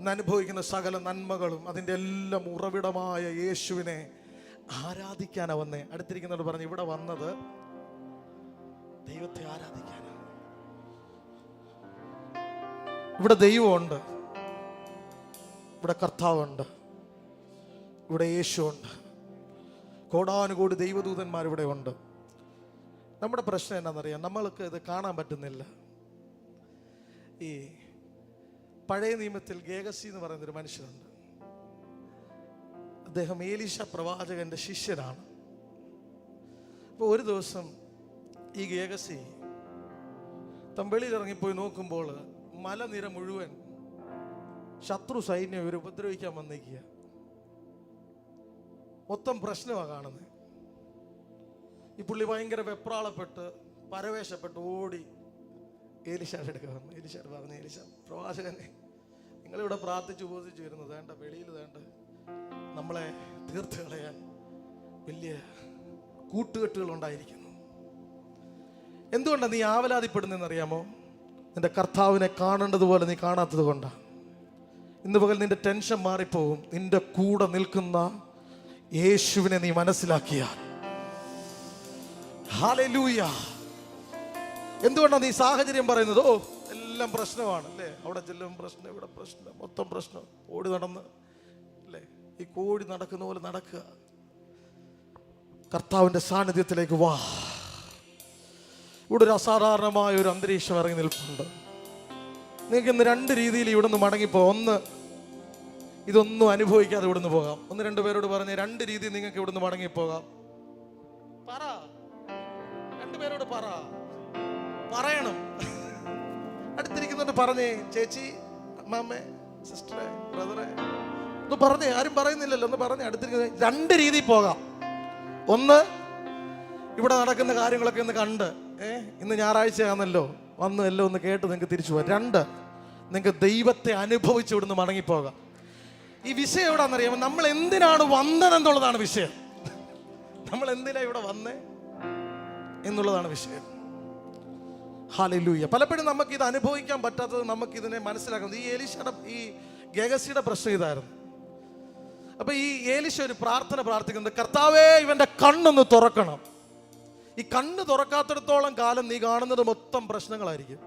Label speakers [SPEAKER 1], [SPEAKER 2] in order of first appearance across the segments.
[SPEAKER 1] ഇന്ന് അനുഭവിക്കുന്ന സകല നന്മകളും അതിൻ്റെ എല്ലാം ഉറവിടമായ യേശുവിനെ ആരാധിക്കാനാ വന്നേ. അടുത്തിരിക്കുന്നവർ പറഞ്ഞു, ഇവിടെ വന്നത് ദൈവത്തെ ആരാധിക്കാനാണ്. ഇവിടെ ദൈവമുണ്ട്, ഇവിടെ കർത്താവുണ്ട്, ഇവിടെ യേശുണ്ട്, കോടാനുകോടി ദൈവദൂതന്മാരിവിടെ ഉണ്ട്. നമ്മുടെ പ്രശ്നം എന്താണെന്നറിയാം, നമ്മൾക്ക് ഇത് കാണാൻ പറ്റുന്നില്ല. ഈ പഴയ നിയമത്തിൽ ഗേഹസി എന്ന് പറയുന്നൊരു മനുഷ്യനുണ്ട്. അദ്ദേഹം ഏലീശ പ്രവാചകന്റെ ശിഷ്യനാണ്. അപ്പോൾ ഒരു ദിവസം ഈ ഗേഹസി തമ്പളിയിൽ ഇറങ്ങിപ്പോയി നോക്കുമ്പോൾ മലനിര മുഴുവൻ ശത്രു സൈന്യം ഇവർ ഉപദ്രവിക്കാൻ വന്നിരിക്കുക. മൊത്തം പ്രശ്നമാണ് കാണുന്നത്. ഈ പുള്ളി ഭയങ്കര വെപ്രാളപ്പെട്ട് പരവേശപ്പെട്ട് ഓടി ഏലീശയുടെ അടുക്ക വന്നു. ഏലീശയോട് പറഞ്ഞു, ഏലീശ പ്രവാചകനെ, നിങ്ങളിവിടെ പ്രാർത്ഥിച്ചു ഉപസിച്ചു വരുന്നത് വേണ്ട, വെളിയിൽ വേണ്ട നമ്മളെ തീർത്ത് കളയാൻ വലിയ കൂട്ടുകെട്ടുകൾ ഉണ്ടായിരിക്കുന്നു. എന്തുകൊണ്ടാണ് നീ ആവലാതിപ്പെടുന്നതെന്നറിയാമോ? നിന്റെ കർത്താവിനെ കാണേണ്ടതുപോലെ നീ കാണാത്തത് കൊണ്ടാണ്. ഇന്ന് പകൽ നിന്റെ ടെൻഷൻ മാറിപ്പോകും. നിന്റെ കൂടെ നിൽക്കുന്ന യേശുവിനെ നീ മനസ്സിലാക്കിയാൽ. ഹല്ലേലൂയ. എന്തുകൊണ്ടാണ് നീ സാഹചര്യം പറയുന്നത്? ഓ എല്ലാം പ്രശ്നമാണ് അല്ലേ, അവിടെ ചെല്ലും പ്രശ്നം, ഇവിടെ പ്രശ്നം, മൊത്തം പ്രശ്നം. ഓടി നടന്ന് അല്ലേ, ഈ കോടി നടക്കുന്ന പോലെ നടക്കുക. കർത്താവിൻ്റെ സാന്നിധ്യത്തിലേക്ക് വാ. ഇവിടെ ഒരു അസാധാരണമായ ഒരു അന്തരീക്ഷം ഇറങ്ങി നിൽപ്പുണ്ട്. നിങ്ങൾക്ക് ഇന്ന് രണ്ട് രീതിയിൽ ഇവിടെ നിന്ന് മടങ്ങിപ്പോ. ഒന്ന്, ഇതൊന്നും അനുഭവിക്കാതെ ഇവിടുന്ന് പോകാം. ഒന്ന് രണ്ട് പേരോട് പറഞ്ഞ് രണ്ട് രീതിയിൽ നിങ്ങൾക്ക് ഇവിടുന്ന് മടങ്ങിപ്പോകാം. പറ, രണ്ടുപേരോട് പറയണം. അടുത്തിരിക്കുന്നുണ്ട് പറഞ്ഞേ, ചേച്ചി, അമ്മാമ്മേ, സിസ്റ്ററെ, ബ്രദറെ, ഒന്ന് പറഞ്ഞേ. ആരും പറയുന്നില്ലല്ലോ, ഒന്ന് പറഞ്ഞേ. അടുത്തിരിക്കുന്ന രണ്ട് രീതിയിൽ പോകാം. ഒന്ന്, ഇവിടെ നടക്കുന്ന കാര്യങ്ങളൊക്കെ ഒന്ന് കണ്ട്, ഇന്ന് ഞായറാഴ്ചയാണല്ലോ, വന്ന് എല്ലാം ഒന്ന് കേട്ട് നിങ്ങൾക്ക് തിരിച്ചു പോകാം. രണ്ട്, നിങ്ങൾക്ക് ദൈവത്തെ അനുഭവിച്ച് ഇവിടുന്ന് മടങ്ങിപ്പോകാം. ഈ വിഷയം എവിടാന്നറിയാമോ? നമ്മൾ എന്തിനാണ് വന്നതെന്നുള്ളതാണ് വിഷയം. നമ്മൾ എന്തിനാ ഇവിടെ വന്നേ എന്നുള്ളതാണ് വിഷയം. ഹല്ലേലൂയ. പലപ്പോഴും നമുക്ക് ഇത് അനുഭവിക്കാൻ പറ്റാത്തത്, നമുക്ക് ഇതിനെ മനസ്സിലാക്കുന്നത്. ഈ ഏലീശയുടെ, ഈ ഗേഹസിയുടെ പ്രശ്നം ഇതായിരുന്നു. അപ്പൊ ഈ ഏലീശ ഒരു പ്രാർത്ഥന പ്രാർത്ഥിക്കുന്നത്, കർത്താവേ ഇവന്റെ കണ്ണൊന്ന് തുറക്കണം. ഈ കണ്ണ് തുറക്കാത്തിടത്തോളം കാലം നീ കാണുന്നത് മൊത്തം പ്രശ്നങ്ങളായിരിക്കും.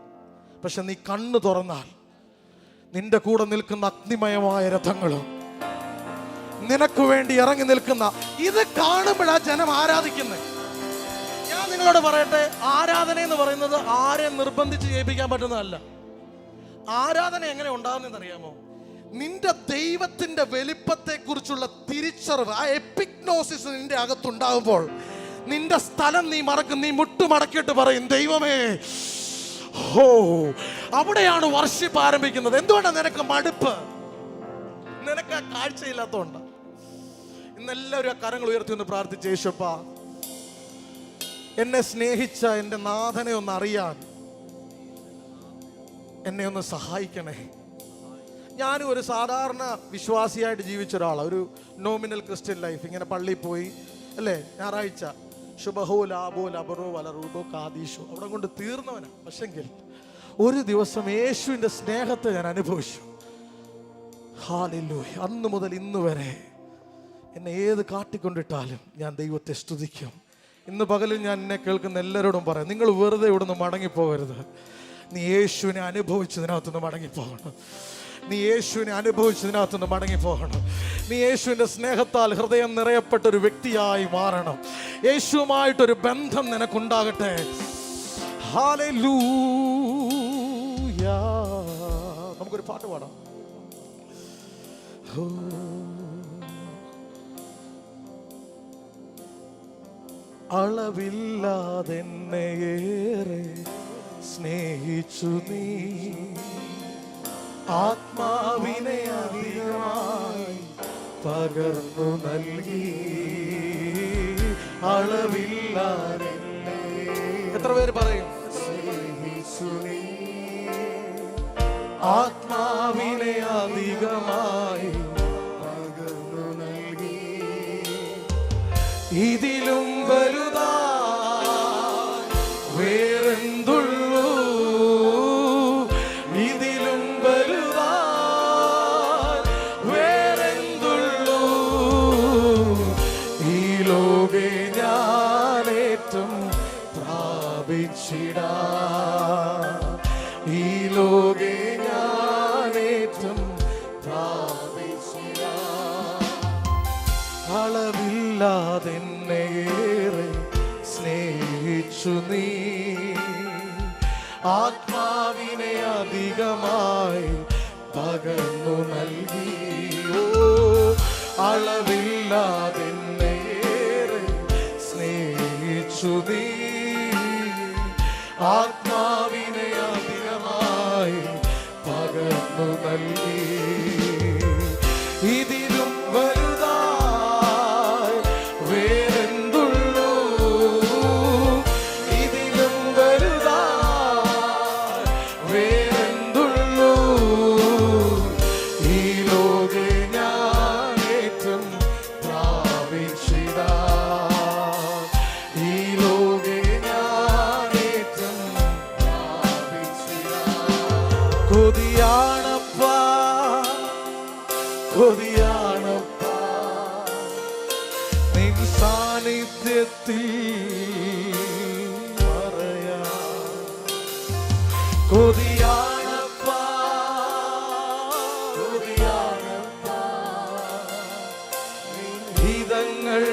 [SPEAKER 1] പക്ഷെ നീ കണ്ണ് തുറന്നാൽ നിന്റെ കൂടെ നിൽക്കുന്ന അഗ്നിമയമായ രഥങ്ങളും നിനക്ക് വേണ്ടി ഇറങ്ങി നിൽക്കുന്ന, ഇത് കാണുമ്പോഴാ ജനം ആരാധിക്കുന്നത്. ഞാൻ നിങ്ങളോട് പറയട്ടെ, ആരാധന എന്ന് പറയുന്നത് ആരെയും നിർബന്ധിച്ച് ചെയ്യിപ്പിക്കാൻ പറ്റുന്നതല്ല. ആരാധന എങ്ങനെ ഉണ്ടാകുന്നതെന്നറിയാമോ? നിന്റെ ദൈവത്തിന്റെ വലിപ്പത്തെ കുറിച്ചുള്ള തിരിച്ചറിവ്, ആ എപ്പിഗ്നോസിസ് നിന്റെ അകത്തുണ്ടാകുമ്പോൾ നിന്റെ സ്ഥലം നീ മറക്കും. നീ മുട്ടുമടക്കിയിട്ട് പറയും, ദൈവമേ. ഹോ, അവിടെയാണ് വർഷിപ്പ് ആരംഭിക്കുന്നത്. എന്തുകൊണ്ടാണ് നിനക്ക് മടുപ്പ്? നിനക്ക് ആ കാഴ്ചയില്ലാത്തതുകൊണ്ട്. ഇന്നെല്ലാവരും ആ കരങ്ങൾ ഉയർത്തി ഒന്ന് പ്രാർത്ഥിച്ച്, യേശുപ്പാ, എന്നെ സ്നേഹിച്ച എൻ്റെ നാഥനെ ഒന്ന് അറിയാൻ എന്നെ ഒന്ന് സഹായിക്കണേ. ഞാനും ഒരു സാധാരണ വിശ്വാസിയായിട്ട് ജീവിച്ച ഒരാളാണ്. ഒരു നോമിനൽ ക്രിസ്ത്യൻ ലൈഫ്. ഇങ്ങനെ പള്ളിയിൽ പോയി അല്ലേ, ഞായറാഴ്ച ശുഭഹോ ലാഭോ ലബറോ വലറൂബോ കാദീഷോ അവിടെ കൊണ്ട് തീർന്നവനാണ്. പക്ഷെങ്കിൽ ഒരു ദിവസം യേശുവിൻ്റെ സ്നേഹത്തെ ഞാൻ അനുഭവിച്ചു. ഹല്ലേലൂയ. അന്ന് മുതൽ ഇന്ന് വരെ എന്നെ ഏത് കാട്ടിക്കൊണ്ടിട്ടാലും ഞാൻ ദൈവത്തെ സ്തുതിക്കും. ഇന്ന് പകലും ഞാൻ എന്നെ കേൾക്കുന്ന എല്ലാവരോടും പറയാം, നിങ്ങൾ വെറുതെ ഇവിടുന്ന് മടങ്ങിപ്പോകരുത്. നീ യേശുവിനെ അനുഭവിച്ചതിനകത്തുനിന്ന് മടങ്ങിപ്പോകണം. നീ യേശുവിനെ അനുഭവിച്ചതിനകത്തുനിന്ന് മടങ്ങിപ്പോകണം. നീ യേശുവിൻ്റെ സ്നേഹത്താൽ ഹൃദയം നിറയപ്പെട്ട ഒരു വ്യക്തിയായി മാറണം. യേശുവുമായിട്ടൊരു ബന്ധം നിനക്കുണ്ടാകട്ടെ. ഹല്ലേലൂയ. നമുക്കൊരു പാട്ട് പാടാം. അളവില്ലാതെന്നെയേറെ സ്നേഹിച്ചു നീ, ആത്മാവിനെ അധികമായി പകർന്നു നൽകി. അളവില്ലാതെ എത്ര പേര് പറയും, സ്നേഹിച്ചു നീ, ആത്മാവിനെ അധികമായി പകർന്നു നൽകി. ഇതിലും വലുതാ വേറെന്തുള്ളൂ, ഇതിലും വലുതാ ഈ ലോകെ ഞാനേറ്റം പ്രാപിച്ചിടാ. അളവില്ലാതെന്നേറെ സ്നേഹിച്ചു നീ, ആത്മാവിനെ അധികമായി പകർന്നു നൽകിയോ. അളവില്ലാതെന്നേറെ സ്നേഹിച്ചു നീ, ആത്മാവിനെ അധികമായി പകർന്നു നൽകി. ഇതിലും വലുതായി വേറെന്തുള്ളൂ, ഇതിലും വലുതായി വേറെന്തുള്ളൂ. ഈ ലോകെ ഞാനേറ്റം പ്രാപിച്ചിടാ, ഈ ലോകെ ഞാനേറ്റം പ്രാപിച്ചിടാ. കൊതിയാണപ്പാ, കൊതിയാണപ്പാ നിൻ സാന്നിധ്യത്തിൽ പറയാ. കൊതിയാണപ്പാ, കൊതിയാണപ്പാ നിൻ ഹിതങ്ങൾ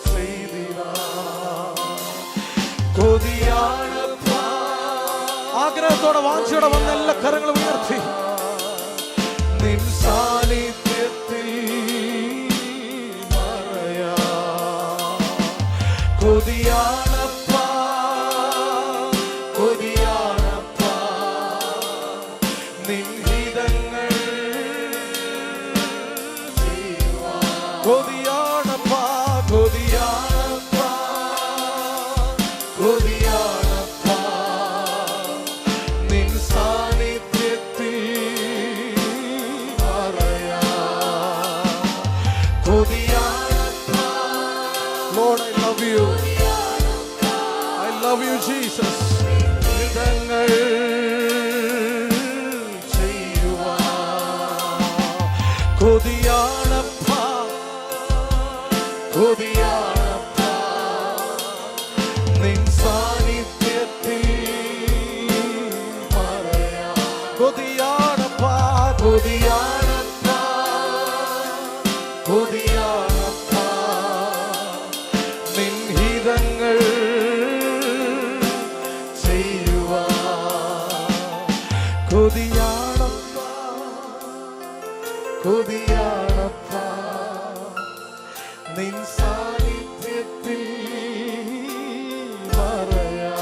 [SPEAKER 1] ചെയ്തിടാ. കൊതിയാണപ്പാ. ആഗ്രഹത്തോടെ വാഞ്ചയോടെ വന്ന എല്ലാ കരങ്ങളും ഉയർത്തി നിൻ സാന്നിധ്യത്തിൽ പറയാ. കൊതിയാണപ്പാ, കൊതിയാണപ്പാ നിൻ ഹിതങ്ങൾ ചെയ്യുവാൻ. കൊതിയാണപ്പാ, കൊതിയാണപ്പാ, കൊതിയാണപ്പാ നിൻ സാന്നിധ്യത്തിൽ പറയാ. കൊതിയാണപ്പാ. Lord, I love you. I love you, Jesus. ഹിതങ്ങൾ ചെയ്യുവാൻ. കൊതിയാണപ്പാ, കൊതിയാണപ്പാ നിൻ സാന്നിധ്യത്തിൽ പറയാ. കൊതിയാണപ്പാ, കൊതിയാണപ്പാ, കൊതിയാണപ്പാ നിൻ ഹിതങ്ങൾ ചെയ്യുവാൻ. കൊതിയാണപ്പാ, കൊതിയാണപ്പാ നിൻ സാന്നിധ്യത്തിൽ പറയാ.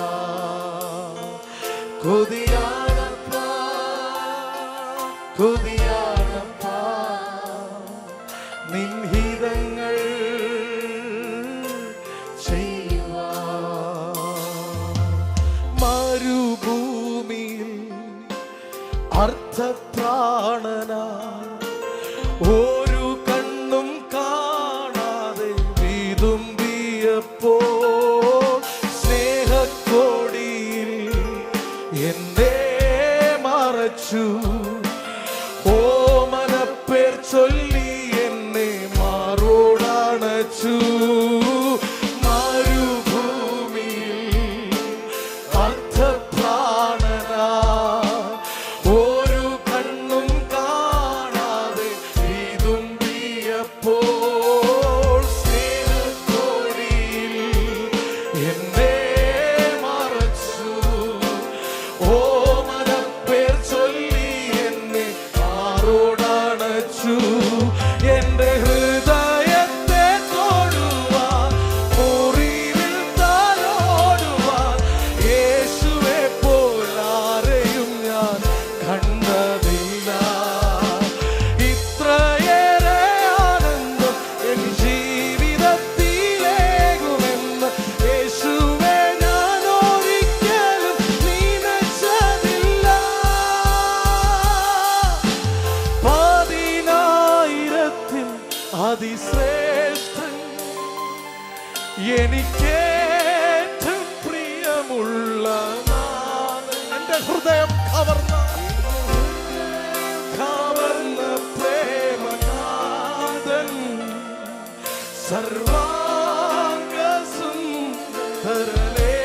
[SPEAKER 1] കൊതിയാണപ്പാ, കൊതിയാണപ്പാ നിൻ ഹിതങ്ങൾ ചെയ്യുവാൻ. മരുഭൂമിയിൽ അർത്ഥപ്രാണനാ ഒരു കണ്ണും കാണാതെ വിതുമ്പിയപ്പോൾ സ്നേഹക്കോടിയിൽ എന്നെ മറച്ചു. ഓമനപ്പേർ ചൊല്ലി എന്നെ മാറോടണച്ചു. മരുഭൂമിയിൽ അർത്ഥപ്രാണനാ ഒരു കണ്ണും കാണാതെ വിതുമ്പിയപ്പോൾ സ്നേഹക്കോടിയിൽ എന്നെ മറച്ചു. ഓമനപ്പേർ ചൊല്ലി എന്നെ മാറോടണച്ചു. എന്റെ ഹൃദയത്തെ തൊടുവാൻ, മുറിവിൽ തലോടുവാൻ യേശുവെ പോലാരെയും ഞാൻ കണ്ടതില്ല. ഇത്രയേറെ ആനന്ദം എൻ ജീവിതത്തിലേകുമെന്ന് യേശുവെ ഞാൻ ഒരിക്കലും നിനച്ചതില്ല. 10,000 അതിശ്രേഷ്ഠൻ എനിക്കേറ്റം പ്രിയമുള്ള നാഥൻ. എന്റെ ഹൃദയം കവർന്ന പ്രേമനാഥൻ, സർവാംഗസുന്ദരനേ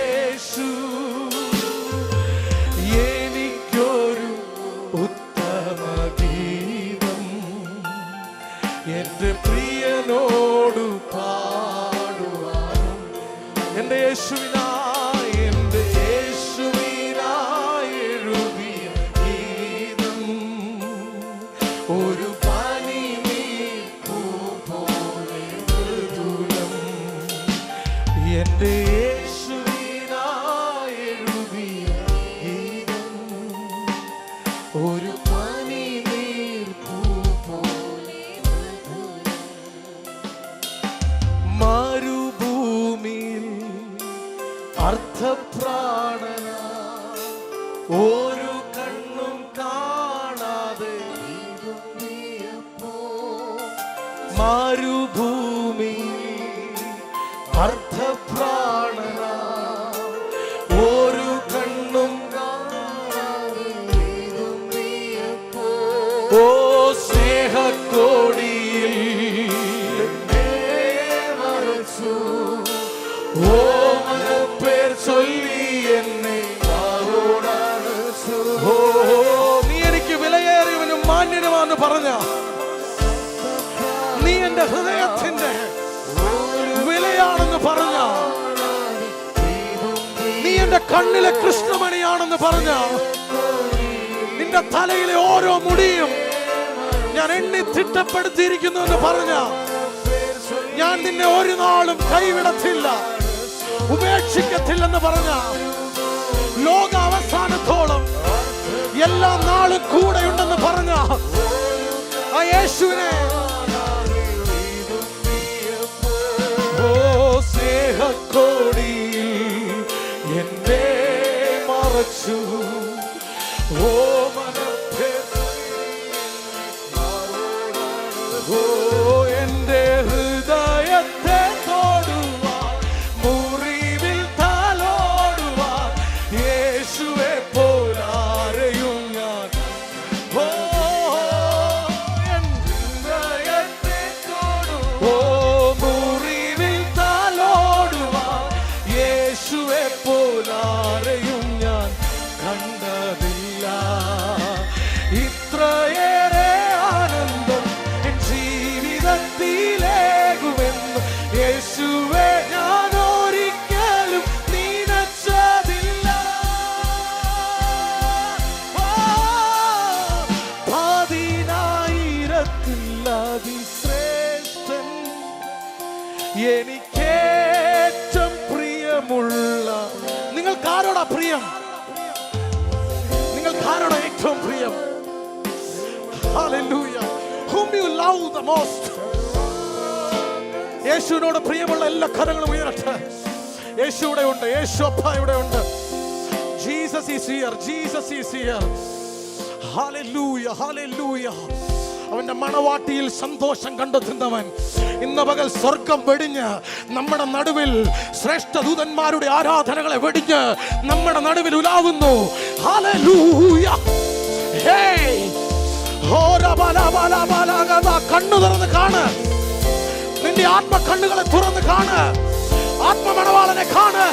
[SPEAKER 1] പ്രാണനാ ഒരു കണ്ണും കാണാതെ മരുഭൂമി അർത്ഥപ്രാണനാ ഒരു കണ്ണും കാണാതെ ഓ സ്നേഹക്കോടിയിൽ ഓമനപ്പേർ ചൊല്ലി എന്നെ ഓ നീ എനിക്ക് വിലയേറിയവനും മാന്യനുമാണെന്ന് പറഞ്ഞ നീ എന്റെ ഹൃദയത്തിന്റെ വിലയാണെന്ന് പറഞ്ഞ നീ എന്റെ കണ്ണിലെ കൃഷ്ണമണിയാണെന്ന് പറഞ്ഞ നിന്റെ തലയിലെ ഓരോ മുടിയും ഞാൻ എണ്ണി തിട്ടപ്പെടുത്തിയിരിക്കുന്നു എന്ന് പറഞ്ഞ ഞാൻ നിന്നെ ഒരു നാളും കൈവിടത്തില്ല ഉപേക്ഷിക്കത്തില്ലെന്ന് പറഞ്ഞ ലോക അവസാനത്തോളം എല്ലാ നാളും കൂടെയുണ്ടെന്ന് പറഞ്ഞ ആ യേശുവിനെ ഓ സ്നേഹക്കോടിയിൽ എന്നെ മറച്ചു ഓ മനപ്പേ ഓ എന്റെ ഹൃദയത്തെ തൊടുവാൻ മുറിവിൽ തലോടുവാൻ യേശുവെ പോലാരെയും ഞാൻ ഓ ഹൃദയത്തെ തൊടുവാൻ ഓ മുറിവിൽ തലോടുവാൻ യേശുവെ പോലാരെയും ഞാൻ കണ്ടതില്ല ഇത്രയേറെ ആനന്ദം എൻ ജീവിതത്തിലേകുമെന്ന് യേശുവെ ഞാൻ ഒരിക്കലും നിനച്ചതില്ല അതിശ്രേഷ്ഠൻ എനിക്കേറ്റം പ്രിയമുള്ള നിങ്ങൾക്കാരോടാ പ്രിയം നിങ്ങൾക്കാരോടാ ഏറ്റവും പ്രിയം Hallelujah. Whom you love the most. യേശുവിനോട് പ്രിയമുള്ള എല്ലാ കരങ്ങളും ഉയരട്ടെ. യേശു ഇവിടെ ഉണ്ട്, യേശു അപ്പ ഇവിടെ ഉണ്ട്. Jesus is here. Jesus is here. Hallelujah. Hallelujah. അവന്റെ മണവാട്ടിയിൽ സന്തോഷം കണ്ടെത്തുന്നവൻ ഇന്ന് പകൽ സ്വർഗം വെടിഞ്ഞ് നമ്മുടെ നടുവിൽ ശ്രേഷ്ഠ ദൂതന്മാരുടെ ആരാധനകളെ വെടിഞ്ഞ് നമ്മുടെ നടുവിൽ ഉലാവുന്നു. Hallelujah. Hey. കണ്ണു തുറന്ന് കാണ്, നിന്റെ ആത്മ കണ്ണുകളെ തുറന്ന് കാണ്, ആത്മമണവാളനെ കാണ്.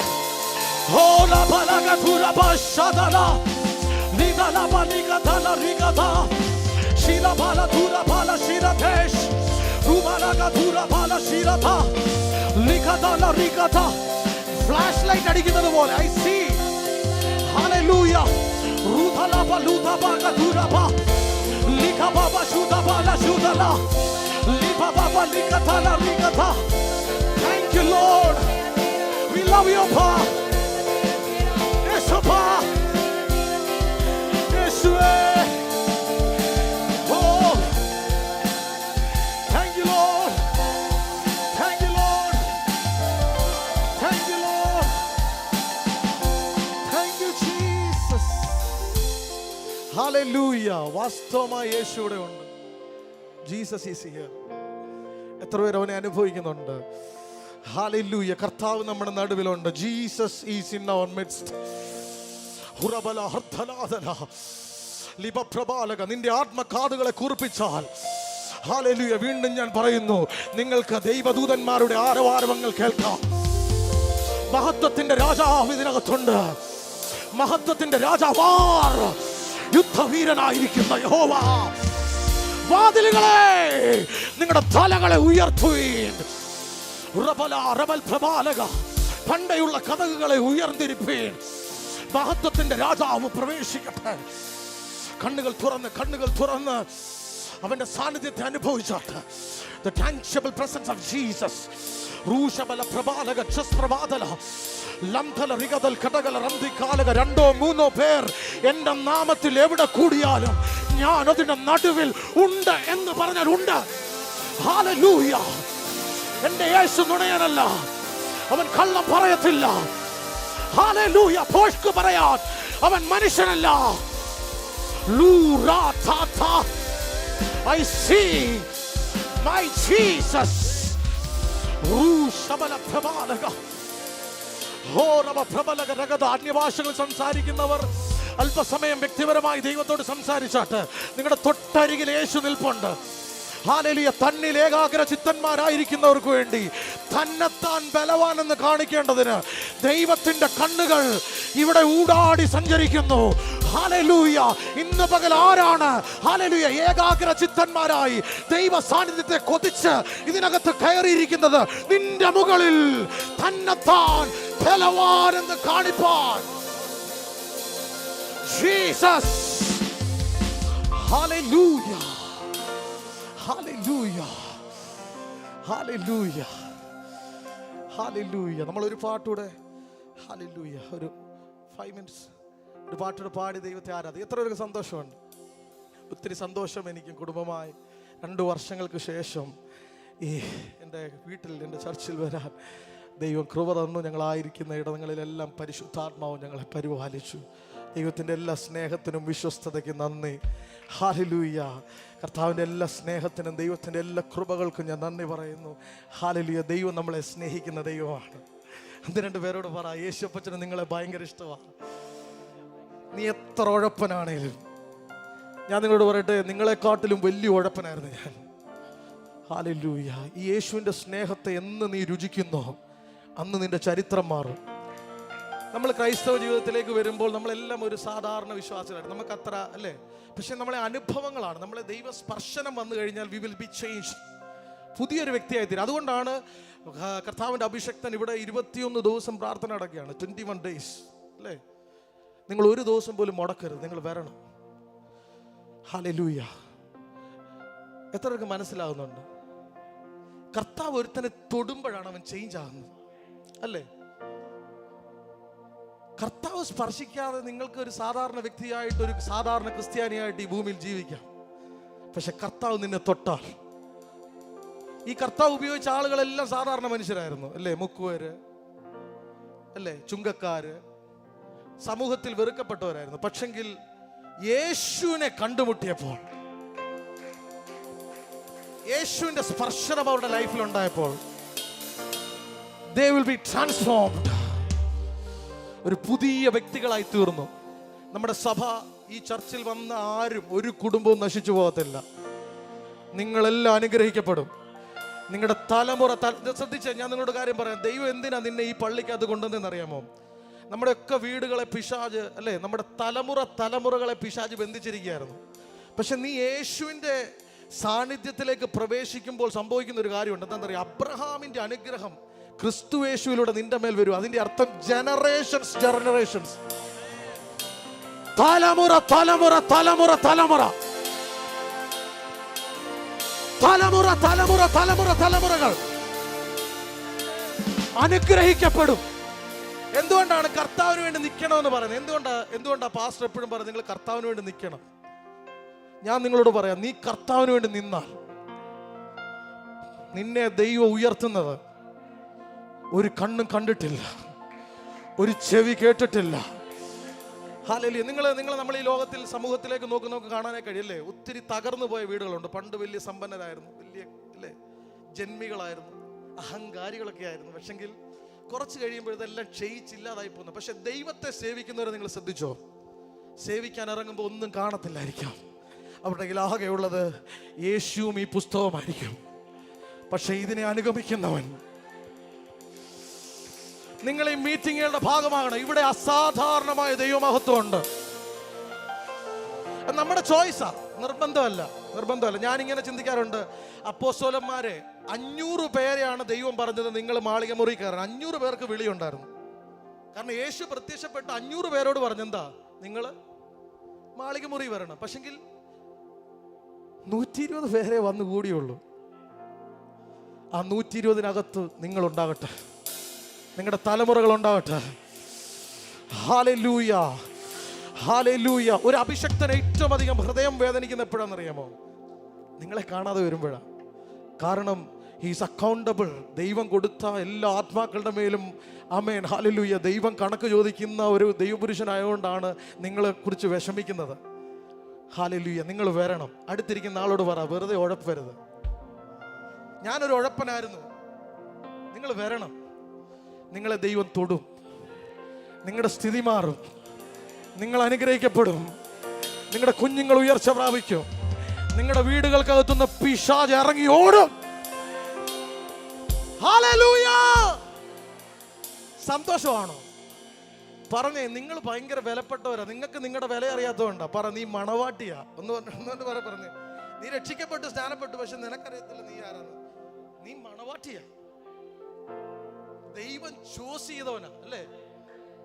[SPEAKER 1] ഫ്ലാഷ് ലൈറ്റ് അടിക്കുന്നത് പോലെ I see. Hallelujah. Lika baba shuda bala shudala lipa baba likatala rigata. Thank you Lord, we love you pa Yeshua Yeshua. Oh thank you Lord, thank you Lord, thank you Lord, thank you Jesus. Hallelujah. വാസ്തവമായി യേശു ഇവിടെ ഉണ്ട്. Jesus is here. എത്ര പേർ അവനെ അനുഭവിക്കുന്നുണ്ട്? Hallelujah. കർത്താവ് നമ്മുടെ നടുവിലുണ്ട്. Jesus is in our midst. ഹുറബല ഹർതലാദല ലിബപ്രബാലക. നിന്റെ ആത്മകാതുകളെ കൂർപ്പിച്ചാൽ ഹല്ലേലൂയ. വീണ്ടും ഞാൻ പറയുന്നു, നിങ്ങൾക്ക് ദൈവദൂതന്മാരുടെ ആരവാരവങ്ങൾ കേൾക്കാം. മഹത്വത്തിന്റെ രാജാവ് ഇതിനകത്തുണ്ട്. മഹത്വത്തിന്റെ രാജാവാർ യുദ്ധവീരനായിരിക്കുന്ന യഹോവ. വാതിലുകളെ നിങ്ങളുടെ തലകളെ ഉയർത്തുവീൻ. പണ്ടയുള്ള കഥകളെ ഉയർന്നിരിപ്പീൻ. മഹത്വത്തിന്റെ രാജാവ് പ്രവേശിക്കട്ടെ. കണ്ണുകൾ തുറന്ന് അവന്റെ സാന്നിധ്യത്തെ അനുഭവിച്ചാട്ടെ. The tangible presence of Jesus. രൂഷബല പ്രബാലക ക്ഷസ്പ്രവാദല ലംഘല റിഗദൽ കടകല റന്തികാലക. 2-3 പേർ എന്റെ നാമത്തിൽ എവിടെ കൂടിയാലും ഞാൻ അതിന്റെ നടുവിൽ ഉണ്ട് എന്ന് പറഞ്ഞാൽ ഉണ്ട്. ഹല്ലേലൂയ. എന്റെ യേശു നുണയനല്ല, അവൻ കള്ളം പറയത്തില്ല. ഹല്ലേലൂയ. പോഷ്ക്ക് പറയാൻ അവൻ മനുഷ്യനല്ല. I see my Jesus. അന്യഭാഷകൾ സംസാരിക്കുന്നവർ അല്പസമയം വ്യക്തിപരമായി ദൈവത്തോട് സംസാരിച്ചാട്ട് നിങ്ങളുടെ തൊട്ടരികിൽ യേശു നിൽപ്പുണ്ട്. ഹല്ലേലൂയ. തന്നിൽ ഏകാഗ്ര ചിത്തന്മാരായിരിക്കുന്നവർക്ക് വേണ്ടി തന്നെത്താൻ ബലവാനെന്ന് കാണിക്കേണ്ടതിന് ദൈവത്തിന്റെ കണ്ണുകൾ ഇവിടെ ഊടാടി സഞ്ചരിക്കുന്നു. ഹല്ലേലൂയ. ഇന്ന് പകൽ ആരാണ് ഹല്ലേലൂയ ഏകാഗ്ര ചിത്തന്മാരായി ദൈവ സാന്നിധ്യത്തെ കൊതിച്ച് ഇതിനകത്ത് കയറിയിരിക്കുന്നത്? നിന്റെ മുകളിൽ തന്നെത്താൻ ബലവാനെന്ന് കാണിപ്പാൻ Jesus. Hallelujah. Hallelujah. Hallelujah. Hallelujah. നമ്മളൊരു പാട്ടൂടെ ഹല്ലേലൂയ ഒരു 5 മിനിറ്റ്സ് ഒരു പാട്ടൂടെ പാടി ദൈവത്തെ ആരാധിക്കും. എത്ര ഒരു സന്തോഷമുണ്ട്. ഒത്തിരി സന്തോഷം എനിക്കും കുടുംബമായി 2 വർഷങ്ങൾക്ക് ശേഷം ഈ എൻ്റെ വീട്ടിൽ എൻ്റെ ചർച്ചിൽ വരാൻ ദൈവം കൃപ തന്നു. ഞങ്ങളായിരിക്കുന്ന ഇടങ്ങളിലെല്ലാം പരിശുദ്ധാത്മാവും ഞങ്ങളെ പരിപാലിച്ചു. ദൈവത്തിൻ്റെ എല്ലാ സ്നേഹത്തിനും വിശ്വസ്തതയ്ക്കും നന്ദി. ഹല്ലേലൂയ. കർത്താവിൻ്റെ എല്ലാ സ്നേഹത്തിനും ദൈവത്തിൻ്റെ എല്ലാ കൃപകൾക്കും ഞാൻ നന്ദി പറയുന്നു. ഹല്ലേലൂയ. ദൈവം നമ്മളെ സ്നേഹിക്കുന്ന ദൈവമാണ്. അത് 2 പേരോട് പറ, യേശുപ്പച്ചന് നിങ്ങളെ ഭയങ്കര ഇഷ്ടമാണ്. നീ എത്ര ഉഴപ്പനാണേലും ഞാൻ നിങ്ങളോട് പറയട്ടെ, നിങ്ങളെക്കാട്ടിലും വലിയ ഉഴപ്പനായിരുന്നു ഞാൻ. ഹല്ലേലൂയ. ഈ യേശുവിൻ്റെ സ്നേഹത്തെ എന്ന് നീ രുചിക്കുന്നോ അന്ന് നിന്റെ ചരിത്രം മാറും. നമ്മൾ ക്രൈസ്തവ ജീവിതത്തിലേക്ക് വരുമ്പോൾ നമ്മളെല്ലാം ഒരു സാധാരണ വിശ്വാസികളാണ്. നമുക്ക് അത്ര അല്ലേ, പക്ഷെ നമ്മളെ അനുഭവങ്ങളാണ്. നമ്മളെ ദൈവ സ്പർശനം വന്നു കഴിഞ്ഞാൽ വി വിൽ ബി ചേഞ്ച്, പുതിയൊരു വ്യക്തിയായി തീരും. അതുകൊണ്ടാണ് കർത്താവിൻ്റെ അഭിഷക്തൻ ഇവിടെ 21 ദിവസം പ്രാർത്ഥന നടക്കുകയാണ്. 21 days അല്ലേ. നിങ്ങൾ ഒരു ദിവസം പോലും മുടക്കരുത്, നിങ്ങൾ വരണം. ഹല്ലേലൂയ. എത്ര പേർക്ക് മനസ്സിലാകുന്നുണ്ട്? കർത്താവ് ഒരുത്തനെ തൊടുമ്പോഴാണ് അവൻ ചേഞ്ച് ആകുന്നത് അല്ലേ. കർത്താവ് സ്പർശിക്കാതെ നിങ്ങൾക്ക് ഒരു സാധാരണ വ്യക്തിയായിട്ട് ഒരു സാധാരണ ക്രിസ്ത്യാനിയായിട്ട് ഈ ഭൂമിയിൽ ജീവിക്കാം. പക്ഷെ കർത്താവ് നിന്നെ തൊട്ടാൽ, ഈ കർത്താവ് ഉപയോഗിച്ച ആളുകളെല്ലാം സാധാരണ മനുഷ്യരായിരുന്നു അല്ലേ. മുക്കുവര് അല്ലേ, ചുങ്കക്കാര്, സമൂഹത്തിൽ വെറുക്കപ്പെട്ടവരായിരുന്നു. പക്ഷെങ്കിൽ യേശുവിനെ കണ്ടുമുട്ടിയപ്പോൾ, യേശുവിന്റെ സ്പർശനം അവരുടെ ലൈഫിൽ ഉണ്ടായപ്പോൾ they will be transformed. ഒരു പുതിയ വ്യക്തികളായി തീർന്നു. നമ്മുടെ സഭ, ഈ ചർച്ചിൽ വന്ന ആരും ഒരു കുടുംബവും നശിച്ചു പോകത്തില്ല. നിങ്ങളെല്ലാം അനുഗ്രഹിക്കപ്പെടും. നിങ്ങളുടെ തലമുറ ശ്രദ്ധിച്ച ഞാൻ നിങ്ങളോട് കാര്യം പറയാം. ദൈവം എന്തിനാ നിന്നെ ഈ പള്ളിക്കകത്ത് കൊണ്ടുവന്നെന്ന് അറിയാമോ? നമ്മുടെയൊക്കെ വീടുകളെ പിശാച് അല്ലേ, നമ്മുടെ തലമുറകളെ പിശാച് ബന്ധിച്ചിരിക്കുകയായിരുന്നു. പക്ഷെ നീ യേശുവിൻ്റെ സാന്നിധ്യത്തിലേക്ക് പ്രവേശിക്കുമ്പോൾ സംഭവിക്കുന്ന ഒരു കാര്യമുണ്ട്. എന്താ പറയുക? അബ്രഹാമിന്റെ അനുഗ്രഹം ക്രിസ്തു യേശുവിലൂടെ നിന്റെ മേൽ വരും. അതിന്റെ അർത്ഥം ജനറേഷൻസ് തലമുറ തലമുറ തലമുറ തലമുറ തലമുറ തലമുറ തലമുറ തലമുറകൾ അനുഗ്രഹിക്കപ്പെടും. എന്തുകൊണ്ടാണ് കർത്താവിന് വേണ്ടി നിൽക്കണമെന്ന് പറയുന്നത്? എന്തുകൊണ്ടാ പാസ്റ്റർ എപ്പോഴും പറയുന്നത് നിങ്ങൾ കർത്താവിന് വേണ്ടി നിൽക്കണം? ഞാൻ നിങ്ങളോട് പറയാം, നീ കർത്താവിന് വേണ്ടി നിന്നാൽ നിന്നെ ദൈവം ഉയർത്തുന്നത് ഒരു കണ്ണും കണ്ടിട്ടില്ല, ഒരു ചെവി കേട്ടിട്ടില്ല. ഹല്ലേലൂയ. നിങ്ങൾ നമ്മൾ ഈ ലോകത്തിൽ സമൂഹത്തിലേക്ക് നോക്ക് കാണാനേ കഴിയല്ലേ. ഒത്തിരി തകർന്നു പോയ വീടുകളുണ്ട്. പണ്ട് വലിയ സമ്പന്നരായിരുന്നു, വലിയ അല്ലേ ജന്മികളായിരുന്നു, അഹങ്കാരികളൊക്കെ ആയിരുന്നു. പക്ഷെങ്കിൽ കുറച്ച് കഴിയുമ്പോൾ ഇതെല്ലാം ക്ഷയിച്ചില്ലാതായി പോകുന്നു. പക്ഷെ ദൈവത്തെ സേവിക്കുന്നവരെ നിങ്ങൾ ശ്രദ്ധിച്ചോ, സേവിക്കാൻ ഇറങ്ങുമ്പോൾ ഒന്നും കാണത്തില്ലായിരിക്കാം. അവരുടെ ആകെയുള്ളത് യേശുവും ഈ പുസ്തകമായിരിക്കും. പക്ഷെ ഇതിനെ അനുഗമിക്കുന്നവൻ, നിങ്ങൾ ഈ മീറ്റിങ്ങുകളുടെ ഭാഗമാകണം. ഇവിടെ അസാധാരണമായ ദൈവമഹത്വമുണ്ട്. നമ്മുടെ ചോയ്സാ, നിർബന്ധമല്ല. ഞാനിങ്ങനെ ചിന്തിക്കാറുണ്ട്, അപ്പോസ്തലന്മാരെ 500 പേരെയാണ് ദൈവം പറഞ്ഞത് നിങ്ങൾ മാളിക മുറി കയറാൻ. 500 പേർക്ക് വിളിയുണ്ടായിരുന്നു. കാരണം യേശു പ്രത്യക്ഷപ്പെട്ട് 500 പേരോട് പറഞ്ഞെന്താ, നിങ്ങൾ മാളിക മുറി വരണം. പക്ഷെങ്കിൽ 120 പേരെ വന്നു കൂടിയുള്ളൂ. ആ 120-നകത്ത് നിങ്ങൾ ഉണ്ടാകട്ടെ, നിങ്ങളുടെ തലമുറകൾ ഉണ്ടാകട്ടെ. Hallelujah, hallelujah. ഒരു അഭിഷക്തൻ ഏറ്റവും അധികം ഹൃദയം വേദനിക്കുന്ന എപ്പോഴാണെന്നറിയാമോ? നിങ്ങളെ കാണാതെ വരുമ്പോഴാണ്. കാരണം ഹീസ് അക്കൗണ്ടബിൾ. ദൈവം കൊടുത്ത എല്ലാ ആത്മാക്കളുടെ മേലും ആമേൻ ഹല്ലേലൂയ ദൈവം കണക്ക് ചോദിക്കുന്ന ഒരു ദൈവപുരുഷനായതുകൊണ്ടാണ് നിങ്ങളെ കുറിച്ച് വിഷമിക്കുന്നത്. ഹല്ലേലൂയ. നിങ്ങൾ വരണം. അടുത്തിരിക്കുന്ന ആളോട് പറ, വെറുതെ ഉഴപ്പരുത്. ഞാനൊരു ഉഴപ്പനായിരുന്നു, നിങ്ങൾ വരണം. നിങ്ങളെ ദൈവം തൊടും, നിങ്ങളുടെ സ്ഥിതി മാറും, നിങ്ങൾ അനുഗ്രഹിക്കപ്പെടും, നിങ്ങളുടെ കുഞ്ഞുങ്ങൾ ഉയർച്ച പ്രാപിക്കും, നിങ്ങളുടെ വീടുകൾക്കകത്തുനിന്ന് പിശാച് ഇറങ്ങി ഓടും. ഹല്ലേലൂയ. സന്തോഷമാണോ? പറഞ്ഞേ, നിങ്ങൾ ഭയങ്കര വിലപ്പെട്ടവരാ. നിങ്ങൾക്ക് നിങ്ങളുടെ വില അറിയാത്തതുകൊണ്ടാ. പറ, നീ മണവാട്ടിയാ. ഒന്ന് പറഞ്ഞേ, നീ രക്ഷിക്കപ്പെട്ടു, സ്നാനപ്പെട്ടു, പക്ഷെ നിനക്കറിയത്തില്ല നീ ആരാന്ന്. നീ മണവാട്ടിയാ. ദൈവം ചൂസ് ചെയ്തവനാ അല്ലേ?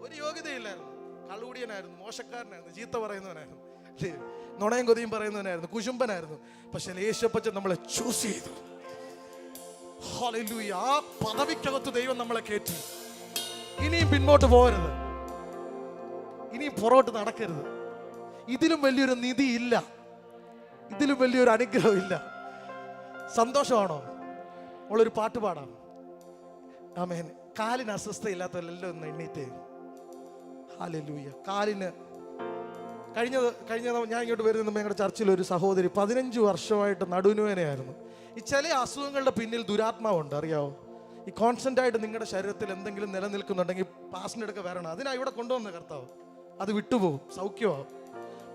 [SPEAKER 1] ഒരു യോഗ്യതയില്ലായിരുന്നു. കള്ളുകൂടിയനായിരുന്നു, മോശക്കാരനായിരുന്നു, ചീത്ത പറയുന്നവനായിരുന്നു, നുണയും കൊതിയും പറയുന്നവനായിരുന്നു, കുശുംബനായിരുന്നു. പക്ഷെ യേശുപ്പച്ചൻ നമ്മളെ ചൂസ് ചെയ്തു. ഹല്ലേലൂയ. ആ പദവിക്കകത്ത് ദൈവം നമ്മളെ കയറ്റി. ഇനിയും പിന്നോട്ട് പോകരുത്, ഇനിയും പുറകോട്ട് നടക്കരുത്. ഇതിലും വലിയൊരു നിധി ഇല്ല, ഇതിലും വലിയൊരു അനുഗ്രഹം ഇല്ല. സന്തോഷമാണോ? നമ്മളൊരു പാട്ട് പാടാം. ആമേൻ. കാലിന് അസ്വസ്ഥയില്ലാത്തവരെല്ലാം ഒന്ന് എണ്ണീറ്റേ. ഹല്ലേലൂയ. കാലിന് കഴിഞ്ഞ ഞാൻ ഇങ്ങോട്ട് വരുന്ന ഞങ്ങളുടെ ചർച്ചിൽ ഒരു സഹോദരി 15 വർഷമായിട്ട് നടുവേദനയായിരുന്നു. ഈ ചില അസുഖങ്ങളുടെ പിന്നിൽ ദുരാത്മാവുണ്ട്, അറിയാവോ? ഈ കോൺസ്റ്റന്റ് ആയിട്ട് നിങ്ങളുടെ ശരീരത്തിൽ എന്തെങ്കിലും നിലനിൽക്കുന്നുണ്ടെങ്കിൽ പാസിൻ്റെ അടുക്ക വരണം. അതിനാ ഇവിടെ കൊണ്ടുവന്ന കർത്താവ്. അത് വിട്ടുപോകും, സൗഖ്യമാകും.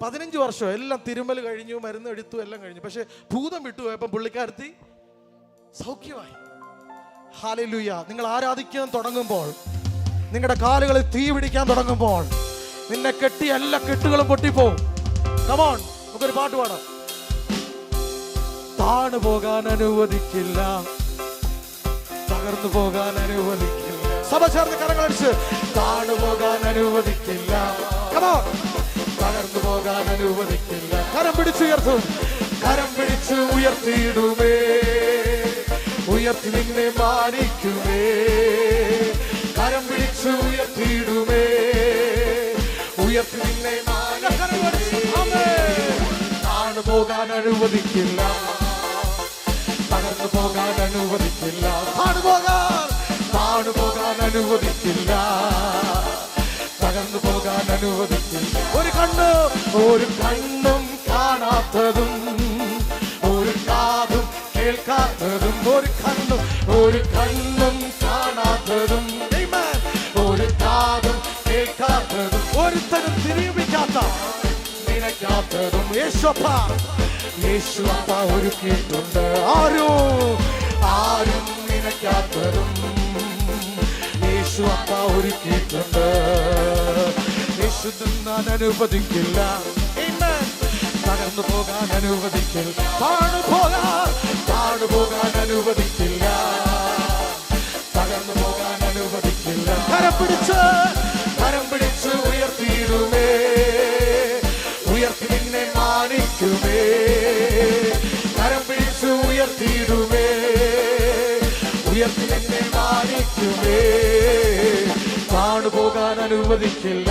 [SPEAKER 1] 15 വർഷം എല്ലാം തിരുമൽ കഴിഞ്ഞു, മരുന്ന് എടുത്തു, എല്ലാം കഴിഞ്ഞു. പക്ഷെ ഭൂതം വിട്ടുപോയപ്പോൾ പുള്ളിക്കാരത്തി സൗഖ്യമായി. ഹല്ലേലൂയ. നിങ്ങൾ ആരാധിക്കാൻ തുടങ്ങുമ്പോൾ, നിങ്ങളുടെ കാലുകളിൽ തീ പിടിക്കാൻ തുടങ്ങുമ്പോൾ, നിന്നെ കെട്ടി എല്ലാ കെട്ടുകളും പൊട്ടിപ്പോവും. കം ഓൺ, നമുക്കൊരു പാട്ട് പാടാം. താണു പോകാൻ അനുവദിക്കില്ല, തകർന്നു പോകാൻ അനുവദിക്കില്ല. സഭ ചേർന്ന് കരങ്ങളടിച്ച്, താണു പോകാൻ അനുവദിക്കില്ല, കം ഓൺ, തകർന്നു പോകാൻ അനുവദിക്കില്ല. കരം പിടിച്ചുയർത്തും, കരം പിടിച്ച് ഉയർത്തിയിടുമേ, ഉയർത്തി നിന്നെ മാനിക്കുമേ. കരം പിടിച്ച് ഉയർത്തിയിടുമേ, ഉയർത്തി നിന്നെ മാനിക്കുമേ. താണു പോകാൻ അനുവദിക്കില്ല, തകർന്നു പോകാൻ അനുവദിക്കില്ല. താണു പോകാൻ അനുവദിക്കില്ല, തകർന്നു പോകാൻ അനുവദിക്കില്ല. ഒരു കണ്ണും കാണാത്തതും, ഒരു കാതും കേൾക്കാത്തതും, ഒരു കണ്ണും കാണാത്തതും, ഒരു കാതും കേൾക്കാത്തതും, ഒരുത്തരും തിരിയുമിക്കാത്ത നിനക്കാത്തതും യേശുവപ്പ ഒരുക്കിയിട്ടുണ്ട്. ആരും നിനക്കാത്തതും യേശുവപ്പ ഒരുക്കിയിട്ടുണ്ട്. യേശു തിന്നാൻ അനുവദിക്കില്ല, തകർന്നു പോകാൻ അനുവദിക്കില്ല, താണു പോകാൻ അനുവദിക്കില്ല, തകർന്നു പോകാൻ അനുവദിക്കില്ല. കരം പിടിച്ച് ഉയർത്തിയിടുമേ, ഉയർത്തി നിന്നെ മാനിക്കുമേ. കരം പിടിച്ച് ഉയർത്തിയിടുമേ, ഉയർത്തി നിന്നെ മാനിക്കുമേ. താണു പോകാൻ അനുവദിക്കില്ല,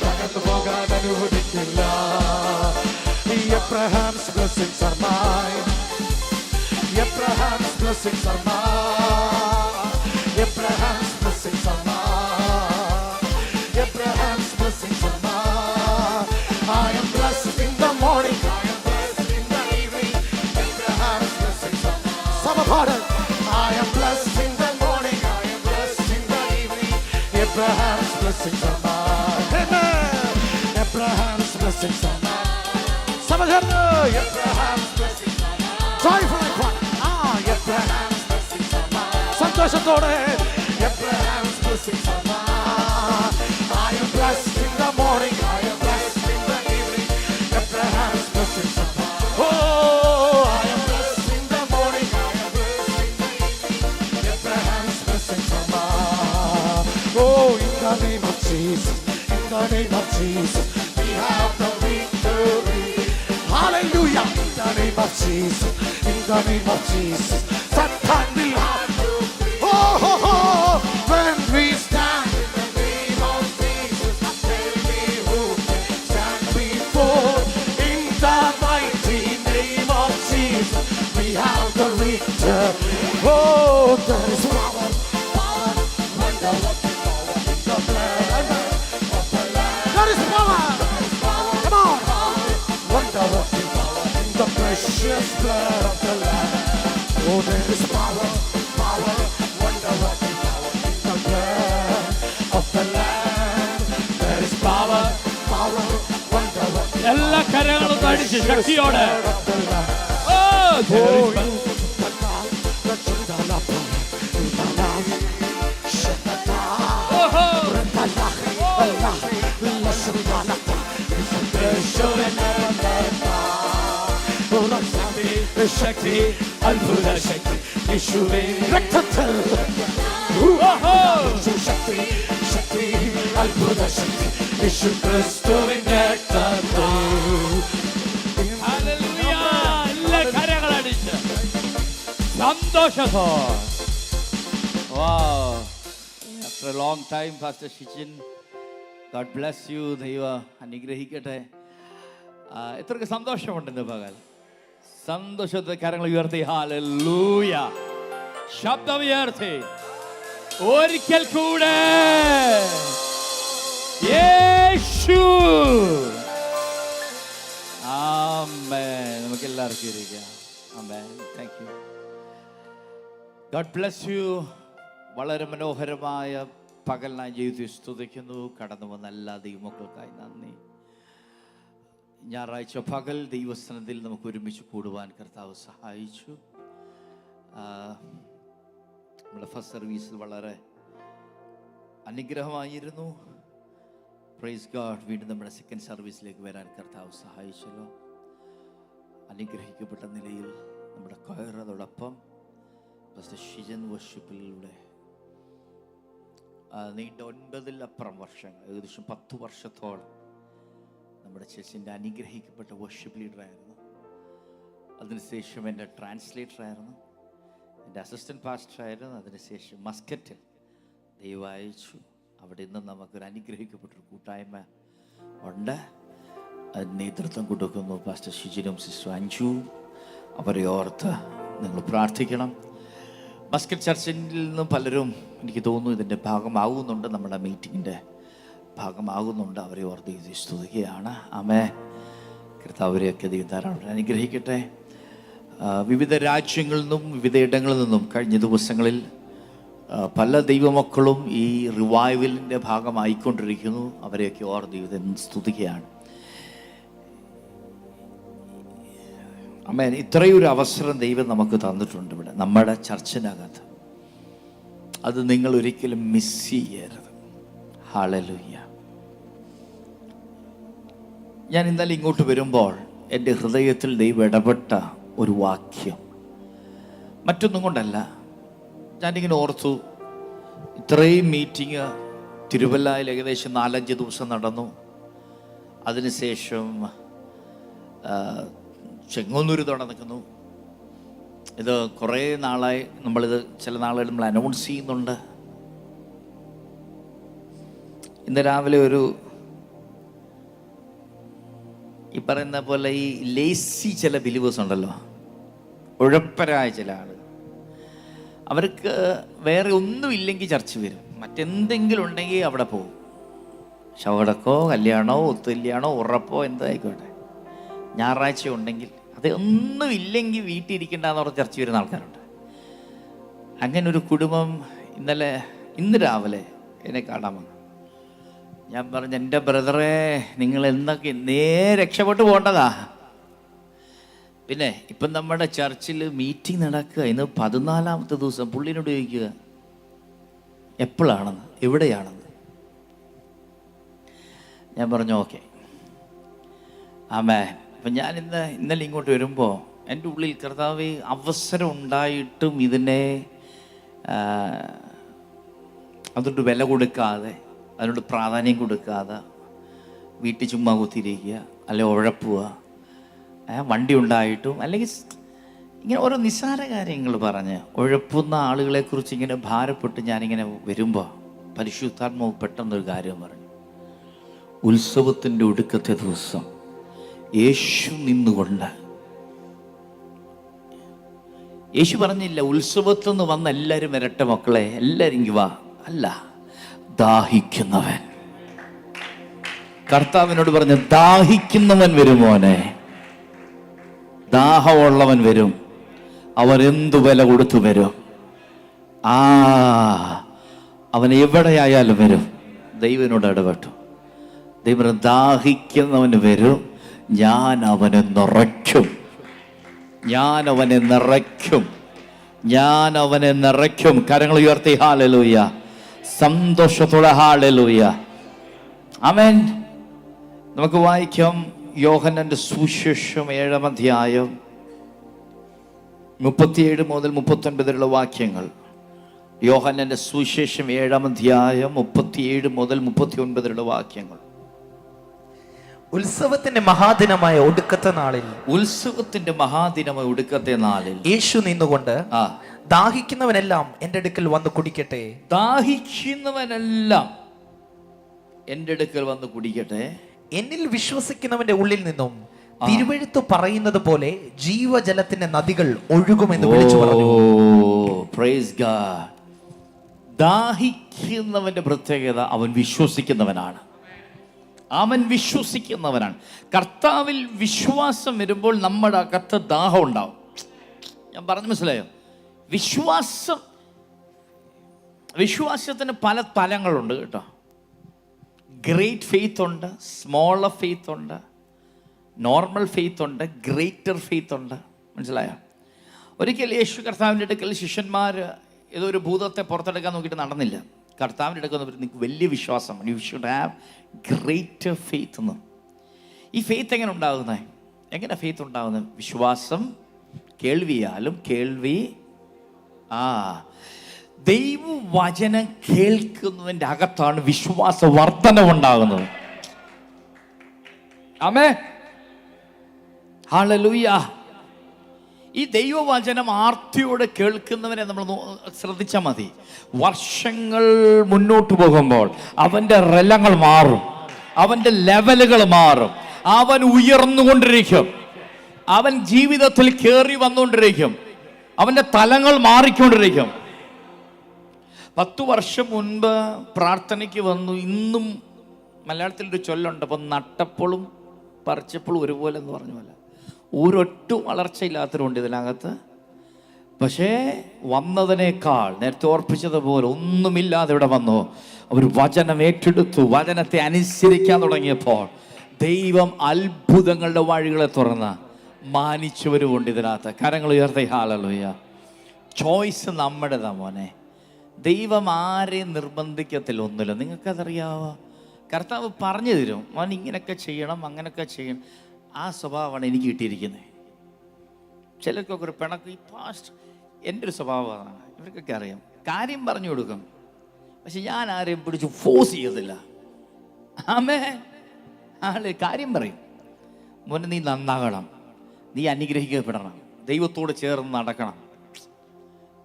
[SPEAKER 1] തകർന്നു പോകാൻ അനുവദിക്കില്ല. Abraham's blessings are mine. Abraham's blessings are mine. Abraham's blessings are mine. Abraham's blessings are mine. I am blessed in the morning, I am blessed in the evening. Abraham's blessings are mine. Some pardon. I am blessed in the morning, I am blessed in the evening. Abraham's blessings are mine. Amen. Abraham's blessings are mine. Abraham's blessings are mine. Joyfully cry. Abraham's blessings are mine. സന്തോഷത്തോടെ Abraham's blessings are mine. I am blessed in the morning, I am blessed in the evening. Abraham's blessings are mine. Oh, I am blessed in the morning, I am blessed in the evening. Abraham's blessings are mine. Oh, in the name of Jesus, in the name of Jesus, we have the victory. Hallelujah. In the name of Jesus, in the name of Jesus, Satan will have to flee. Oh, when we stand in the name of Jesus, tell me who can stand before. In the mighty name of Jesus, we have the reader. Oh, there is power, power, wonder working power in the blood of the Lamb. There is power, come on, wonder working power in the precious blood of the Lamb. Oh, there is power, power, wonder working power in the blood of the Lamb. There is power, power, wonder working.
[SPEAKER 2] എല്ലാ കരങ്ങളും തടിച്ച് ശക്തിയോടെ.
[SPEAKER 1] ശക്തി അത്ഭുത ശക്തി യേശുവേ രക്തത്തിൽ ശക്തി ശക്തി അത്ഭുത ശക്തി യേശു ക്രിസ്തുവിന്റെ രക്തത്തിൽ.
[SPEAKER 2] ഹല്ലേലൂയ. എല്ലാ കരങ്ങളും അടിച്ച് സന്തോഷത്തോടെ. Wow. After a long time, Pastor Shichin, God bless you. ദൈവ അനുഗ്രഹിക്കട്ടെ. എത്രക്ക് സന്തോഷമുണ്ടെന്ന് പകൽ. സന്തോഷത്തെ കരങ്ങൾ ഉയർത്തി. ഹല്ലേലൂയ. ശബ്ദം ഉയർത്തി ഒരിക്കൽ കൂടെ യേശു. ആമേൻ. നമുക്ക് എല്ലാവർക്കും ഇരിക്കാം. Amen. Thank you. God bless you. വളരെ മനോഹരമായ പകലിനായി ജീവിതത്തിൽ സ്തുതിക്കുന്നു. കടന്നു വന്ന എല്ലാ ദൈവമക്കൾക്കായി നന്ദി. ഞായറാഴ്ച പകൽ ദൈവസന്നിധിയിൽ നമുക്ക് ഒരുമിച്ച് കൂടുവാൻ കർത്താവ് സഹായിച്ചു. നമ്മുടെ ഫസ്റ്റ് സർവീസിൽ വളരെ അനുഗ്രഹമായിരുന്നു. Praise God. വീണ്ടും നമ്മുടെ സെക്കൻഡ് സർവീസിലേക്ക് വരാൻ കർത്താവ് സഹായിച്ചല്ലോ. അനുഗ്രഹിക്കപ്പെട്ട നിലയിൽ നമ്മുടെ കൊയർ അതോടൊപ്പം ഫസ്റ്റ് ഷിജൻ വർഷിപ്പിലൂടെ നീണ്ട 9 വർഷങ്ങൾ, ഏകദേശം 10 വർഷത്തോളം നമ്മുടെ ചേച്ചിൻ്റെ അനുഗ്രഹിക്കപ്പെട്ട വർഷിപ്പ് ലീഡറായിരുന്നു. അതിനുശേഷം എൻ്റെ ട്രാൻസ്ലേറ്ററായിരുന്നു, എൻ്റെ അസിസ്റ്റൻറ്റ് പാസ്റ്ററായിരുന്നു. അതിനുശേഷം മസ്കറ്റിൽ ദൈവം അയച്ചു. അവിടെ നിന്ന് നമുക്കൊരു അനുഗ്രഹിക്കപ്പെട്ടൊരു കൂട്ടായ്മ ഉണ്ട്. അതിന് നേതൃത്വം കൊടുക്കുന്നു പാസ്റ്റർ ഷിജിനും സിസ്റ്റർ അഞ്ജു. അവരെ ഓർത്ത് നിങ്ങൾ പ്രാർത്ഥിക്കണം. മസ്കറ്റ് ചർച്ചിൽ നിന്നും പലരും എനിക്ക് തോന്നുന്നു ഇതിൻ്റെ ഭാഗമാകുന്നുണ്ട്, നമ്മുടെ മീറ്റിങ്ങിൻ്റെ ഭാഗമാകുന്നുണ്ട്. അവരെ ഓർത്ത് ഇത് സ്തുതിക്കുകയാണ്. ആമേ. കർത്താവരെയൊക്കെ ദൈവം ധാരാളം അനുഗ്രഹിക്കട്ടെ. വിവിധ രാജ്യങ്ങളിൽ നിന്നും വിവിധ ഇടങ്ങളിൽ നിന്നും കഴിഞ്ഞ ദിവസങ്ങളിൽ പല ദൈവമക്കളും ഈ റിവൈവലിൻ്റെ ഭാഗമായിക്കൊണ്ടിരിക്കുന്നു. അവരെയൊക്കെ ഓർത്ത് ദൈവം സ്തുതിക്കുകയാണ്. ആമേൻ. ഇത്രയൊരു അവസരം ദൈവം നമുക്ക് തന്നിട്ടുണ്ട് ഇവിടെ നമ്മുടെ ചർച്ചിനകത്ത്. അത് നിങ്ങൾ ഒരിക്കലും മിസ് ചെയ്യരുത്. ഹല്ലേലൂയ. ഞാൻ ഇന്നലെ ഇങ്ങോട്ട് വരുമ്പോൾ എൻ്റെ ഹൃദയത്തിൽ ദൈവം ഇടപെട്ട ഒരു വാക്യം, മറ്റൊന്നും കൊണ്ടല്ല. ഞാനിങ്ങനെ ഓർത്തു, ഇത്രയും മീറ്റിംഗ് തിരുവല്ലയിൽ ഏകദേശം 4-5 ദിവസം നടന്നു. അതിനുശേഷം ചെങ്ങന്നൂർ നടക്കുന്നു. ഇത് കുറേ നാളായി നമ്മളിത് ചില നാളുകൾ നമ്മൾ അനൗൺസ് ചെയ്യുന്നുണ്ട്. ഇന്ന് രാവിലെ ഒരു ഈ പറയുന്ന പോലെ ഈ ലേസി ചില ബിലീവേഴ്സ് ഉണ്ടല്ലോ, ഉഴപ്പരായ ചില ആൾ, അവർക്ക് വേറെ ഒന്നുമില്ലെങ്കിൽ ചർച്ച വരും, മറ്റെന്തെങ്കിലും ഉണ്ടെങ്കിൽ അവിടെ പോകും. ശവടക്കോ കല്യാണമോ ഒത്തുകല്യാണോ ഉറപ്പോ എന്തായിക്കോട്ടെ, ഞായറാഴ്ച ഉണ്ടെങ്കിൽ അത് ഒന്നുമില്ലെങ്കിൽ വീട്ടിൽ ഇരിക്കേണ്ടെന്ന് പറഞ്ഞ് ചർച്ച വരുന്ന ആൾക്കാരുണ്ട്. അങ്ങനെ ഒരു കുടുംബം ഇന്ന് രാവിലെ എന്നെ കാണാൻ വന്നു. ഞാൻ പറഞ്ഞു, എൻ്റെ ബ്രദറെ, നിങ്ങൾ എന്നൊക്കെ രക്ഷപ്പെട്ടു പോകേണ്ടതാ. പിന്നെ ഇപ്പം നമ്മുടെ ചർച്ചിൽ മീറ്റിംഗ് നടക്കുക, ഇന്ന് 14ാമത്തെ ദിവസം. പുള്ളിനോട് ചോദിക്കുക എപ്പോഴാണെന്ന്, എവിടെയാണെന്ന്. ഞാൻ പറഞ്ഞു ഓക്കെ. ആമേ. അപ്പം ഞാൻ ഇന്നലെ ഇങ്ങോട്ട് വരുമ്പോൾ എൻ്റെ ഉള്ളിൽ കർത്താവേ, അവസരം ഉണ്ടായിട്ടും ഇതിനെ അതുകൊണ്ട് വില കൊടുക്കാതെ, അതിനോട് പ്രാധാന്യം കൊടുക്കാതെ വീട്ടിൽ ചുമ്മാ കുത്തിയിരിക്കുക, അല്ലെങ്കിൽ ഉഴപ്പുക, വണ്ടി ഉണ്ടായിട്ടും അല്ലെങ്കിൽ ഇങ്ങനെ ഓരോ നിസ്സാര കാര്യങ്ങൾ പറഞ്ഞ് ഉഴപ്പുന്ന ആളുകളെക്കുറിച്ച് ഇങ്ങനെ ഭാരപ്പെട്ട് ഞാനിങ്ങനെ വരുമ്പോൾ പരിശുദ്ധാത്മാവ് പെട്ടെന്നൊരു കാര്യം പറഞ്ഞു. ഉത്സവത്തിൻ്റെ ഒടുക്കത്തെ ദിവസം യേശു നിന്നുകൊണ്ട് യേശു പറഞ്ഞില്ല ഉത്സവത്തിൽ നിന്ന് വന്ന എല്ലാവരും വരട്ടെ മക്കളെ, എല്ലാവരും ഇങ്ങ് വാ. അല്ല, ദാഹിക്കുന്നവൻ. കർത്താവിനോട് പറഞ്ഞ ദാഹിക്കുന്നവൻ വരും മോനെ, ദാഹമുള്ളവൻ വരും, അവൻ എന്തു വില കൊടുത്തു വരും. അവൻ എവിടെയായാലും വരും. ദൈവനോട് ഇടപെട്ടു. ദൈവം ദാഹിക്കുന്നവന് വരും, ഞാൻ അവനെ നിറയ്ക്കും, ഞാൻ അവനെ നിറയ്ക്കും, ഞാൻ അവനെ നിറയ്ക്കും. കരങ്ങൾ ഉയർത്തി ഹല്ലേലൂയ, സന്തോഷത്തോടെ ഹല്ലേലൂയ, ആമേൻ. നമുക്ക് വായിക്കാം യോഹന്നാന്റെ സുവിശേഷം 7-ാം അധ്യായം 37 മുതൽ 39 വാക്യങ്ങൾ. യോഹന്നാന്റെ സുവിശേഷം 7-ാം അധ്യായം 37 മുതൽ 39 വാക്യങ്ങൾ.
[SPEAKER 3] ഉത്സവത്തിന്റെ മഹാദിനമായ ഒടുക്കത്തെ നാളിൽ,
[SPEAKER 2] ഉത്സവത്തിന്റെ മഹാദിനമായ ഒടുക്കത്തെ നാളിൽ
[SPEAKER 3] യേശു നിന്നുകൊണ്ട് ദാഹിക്കുന്നവനെല്ലാം എന്റെ അടുക്കൽ വന്ന് കുടിക്കട്ടെ,
[SPEAKER 2] ദാഹിക്കുന്നവനെല്ലാം എന്റെ അടുക്കൽ വന്ന് കുടിക്കട്ടെ,
[SPEAKER 3] എന്നിൽ വിശ്വസിക്കുന്നവന്റെ ഉള്ളിൽ നിന്നും തിരുവെഴുത്ത് പറയുന്നത് പോലെ ജീവജലത്തിന്റെ നദികൾ ഒഴുകുമെന്ന് വിളിച്ചു പറഞ്ഞു.
[SPEAKER 2] Praise God. ദാഹിക്കുന്നവന്റെ പ്രത്യേകത അവൻ വിശ്വസിക്കുന്നവനാണ്. അവൻ വിശ്വസിക്കുന്നവനാണ്. കർത്താവിൽ വിശ്വാസം വരുമ്പോൾ നമ്മുടെ അകത്ത് ദാഹം ഉണ്ടാവും. ഞാൻ പറഞ്ഞു മനസ്സിലായോ? വിശ്വാസത്തിന് പല തലങ്ങളുണ്ട് കേട്ടോ. ഗ്രേറ്റ് ഫെയ്ത്ത് ഉണ്ട്, സ്മോളർ ഫെയ്ത്ത് ഉണ്ട്, നോർമൽ ഫെയ്ത്ത് ഉണ്ട്, ഗ്രേറ്റർ ഫെയ്ത്ത് ഉണ്ട്. മനസ്സിലായോ? ഒരിക്കൽ യേശു കർത്താവിൻ്റെ അടുക്കൽ ശിഷ്യന്മാർ ഏതോ ഒരു ഭൂതത്തെ പുറത്തെടുക്കാൻ നോക്കിയിട്ട് നടന്നില്ല. കർത്താവിൻ്റെ അടുക്കൽ നിങ്ങൾക്ക് വലിയ വിശ്വാസമാണ്, you should have greater faith എന്ന്. ഈ ഫെയ്ത്ത് എങ്ങനെ ഉണ്ടാകുന്നത്? എങ്ങനെ ഫെയ്ത്ത് ഉണ്ടാകുന്നത്? വിശ്വാസം കേൾവിയാലും, കേൾവി ദൈവവചനം കേൾക്കുന്നതിൻ്റെ അകത്താണ് വിശ്വാസ വർധനവുണ്ടാകുന്നത്. ആമേൻ, ഹല്ലേലൂയ. ഈ ദൈവവചനം ആർത്തിയോടെ കേൾക്കുന്നവനെ നമ്മൾ ശ്രദ്ധിച്ചാൽ മതി. വർഷങ്ങൾ മുന്നോട്ട് പോകുമ്പോൾ അവൻ്റെ റലങ്ങൾ മാറും, അവൻ്റെ ലെവലുകൾ മാറും, അവൻ ഉയർന്നുകൊണ്ടിരിക്കും, അവൻ ജീവിതത്തിൽ കയറി വന്നുകൊണ്ടിരിക്കും, അവൻ്റെ തലങ്ങൾ മാറിക്കൊണ്ടിരിക്കും. 10 വർഷം മുൻപ് പ്രാർത്ഥനയ്ക്ക് വന്നു. ഇന്നും മലയാളത്തിലൊരു ചൊല്ലുണ്ട്, അപ്പം നട്ടപ്പോഴും പറിച്ചപ്പോഴും ഒരുപോലെ എന്ന് പറഞ്ഞ പോലെ ഒരൊറ്റ വളർച്ചയില്ലാത്തവരുണ്ട് ഇതിനകത്ത്. പക്ഷേ വന്നതിനേക്കാൾ നേരത്തെ ഓർപ്പിച്ചതുപോലെ ഒന്നുമില്ലാതെ ഇവിടെ വന്നു. അവർ വചനം ഏറ്റെടുത്തു, വചനത്തെ അനുസരിക്കാൻ തുടങ്ങിയപ്പോൾ ദൈവം അത്ഭുതങ്ങളുടെ വഴികളെ തുറന്ന് മാനിച്ചവരുമുണ്ട് ഇതിനകത്ത്. കരങ്ങൾ ഉയർത്തി ഹല്ലേലൂയ. ചോയ്സ് നമ്മുടേതാ മോനെ. ദൈവം ആരെയും നിർബന്ധിക്കത്തില്ല ഒന്നുമില്ല. നിങ്ങൾക്കതറിയാവോ? കർത്താവ് പറഞ്ഞു തരും, മോൻ ഇങ്ങനെയൊക്കെ ചെയ്യണം, അങ്ങനെയൊക്കെ ചെയ്യണം. ആ സ്വഭാവമാണ് എനിക്ക് കിട്ടിയിരിക്കുന്നത്. ചിലർക്കൊക്കെ ഒരു പിണക്ക്, ഈ പാസ്റ്റ് എൻ്റെ ഒരു സ്വഭാവമാണ്, ഇവർക്കൊക്കെ അറിയാം. കാര്യം പറഞ്ഞു കൊടുക്കും, പക്ഷെ ഞാൻ ആരെയും പിടിച്ച് ഫോഴ്സ് ചെയ്യത്തില്ല. ആമേൻ. ആള് കാര്യം പറയും, മോനെ നീ നന്നാകണം, നീ അനുഗ്രഹിക്കപ്പെടണം, ദൈവത്തോട് ചേർന്ന് നടക്കണം.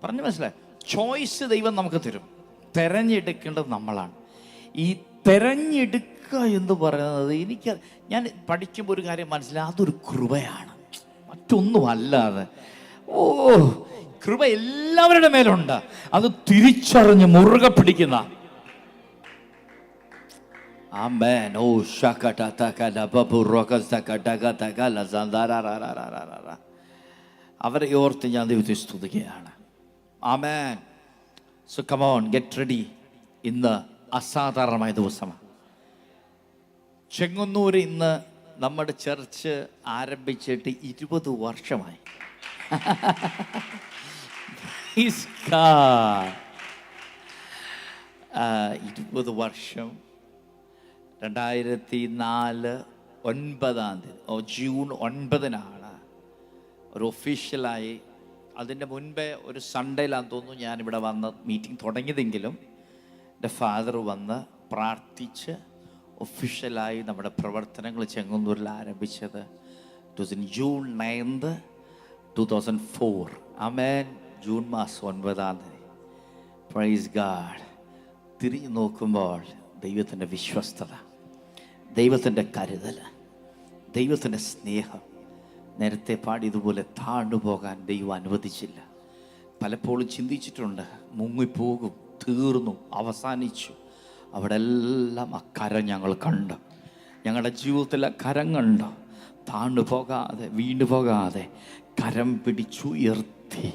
[SPEAKER 2] പറഞ്ഞു മനസ്സിലായി? ചോയ്സ് ദൈവം നമുക്ക് തരും, തെരഞ്ഞെടുക്കേണ്ടത് നമ്മളാണ്. ഈ തെരഞ്ഞെടുക്കുക എന്ന് പറയുന്നത് ഞാൻ പഠിക്കുമ്പോൾ ഒരു കാര്യം മനസ്സിലായി, അതൊരു കൃപയാണ്, മറ്റൊന്നും അല്ലാതെ. കൃപ എല്ലാവരുടെ മേലുണ്ട്, അത് തിരിച്ചറിഞ്ഞ് മുറുകെ പിടിക്കുന്ന. അവരെ ഓർത്ത് ഞാൻ ദൈവത്തെ സ്തുതിക്കുകയാണ്. Amen. So come on, get ready. ഇന്ന് അസാധാരണമായ ദിവസമാണ്. ചെങ്ങന്നൂർ ഇന്ന് നമ്മുടെ ചർച്ച് ആരംഭിച്ചിട്ട് 20 വർഷമായി. 20 വർഷം. 2004 9-ാം തീയതി ജൂൺ 9-നാണ് ഒരു ഒഫീഷ്യലായി. അതിൻ്റെ മുൻപേ ഒരു സൺഡേയിലാന്ന് തോന്നുന്നു ഞാനിവിടെ വന്ന് മീറ്റിംഗ് തുടങ്ങിയതെങ്കിലും എൻ്റെ ഫാദർ വന്ന് പ്രാർത്ഥിച്ച് ഒഫീഷ്യലായി നമ്മുടെ പ്രവർത്തനങ്ങൾ ചെങ്ങന്നൂരിൽ ആരംഭിച്ചത്. It was in June 9, 2004. Amen. June മാസം 9-ാം തീയതി. Praise God. തിരിഞ്ഞു നോക്കുമ്പോൾ ദൈവത്തിൻ്റെ വിശ്വസ്തത, ദൈവത്തിൻ്റെ കരുതൽ, ദൈവത്തിൻ്റെ സ്നേഹം. നേരത്തെ പാടിയതുപോലെ താണു പോകാൻ ദൈവം അനുവദിച്ചില്ല. പലപ്പോഴും ചിന്തിച്ചിട്ടുണ്ട്, മുങ്ങിപ്പോകും, തീർന്നു, അവസാനിച്ചു. അവിടെ എല്ലാം ആ കരം ഞങ്ങൾ കണ്ട്, ഞങ്ങളുടെ ജീവിതത്തിലെ കരം കണ്ട് താണു പോകാതെ വീണ്ടു പോകാതെ കരം പിടിച്ചുയർത്തി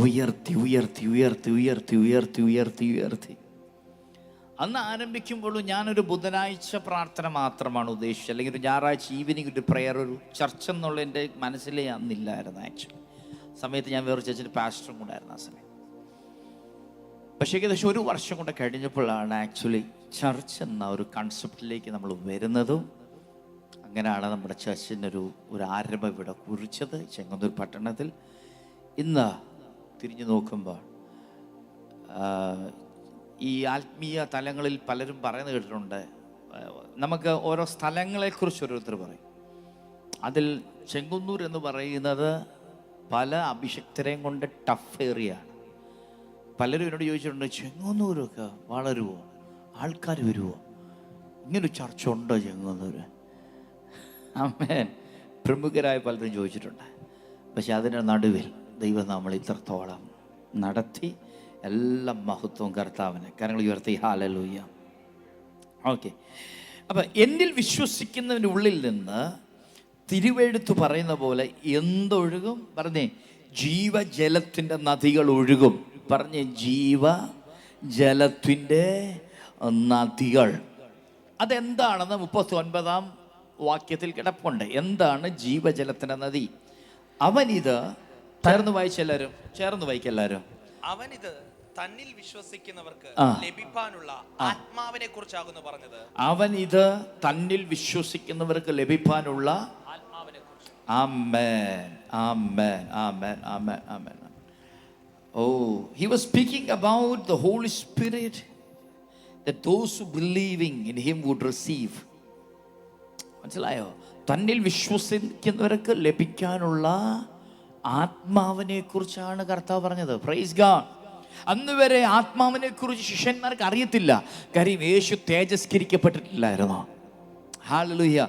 [SPEAKER 2] ഉയർത്തി ഉയർത്തി ഉയർത്തി ഉയർത്തി ഉയർത്തി ഉയർത്തി ഉയർത്തി. അന്ന് ആരംഭിക്കുമ്പോഴും ഞാനൊരു ബുധനാഴ്ച പ്രാർത്ഥന മാത്രമാണ് ഉദ്ദേശിച്ചത്, അല്ലെങ്കിൽ ഒരു ഞായറാഴ്ച ഈവനിങ് ഒരു പ്രെയർ, ഒരു ചർച്ച എന്നുള്ള എൻ്റെ മനസ്സിലേ അന്നില്ലായിരുന്നു. ആക്ച്വലി സമയത്ത് ഞാൻ വേറെ ചേച്ചിൻ്റെ പാസ്റ്ററും കൂടെ ആയിരുന്നു ആ സമയം. പക്ഷേ ഏകദേശം ഒരു വർഷം കൊണ്ട് കഴിഞ്ഞപ്പോഴാണ് ആക്ച്വലി ചർച്ച് എന്ന ഒരു കൺസെപ്റ്റിലേക്ക് നമ്മൾ വരുന്നതും. അങ്ങനെയാണ് നമ്മുടെ ചർച്ചിനൊരു ആരംഭം ഇവിടെ കുറിച്ചത് ചെങ്ങന്നൂർ പട്ടണത്തിൽ. ഇന്ന് തിരിഞ്ഞു നോക്കുമ്പോൾ ഈ ആത്മീയ തലങ്ങളിൽ പലരും പറയുന്നത് കേട്ടിട്ടുണ്ട്, നമുക്ക് ഓരോ സ്ഥലങ്ങളെക്കുറിച്ച് ഓരോരുത്തർ പറയും. അതിൽ ചെങ്ങന്നൂർ എന്ന് പറയുന്നത് പല അഭിഷക്തരെയും കൊണ്ട് ടഫ് ഏറിയാണ്. പലരും എന്നോട് ചോദിച്ചിട്ടുണ്ട്, ചെങ്ങന്നൂരൊക്കെ വളരുമോ, ആൾക്കാർ വരുമോ, ഇങ്ങനൊരു ചർച്ച ഉണ്ടോ ചെങ്ങന്നൂര്? ആമേൻ. പ്രമുഖരായ പലരും ചോദിച്ചിട്ടുണ്ട്. പക്ഷെ അതിൻ്റെ നടുവിൽ ദൈവം നമ്മൾ ഇത്രത്തോളം നടത്തി. എല്ലാം മഹത്വം കർത്താവിന്. കരങ്ങൾ ഉയർത്തി ഹല്ലേലൂയ. ഓക്കെ, അപ്പം എന്നിൽ വിശ്വസിക്കുന്നതിൻ്റെ ഉള്ളിൽ നിന്ന് തിരുവെഴുത്ത് പറയുന്ന പോലെ എന്തൊഴുകും? പറഞ്ഞേ, ജീവജലത്തിൻ്റെ നദികൾ ഒഴുകും. പറഞ്ഞേ, ജീവജലത്തിൻ്റെ നദികൾ. അതെന്താണെന്ന് 39-ാം വാക്യത്തിൽ കിടപ്പുണ്ട്. എന്താണ് ജീവജലത്തിൻ്റെ നദി? അവനിത് ചേർന്ന് വായിച്ചെല്ലാരും, ചേർന്ന് വായിക്കെല്ലാരും.
[SPEAKER 3] അവനിത് തന്നിൽ വിശ്വസിക്കുന്നവർക്ക് ലഭിക്കാനുള്ള ആത്മാവിനെ കുറിച്ചാകുന്നു പറഞ്ഞത്.
[SPEAKER 2] അവൻ ഇത് തന്നിൽ വിശ്വസിക്കുന്നവർക്ക് ലഭിക്കാനുള്ള ആത്മാവിനെ കുറിച്ച്. ആമേൻ, ആമേൻ, ആമേൻ, ആമേൻ, ആമേൻ. Oh, he was speaking about the Holy Spirit, that those who believing in him would receive. മനസ്സിലായോ? തന്നിൽ വിശ്വസിക്കുന്നവർക്ക് ലഭിക്കാനുള്ള ആത്മാവിനെ കുറിച്ചാണ് കർത്താവ് പറഞ്ഞത്. Praise God. അന്ന് വരെ ആത്മാവിനെ കുറിച്ച് ശിഷ്യന്മാർക്ക് അറിയത്തില്ല. കാര്യം യേശു തേജസ്കരിക്കപ്പെട്ടിട്ടില്ലായിരുന്നു. ഹല്ലേലൂയ.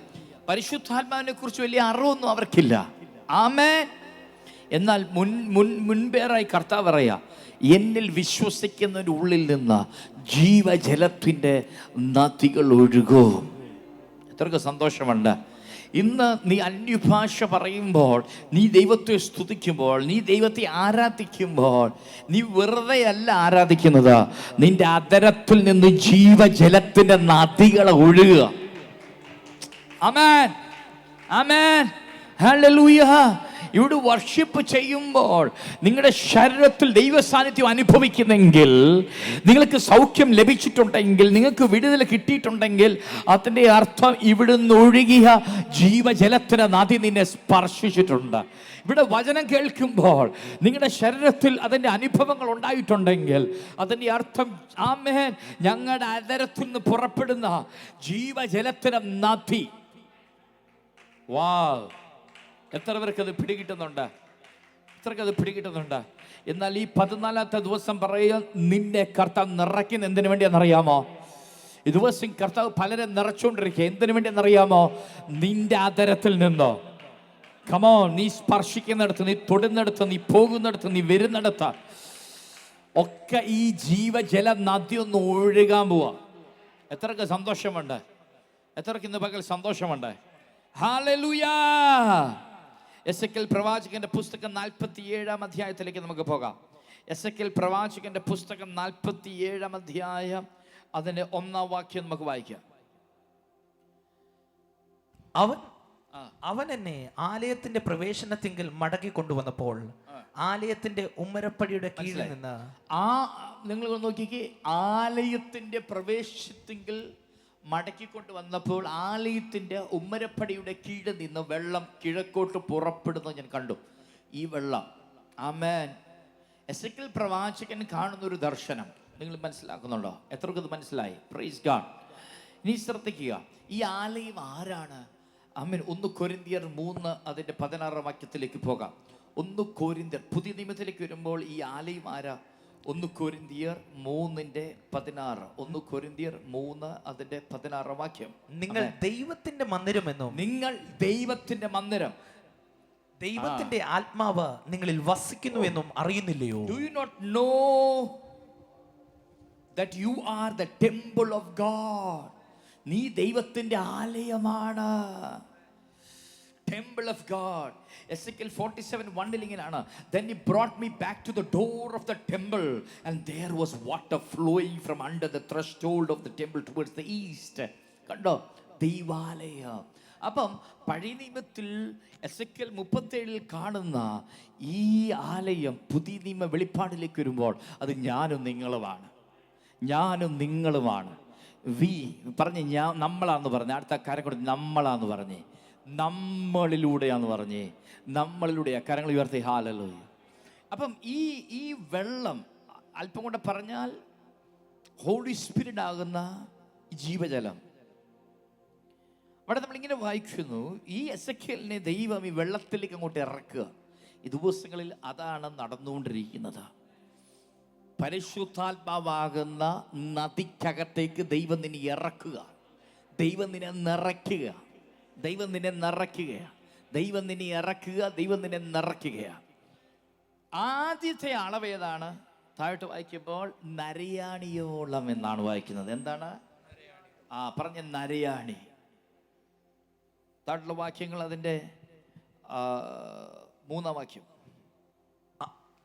[SPEAKER 2] പരിശുദ്ധാത്മാവിനെ കുറിച്ച് വലിയ അറിവൊന്നും അവർക്കില്ല. ആമേൻ. എന്നാൽ മുൻപേറായി കർത്താവ് പറയാ, എന്നിൽ വിശ്വസിക്കുന്നതിൻ്റെ ഉള്ളിൽ നിന്ന് ജീവജലത്തിൻ്റെ നദികൾ ഒഴുകും. എത്രക്ക് സന്തോഷമുണ്ട്. ഇന്ന് നീ അന്യഭാഷ പറയുമ്പോൾ, നീ ദൈവത്തെ സ്തുതിക്കുമ്പോൾ, നീ ദൈവത്തെ ആരാധിക്കുമ്പോൾ, നീ വെറുതെ അല്ല ആരാധിക്കുന്നത്, നിന്റെ അധരത്തിൽ നിന്ന് ജീവജലത്തിൻ്റെ നദികൾ ഒഴുകുക. ആമേൻ, ആമേൻ, ഹല്ലേലൂയ. ഇവിടെ വർഷിപ്പ് ചെയ്യുമ്പോൾ നിങ്ങളുടെ ശരീരത്തിൽ ദൈവ സാന്നിധ്യം അനുഭവിക്കുന്നെങ്കിൽ, നിങ്ങൾക്ക് സൗഖ്യം ലഭിച്ചിട്ടുണ്ടെങ്കിൽ, നിങ്ങൾക്ക് വിടുതൽ കിട്ടിയിട്ടുണ്ടെങ്കിൽ, അതിൻ്റെ അർത്ഥം ഇവിടുന്ന് ഒഴുകിയ ജീവജലത്തിന് നദി നിന്നെ സ്പർശിച്ചിട്ടുണ്ട്. ഇവിടെ വചനം കേൾക്കുമ്പോൾ നിങ്ങളുടെ ശരീരത്തിൽ അതിൻ്റെ അനുഭവങ്ങൾ ഉണ്ടായിട്ടുണ്ടെങ്കിൽ, അതിൻ്റെ അർത്ഥം ആമേൻ, ഞങ്ങളുടെ അധരത്തിൽ നിന്ന് പുറപ്പെടുന്ന ജീവജലത്തിന് നദി. വാവ്, എത്ര പേർക്കത് പിടികിട്ടുന്നുണ്ട്? എത്രക്കത് പിടികിട്ടുന്നുണ്ട്? എന്നാൽ ഈ 14ാമത്തെ ദിവസം പറയുക, നിന്റെ കർത്താവ് നിറയ്ക്കുന്ന എന്തിനു വേണ്ടിയെന്നറിയാമോ? ഈ ദിവസം കർത്താവ് പലരെ നിറച്ചുകൊണ്ടിരിക്കുക. എന്തിനു വേണ്ടിയെന്നറിയാമോ? നിന്റെ ആദരത്തിൽ നിന്നോ. കമോ, നീ സ്പർശിക്കുന്നിടത്ത്, നീ തൊടുന്നിടത്ത്, നീ പോകുന്നിടത്ത്, നീ വരുന്നിടത്ത് ഒക്കെ ഈ ജീവജല നദി ഒന്ന് ഒഴുകാൻ പോവാ. എത്രക്ക് സന്തോഷമുണ്ട്? എത്രക്ക് ഇന്ന് പകൽ സന്തോഷമുണ്ട്? ഹല്ലേലൂയ. എസെക്കിയേൽ പ്രവാചകന്റെ പുസ്തകം 47-ാം അധ്യായത്തിലേക്ക് നമുക്ക് പോകാം. എസെക്കിയേൽ പ്രവാചകന്റെ പുസ്തകം 47-ാം അധ്യായം, അതിന്റെ 1-ാം വാക്യം നമുക്ക് വായിക്കാം.
[SPEAKER 3] അവൻ എന്നെ ആലയത്തിന്റെ പ്രവേശനത്തിങ്കിൽ മടക്കി കൊണ്ടുവന്നപ്പോൾ ആലയത്തിന്റെ ഉമ്മരപ്പടിയുടെ കീഴിൽ നിന്ന്
[SPEAKER 2] നിങ്ങൾ നോക്കിക്കേ, ആലയത്തിന്റെ പ്രവേശനത്തിങ്കിൽ മടക്കിക്കൊണ്ട് വന്നപ്പോൾ ആലയത്തിന്റെ ഉമ്മരപ്പടിയുടെ കീഴിൽ നിന്ന് വെള്ളം കിഴക്കോട്ട് പുറപ്പെടുന്നത് ഞാൻ കണ്ടു. ഈ വെള്ളം, ആമേൻ. എസെക്കിയേൽ പ്രവാചകൻ കാണുന്ന ഒരു ദർശനം നിങ്ങൾ മനസ്സിലാക്കുന്നുണ്ടോ? എത്രക്കും ഇത് മനസ്സിലായി? Praise God. ഇനി ശ്രദ്ധിക്കുക, ഈ ആലയം ആരാണ്? ആമേൻ. 1 കൊരിന്ത്യർ 3 അതിന്റെ 16-ാം വാക്യത്തിലേക്ക് പോകാം. 1 കൊരിന്ത്യർ പുതിയ നിയമത്തിലേക്ക് വരുമ്പോൾ ഈ ആലയം ആരാ? 1 കൊരിന്ത്യർ 3:16. 1 കൊരിന്ത്യർ 3 അതിന്റെ 16-ാം വാക്യം.
[SPEAKER 3] നിങ്ങൾ ദൈവത്തിന്റെ മന്ദിരമെന്നും,
[SPEAKER 2] നിങ്ങൾ ദൈവത്തിന്റെ മന്ദിരം.
[SPEAKER 3] ദൈവത്തിന്റെ ആത്മാവ് നിങ്ങളിൽ വസിക്കുന്നു എന്നും അറിയുന്നില്ലയോ?
[SPEAKER 2] Do you not know that you are the temple of God? നീ ദൈവത്തിന്റെ ആലയമാണ്. Temple of God. Ezekiel 47:1 ഇങ്ങനെയാണ്. Then he brought me back to the door of the temple, and there was water flowing from under the threshold of the temple towards the east. കണ്ടോ, ദൈവാലയം. അപ്പം പഴയ നിയമത്തിൽ Ezekiel 37 കാണുന്ന ഈ ആലയം പുതിയ നിയമ വെളിപ്പാടിലേക്ക് വരുമ്പോൾ അത് ഞാനും നിങ്ങളുമാണ്. ഞാനും നിങ്ങളുമാണ്. പറഞ്ഞ് ഞാൻ നമ്മളാന്ന് പറഞ്ഞ്, അടുത്ത കാര്യം കൂടെ നമ്മളാന്ന് പറഞ്ഞേ, നമ്മളിലൂടെയാന്ന് പറഞ്ഞേ, നമ്മളിലൂടെയാ. കരങ്ങൾ ഉയർത്തി ഹല്ലേലൂയ. അപ്പം ഈ വെള്ളം അല്പം കൂടെ പറഞ്ഞാൽ ഹോളി സ്പിരിറ്റ് ആകുന്ന ജീവജലം. അവിടെ നമ്മളിങ്ങനെ വായിക്കുന്നു, ഈ എസെക്കിയേലിനെ ദൈവം ഈ വെള്ളത്തിലേക്ക് അങ്ങോട്ട് ഇറക്കുക. ഈ ദിവസങ്ങളിൽ അതാണ് നടന്നുകൊണ്ടിരിക്കുന്നത്. പരിശുദ്ധാത്മാവാകുന്ന നദിക്കകത്തേക്ക് ദൈവം നിന്നെ ഇറക്കുക, ദൈവം നിന്നെ നിറയ്ക്കുക, ദൈവം നിന്നെ നിറയ്ക്കുകയാണ്, ദൈവം നിന്നെ ഇറക്കുക, ദൈവം നിന്നെ നിറയ്ക്കുകയാണ്. ആദ്യത്തെ അളവേതാണ്? താഴോട്ട് വായിക്കുമ്പോൾ നരയാണിയോളം എന്നാണ് വായിക്കുന്നത്. എന്താണ്? പറഞ്ഞ നരയാണി. താഴെയുള്ള വാക്യങ്ങൾ അതിൻ്റെ 3-ാം വാക്യം.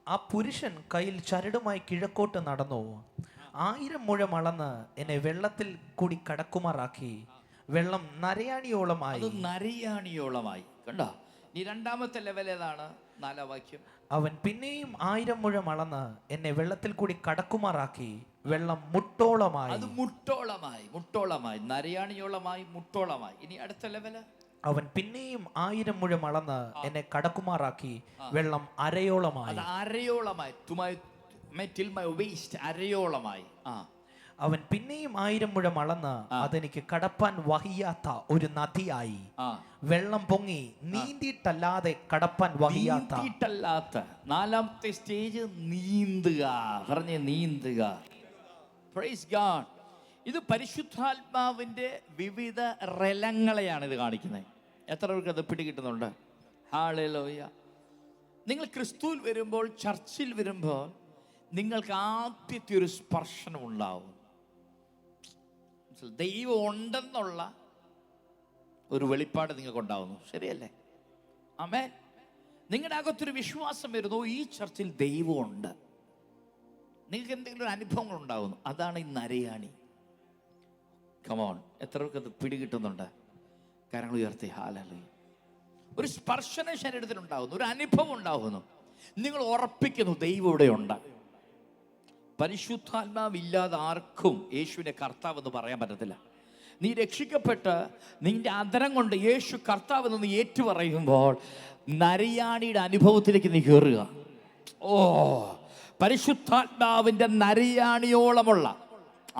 [SPEAKER 3] ആ പുരുഷൻ കയ്യിൽ ചരടുമായി കിഴക്കോട്ട് നടന്നു, 1000 മുഴം അളന്ന് എന്നെ വെള്ളത്തിൽ കൂടി കടക്കുമാറാക്കി. വെള്ളം നരയാണിയോളമായി.
[SPEAKER 2] അത് നരയാണിയോളമായി. കണ്ടോ? ഈ രണ്ടാമത്തെ ലെവൽ ഏതാണ്? 4-ാം വാക്യം.
[SPEAKER 3] അവൻ പിന്നെയും 1000 മുഴം അളന്ന് എന്നെ വെള്ളത്തിൽ കൂടി കടക്കുമാറാക്കി. വെള്ളം മുട്ടോളമായി.
[SPEAKER 2] അത് മുട്ടോളമായി. മുട്ടോളമായി, നരയാണിയോളമായി, മുട്ടോളമായി. ഇനി അടുത്ത ലെവല്.
[SPEAKER 3] അവൻ പിന്നെയും 1000 മുഴം അളന്ന് എന്നെ കടക്കുമാറാക്കി. വെള്ളം അരയോളമായി.
[SPEAKER 2] അത് അരയോളമായി. till my waist, അരയോളമായി.
[SPEAKER 3] അവൻ പിന്നെയും 1000 മുഴം അളന്ന് അതെനിക്ക് കടപ്പാൻ വഹിയാത്ത ഒരു നദിയായി. വെള്ളം പൊങ്ങി നീന്തിയിട്ടല്ലാതെ കടപ്പാൻ വഹിയാത്ത.
[SPEAKER 2] 4-ാമത്തെ സ്റ്റേജ് നീന്തുക. പറഞ്ഞേ നീന്തുക. Praise God. ഇത് പരിശുദ്ധാത്മാവിന്റെ വിവിധ റലങ്ങളെയാണ് ഇത് കാണിക്കുന്നത്. എത്ര പേർക്ക് അത് പിടികിട്ടുന്നുണ്ട്? ഹല്ലേലൂയ. നിങ്ങൾ ക്രിസ്തുവിൽ വരുമ്പോൾ, ചർച്ചിൽ വരുമ്പോൾ നിങ്ങൾക്ക് ആദ്യത്തെ ഒരു സ്പർശനം ഉണ്ടാവും. ദൈവം ഉണ്ടെന്നുള്ള ഒരു വെളിപ്പാട് നിങ്ങൾക്ക് ഉണ്ടാവുന്നു. ശരിയല്ലേ? ആമേൻ. നിങ്ങളുടെ അകത്തൊരു വിശ്വാസം വരുന്നു, ഈ ചർച്ചിൽ ദൈവമുണ്ട്. നിങ്ങൾക്ക് എന്തെങ്കിലും ഒരു അനുഭവങ്ങൾ ഉണ്ടാവുന്നു. അതാണ് ഈ നരയാണി. കമോൺ, എത്ര പേർക്ക് അത് പിടികിട്ടുന്നുണ്ട്? കരങ്ങൾ ഉയർത്തി ഹല്ലേലൂയ. ഒരു സ്പർശന ശരീരത്തിലുണ്ടാകുന്നു, ഒരു അനുഭവം ഉണ്ടാകുന്നു. നിങ്ങൾ ഉറപ്പിക്കുന്നു ദൈവം ഇവിടെയുണ്ട്. പരിശുദ്ധാത്മാവില്ലാതെ ആർക്കും യേശുവിനെ കർത്താവ് എന്ന് പറയാൻ പറ്റത്തില്ല. നീ രക്ഷിക്കപ്പെട്ട് നിന്റെ അധരം കൊണ്ട് യേശു കർത്താവ് എന്ന് ഏറ്റു പറയുമ്പോൾ നരയാണിയുടെ അനുഭവത്തിലേക്ക് നീ കയറുക. പരിശുദ്ധാത്മാവിന്റെ നരയാണിയോളമുള്ള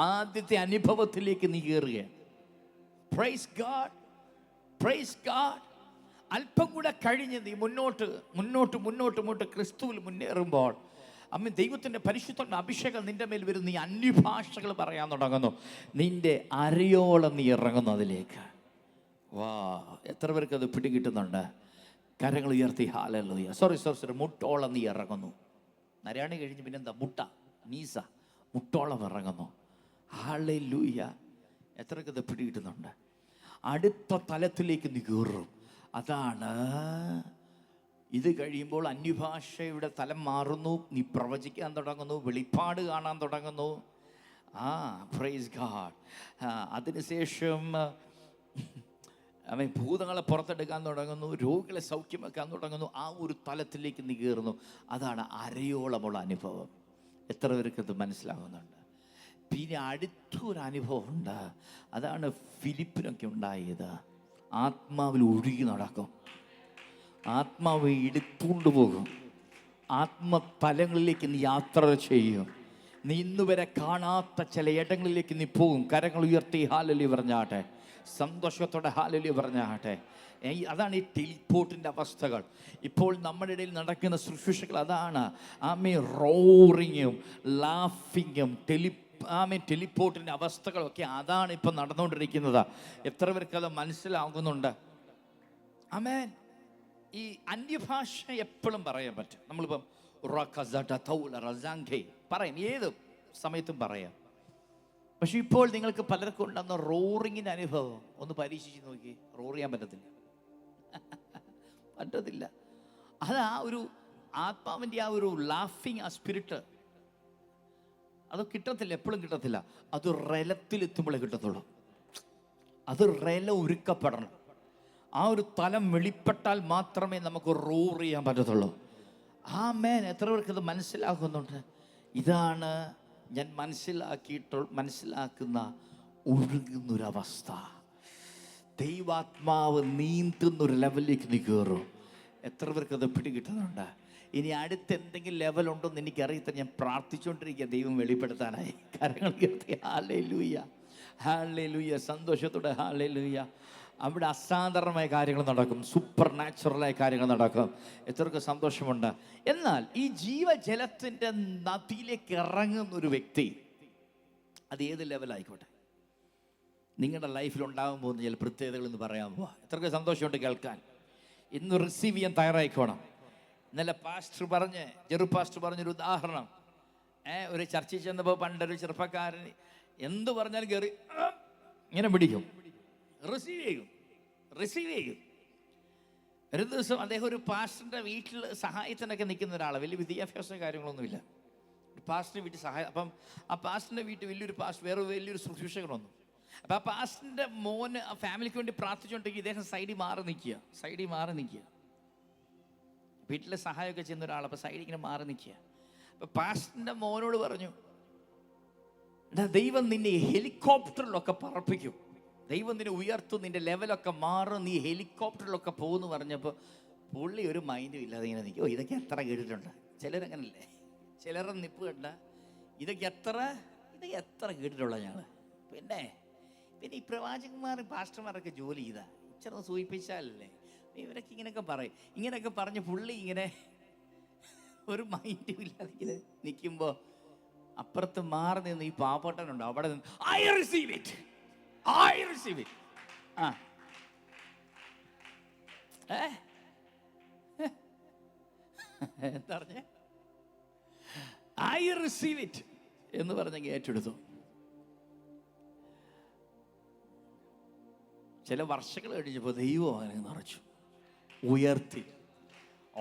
[SPEAKER 2] ആദ്യത്തെ അനുഭവത്തിലേക്ക് നീ കയറുകയാണ്. Praise God, praise God. അല്പം കൂടെ കഴിഞ്ഞ് നീ മുന്നോട്ട് ക്രിസ്തുവിൽ മുന്നേറുമ്പോൾ ദൈവത്തിൻ്റെ പരിശുദ്ധ അഭിഷേകം നിന്റെ മേൽ വരും. നീ അന്യഭാഷകൾ പറയാൻ തുടങ്ങുന്നു. നിന്റെ അരയോളം നീ ഇറങ്ങുന്നു അതിലേക്ക്. വാ, എത്ര പേർക്ക് അത് പിടികിട്ടുന്നുണ്ട്? കരങ്ങൾ ഉയർത്തി ഹല്ലേലൂയ. സോറി, മുട്ടോളം നീ ഇറങ്ങുന്നു. നരയാണി കഴിഞ്ഞ് പിന്നെന്താ? നീസ, മുട്ടോളം ഇറങ്ങുന്നു. ഹല്ലേലൂയ. എത്ര പേർക്ക് അത് പിടികിട്ടുന്നുണ്ട്? അടുത്ത തലത്തിലേക്ക് നീ കയറും. അതാണ് ഇത് കഴിയുമ്പോൾ അന്യഭാഷയുടെ തലം മാറുന്നു. നീ പ്രവചിക്കാൻ തുടങ്ങുന്നു, വെളിപ്പാട് കാണാൻ തുടങ്ങുന്നു. Praise God. അതിനുശേഷം ഭൂതങ്ങളെ പുറത്തെടുക്കാൻ തുടങ്ങുന്നു, രോഗികളെ സൗഖ്യമാക്കാൻ തുടങ്ങുന്നു. ആ ഒരു തലത്തിലേക്ക് നീ കയറുന്നു. അതാണ് അരയോളമുള്ള അനുഭവം. എത്ര പേർക്ക് ഇത് മനസ്സിലാകുന്നുണ്ട്? പിന്നെ അടുത്തൊരു അനുഭവമുണ്ട്. അതാണ് ഫിലിപ്പിനൊക്കെ ഉണ്ടായത്. ആത്മാവിൽ ഒഴുകി നടക്കും. ആത്മാവ് എടുത്തുകൊണ്ട് പോകും. ആത്മതലങ്ങളിലേക്ക് നീ യാത്ര ചെയ്യും. നീ ഇന്നുവരെ കാണാത്ത ചില ഇടങ്ങളിലേക്ക് നീ പോകും. കരങ്ങൾ ഉയർത്തി ഹല്ലേലൂയ പറഞ്ഞാട്ടെ. സന്തോഷത്തോടെ ഹല്ലേലൂയ പറഞ്ഞാട്ടെ. അതാണ് ഈ ടെലിപ്പോർട്ടിൻ്റെ അവസ്ഥകൾ. ഇപ്പോൾ നമ്മുടെ ഇടയിൽ നടക്കുന്ന ശുശ്രൂഷകൾ അതാണ്. റോറിങ്ങും ലാഫിങ്ങും ടെലിപ്പോർട്ടിൻ്റെ അവസ്ഥകളൊക്കെ അതാണ് ഇപ്പം നടന്നുകൊണ്ടിരിക്കുന്നത്. എത്ര പേർക്ക് അത് മനസ്സിലാകുന്നുണ്ട്? ആമേൻ. ഈ അന്യഭാഷ എപ്പോഴും പറയാൻ പറ്റും. നമ്മളിപ്പം പറയും, ഏത് സമയത്തും പറയാം. പക്ഷെ ഇപ്പോൾ നിങ്ങൾക്ക് പലർക്കും ഉണ്ടാകുന്ന റോറിങ്ങിൻ്റെ അനുഭവം ഒന്ന് പരീക്ഷിച്ച് നോക്കി. റോർ ചെയ്യാൻ പറ്റത്തില്ല. പറ്റത്തില്ല. അത് ആ ഒരു ആത്മാവിൻ്റെ ആ ഒരു ലാഫിങ്, ആ സ്പിരിറ്റ് അത് കിട്ടത്തില്ല, എപ്പോഴും കിട്ടത്തില്ല. അത് റലത്തിലെത്തുമ്പോഴേ കിട്ടത്തുള്ളൂ. അത് റല ഒരുക്കപ്പെടണം. ആ ഒരു തലം വെളിപ്പെട്ടാൽ മാത്രമേ നമുക്ക് റോർ ചെയ്യാൻ പറ്റത്തുള്ളൂ. ആമേൻ. എത്ര പേർക്ക് ഇത് മനസ്സിലാകുന്നുണ്ട്? ഇതാണ് ഞാൻ മനസ്സിലാക്കുന്ന ഒഴുകുന്നൊരവസ്ഥ. ദൈവാത്മാവ് നീന്തുന്നൊരു ലെവലിലേക്ക് നീ കയറും. എത്ര പേർക്ക് അത് പിടികിട്ടുന്നുണ്ട്? ഇനി അടുത്ത് എന്തെങ്കിലും ലെവലുണ്ടോന്ന് എനിക്കറിയത്തില്ല. ഞാൻ പ്രാർത്ഥിച്ചുകൊണ്ടിരിക്കുക ദൈവം വെളിപ്പെടുത്താനായി. കരങ്ങൾ ഉയർത്തി ഹല്ലേലൂയ, ഹല്ലേലൂയ, സന്തോഷത്തോടെ ഹല്ലേലൂയ. അവിടെ അസാധാരണമായ കാര്യങ്ങൾ നടക്കും, സൂപ്പർ നാച്ചുറലായ കാര്യങ്ങൾ നടക്കും. എത്രയൊക്കെ സന്തോഷമുണ്ട്. എന്നാൽ ഈ ജീവജലത്തിൻ്റെ നദിയിലേക്ക് ഇറങ്ങുന്ന ഒരു വ്യക്തി, അത് ഏത് ലെവലായിക്കോട്ടെ, നിങ്ങളുടെ ലൈഫിൽ ഉണ്ടാകാൻ പോകുന്ന ചില പ്രത്യേകതകൾ എന്ന് പറയാൻ പോവാ. എത്രയൊക്കെ സന്തോഷമുണ്ട് കേൾക്കാൻ. ഇന്ന് റിസീവ് ചെയ്യാൻ തയ്യാറായിക്കോണം. ഇന്നലെ ജെറു പാസ്റ്റർ പറഞ്ഞൊരു ഉദാഹരണം. ഒരു ചർച്ചയിൽ ചെന്നപ്പോൾ പണ്ടൊരു ചെറുപ്പക്കാരൻ എന്ത് പറഞ്ഞാലും കയറി ഇങ്ങനെ പിടിക്കും, റിസീവ് ചെയ്യും. ഒരു ദിവസം അദ്ദേഹം ഒരു പാസ്റ്ററിൻ്റെ വീട്ടിൽ സഹായത്തിനൊക്കെ നിൽക്കുന്ന ഒരാളാണ്. വലിയ വിദ്യാഭ്യാസ കാര്യങ്ങളൊന്നുമില്ല. ഒരു പാസ്റ്ററിൻ്റെ വീട്ടിൽ സഹായം. അപ്പം ആ പാസ്റ്ററിൻ്റെ വീട്ടിൽ വേറെ വലിയൊരു ശുശ്രൂഷകർ വന്നു. അപ്പം ആ പാസ്റ്ററിൻ്റെ മോന് ആ ഫാമിലിക്ക് വേണ്ടി പ്രാർത്ഥിച്ചുകൊണ്ടെങ്കിൽ ഇദ്ദേഹം സൈഡിൽ മാറി നിൽക്കുക. വീട്ടിലെ സഹായമൊക്കെ ചെയ്യുന്ന ഒരാൾ. അപ്പം സൈഡിൽ ഇങ്ങനെ മാറി നിൽക്കുക. അപ്പം പാസ്റ്ററിൻ്റെ മോനോട് പറഞ്ഞു, ദൈവം നിന്നെ ഹെലികോപ്റ്ററിലൊക്കെ പറപ്പിക്കും, ദൈവം നിന്നെ ഉയർത്തും, നിന്റെ ലെവലൊക്കെ മാറും, നീ ഹെലികോപ്റ്ററിലൊക്കെ പോകുമെന്ന് പറഞ്ഞപ്പോൾ പുള്ളി ഒരു മൈൻഡും ഇല്ലാതെ ഇങ്ങനെ നിൽക്കും. ഇതൊക്കെ എത്ര കേട്ടിട്ടുണ്ട്. ചിലരങ്ങനല്ലേ, ചിലരുടെ നിപ്പ് കണ്ട ഇതൊക്കെ എത്ര കേട്ടിട്ടുള്ള ഞങ്ങൾ. പിന്നെ ഈ പ്രവാചകന്മാർ പാസ്റ്റർമാരൊക്കെ ജോലി ചെയ്താ ഇച്ചിരി സൂചിപ്പിച്ചാലല്ലേ ഇവരൊക്കെ ഇങ്ങനെയൊക്കെ പറഞ്ഞ് പുള്ളി ഇങ്ങനെ ഒരു മൈൻഡും ഇല്ലാതെ ഇങ്ങനെ നിൽക്കുമ്പോൾ അപ്പുറത്ത് മാറി നിന്ന് ഈ പാവപ്പെട്ടനുണ്ടോ അവിടെ നിന്ന് I receive it. എന്താ പറഞ്ഞേ? I receive it എന്ന് പറഞ്ഞെങ്കിൽ ഏറ്റെടുത്തു. ചില വർഷങ്ങൾ കഴിഞ്ഞപ്പോൾ ദൈവം അങ്ങനെ നിറച്ചു, ഉയർത്തി.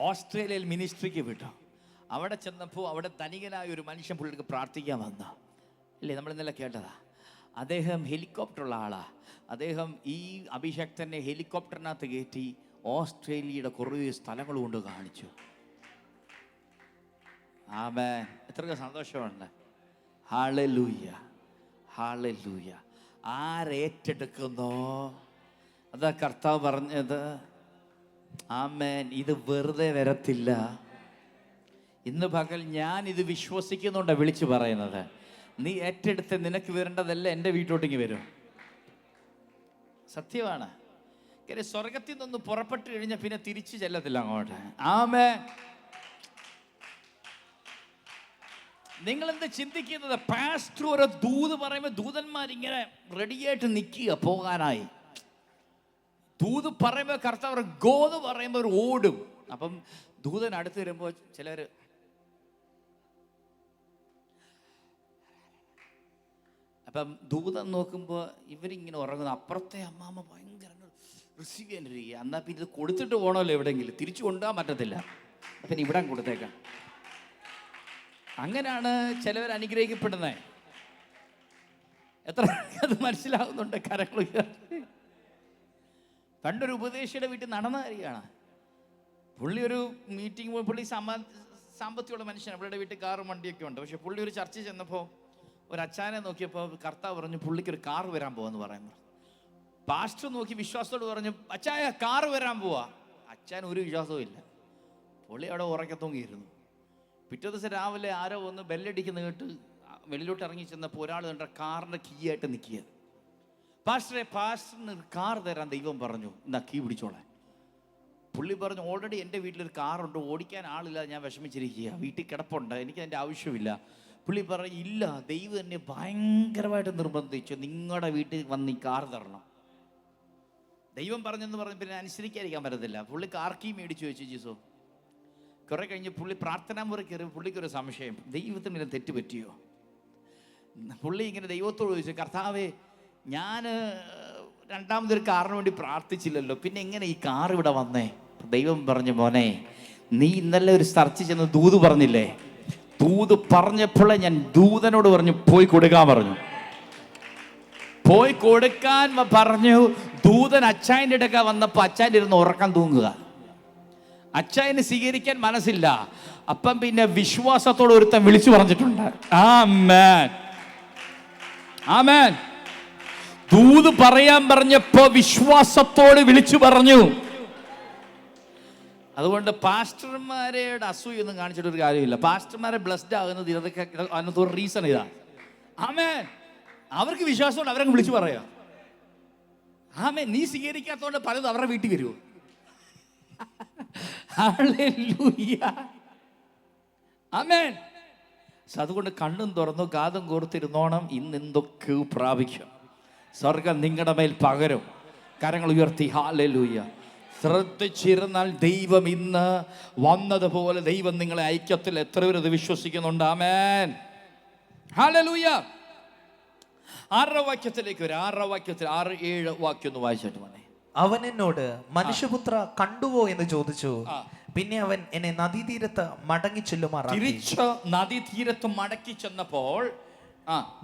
[SPEAKER 2] ഓസ്ട്രേലിയയിൽ മിനിസ്ട്രിക്ക് വിട്ടു. അവിടെ ചെന്നപ്പോൾ അവിടെ ധനികനായ ഒരു മനുഷ്യൻ പുള്ളിക്ക് പ്രാർത്ഥിക്കാൻ വന്ന ഇല്ലേ, നമ്മൾ ഇന്നലെ കേട്ടതാ. അദ്ദേഹം ഹെലികോപ്റ്ററുള്ള ആളാ. അദ്ദേഹം ഈ അഭിഷക്തനെ ഹെലികോപ്റ്ററിനകത്ത് കയറ്റി ഓസ്ട്രേലിയയുടെ കുറേ സ്ഥലങ്ങൾ കൊണ്ട് കാണിച്ചു. ആമേൻ. എത്രയൊക്കെ സന്തോഷമുണ്ട്. Hallelujah, hallelujah. ആരേറ്റെടുക്കുന്നോ അതാ കർത്താവ് പറഞ്ഞത്. ആമേൻ. ഇത് വെറുതെ വരത്തില്ല. ഇന്ന് പകൽ ഞാൻ ഇത് വിശ്വസിക്കുന്നുണ്ടാണ് വിളിച്ചു പറയുന്നത്. നീ ഏറ്റെടുത്ത് നിനക്ക് വരേണ്ടതല്ല എൻ്റെ വീട്ടോട്ടേക്ക് വരും. സത്യമാണ്. കാര്യം സ്വർഗത്തിൽ നിന്നൊന്ന് പുറപ്പെട്ട് കഴിഞ്ഞാൽ പിന്നെ തിരിച്ചു ചെല്ലത്തില്ല അങ്ങോട്ട്. ആമേൻ. നിങ്ങളെന്ത് ചിന്തിക്കുന്നത്? പാസ്റ്റർ ഒരു ദൂത് പറയുമ്പോൾ ദൂതന്മാരിങ്ങനെ റെഡിയായിട്ട് നിൽക്കുക പോകാനായി. ദൂത് പറയുമ്പോൾ കർത്താവ് ഗോത് പറയുമ്പോൾ അവർ ഓടും. അപ്പം ദൂതൻ അടുത്ത് വരുമ്പോൾ ചിലർ അപ്പം ദൂതൻ നോക്കുമ്പോൾ ഇവരിങ്ങനെ ഉറങ്ങുന്നു. അപ്പുറത്തെ അമ്മാമ്മ ഭയങ്കര റിസീവ് ചെയ്യാനിരിക്കുക. എന്നാൽ പിന്നെ ഇത് കൊടുത്തിട്ട് പോകണമല്ലോ എവിടെയെങ്കിലും, തിരിച്ചു കൊണ്ടുപോകാൻ പറ്റത്തില്ല. അപ്പം ഇവിടെ കൊടുത്തേക്കാം. അങ്ങനെയാണ് ചിലവർ അനുഗ്രഹിക്കപ്പെടുന്നത്. എത്ര അത് മനസ്സിലാകുന്നുണ്ട്? കരങ്ങൾ പണ്ടൊരു ഉപദേശിയുടെ വീട്ടിൽ നടന്ന കാര്യമാണ്. പുള്ളി ഒരു മീറ്റിംഗ് പോയി. പുള്ളി സാമ്പത്തികമുള്ള മനുഷ്യനാണ്. പുള്ളിയുടെ വീട്ടിൽ കാറും വണ്ടിയൊക്കെ ഉണ്ട്. പക്ഷെ പുള്ളി ഒരു ചർച്ച ചെന്നപ്പോൾ ഒരു അച്ചാനെ നോക്കിയപ്പോൾ കർത്താവ് പറഞ്ഞു പുള്ളിക്കൊരു കാർ വരാൻ പോവാന്ന് പറയുന്നു. പാസ്റ്റർ നോക്കി വിശ്വാസത്തോട് പറഞ്ഞു, അച്ചായ കാറ് വരാൻ പോവാ. അച്ചാൻ ഒരു വിശ്വാസവും ഇല്ല. പുള്ളി അവിടെ ഉറക്കത്തൊങ്ങിയിരുന്നു. പിറ്റേ ദിവസം രാവിലെ ആരോ ഒന്ന് ബെല്ലടിക്കുന്ന കേട്ട് വെളിയിലോട്ട് ഇറങ്ങി ചെന്നപ്പോൾ ഒരാൾ കണ്ട കാറിൻ്റെ കീ ആയിട്ട് നിൽക്കുക. പാസ്റ്ററിന് കാർ തരാൻ ദൈവം പറഞ്ഞു, എന്നാ കീ പിടിച്ചോളാൻ. പുള്ളി പറഞ്ഞു, ഓൾറെഡി എൻ്റെ വീട്ടിലൊരു കാറുണ്ട്, ഓടിക്കാൻ ആളില്ല, ഞാൻ വിഷമിച്ചിരിക്കുക, വീട്ടിൽ കിടപ്പുണ്ട്, എനിക്ക് അതിൻ്റെ ആവശ്യമില്ല. പുള്ളി പറഞ്ഞു, ഇല്ല, ദൈവം എന്നെ ഭയങ്കരമായിട്ട് നിർബന്ധിച്ചു, നിങ്ങളുടെ വീട്ടിൽ വന്ന് ഈ കാർ തരണം. ദൈവം പറഞ്ഞെന്ന് പറഞ്ഞ് പിന്നെ അനുസരിക്കാതിരിക്കാൻ പറ്റത്തില്ല. പുള്ളി കാർക്കി മേടിച്ചു വെച്ചു ജീസോ. കുറെ കഴിഞ്ഞ് പുള്ളി പ്രാർത്ഥനാ മുറി കയറി. പുള്ളിക്കൊരു സംശയം, ദൈവത്തിന് ഇങ്ങനെ തെറ്റ് പറ്റിയോ? പുള്ളി ഇങ്ങനെ ദൈവത്തോട് ചോദിച്ചു, കർത്താവേ, ഞാൻ രണ്ടാമതൊരു കാറിന് വേണ്ടി പ്രാർത്ഥിച്ചില്ലല്ലോ, പിന്നെ എങ്ങനെ ഈ കാർ ഇവിടെ വന്നേ? ദൈവം പറഞ്ഞു, മോനെ, നീ ഇന്നലെ ഒരു സ്ഥലത്ത് ചെന്ന് ദൂത് പറഞ്ഞില്ലേ? ദൂത് പറഞ്ഞപ്പോഴേ ഞാൻ ദൂതനോട് പറഞ്ഞു പോയി കൊടുക്കാൻ പറഞ്ഞു. പോയി കൊടുക്കാൻ പറഞ്ഞു. ദൂതൻ അച്ചായൻ്റെ അടുക്ക വന്നപ്പോൾ അച്ചായൻ്റെ ഇരുന്ന് ഉറക്കം തൂങ്ങുക. അച്ചായന് സ്വീകരിക്കാൻ മനസ്സില്ല. അപ്പം പിന്നെ വിശ്വാസത്തോടെ ഒരുത്തൻ വിളിച്ചു പറഞ്ഞിട്ടുണ്ട്, ആമേൻ, ആമേൻ. ദൂത് പറയാൻ പറഞ്ഞപ്പോ വിശ്വാസത്തോട് വിളിച്ചു പറഞ്ഞു. അതുകൊണ്ട് പാസ്റ്റർമാരുടെ അസൂയൊന്നും കാണിച്ചിട്ടൊരു കാര്യമില്ല. പാസ്റ്റർമാരെ ബ്ലെസ്ഡ് ആകുന്നത് ഇതൊക്കെ അതിനകത്ത് ഒരു റീസൺ ഇതാ. ആമേൻ. അവർക്ക് വിശ്വാസമുണ്ട്, അവരങ്ങ് വിളിച്ചു പറയാം. ആമേൻ. നീ സ്വീകരിക്കാത്തതുകൊണ്ട് പലതും അവരുടെ വീട്ടിൽ വരുമോ? ഹല്ലേലൂയ. ആമേൻ. അതുകൊണ്ട് കണ്ണും തുറന്നു കാതും കോർത്തിരുന്നോണം. ഇന്ന് എന്തൊക്കെയോ പ്രാപിക്കും. സ്വർഗം നിങ്ങളുടെ മേൽ പകരും. കരങ്ങൾ ഉയർത്തി ഹല്ലേലൂയ. ശ്രദ്ധിച്ചിരുന്നാൽ ദൈവം ഇന്ന് വന്നതുപോലെ ദൈവം നിങ്ങളെ ഐക്യത്തിൽ എത്ര പേര് ഇത് വിശ്വസിക്കുന്നുണ്ട്? ആമേൻ, ഹല്ലേലൂയ. 6 വാക്യത്തിലേക്ക് വരാം. 6 വാക്യത്തിൽ 6-7 വാക്യം ഒന്ന് വായിച്ചിട്ട് വന്നേ.
[SPEAKER 3] അവൻ എന്നോട്, മനുഷ്യപുത്ര, കണ്ടുവോ എന്ന് ചോദിച്ചു. പിന്നെ അവൻ എന്നെ നദീതീരത്ത് മടങ്ങി ചെല്ലുമാറാക്കി.
[SPEAKER 2] തിരിച്ച് നദീതീരത്ത് മടക്കി ചെന്നപ്പോൾ,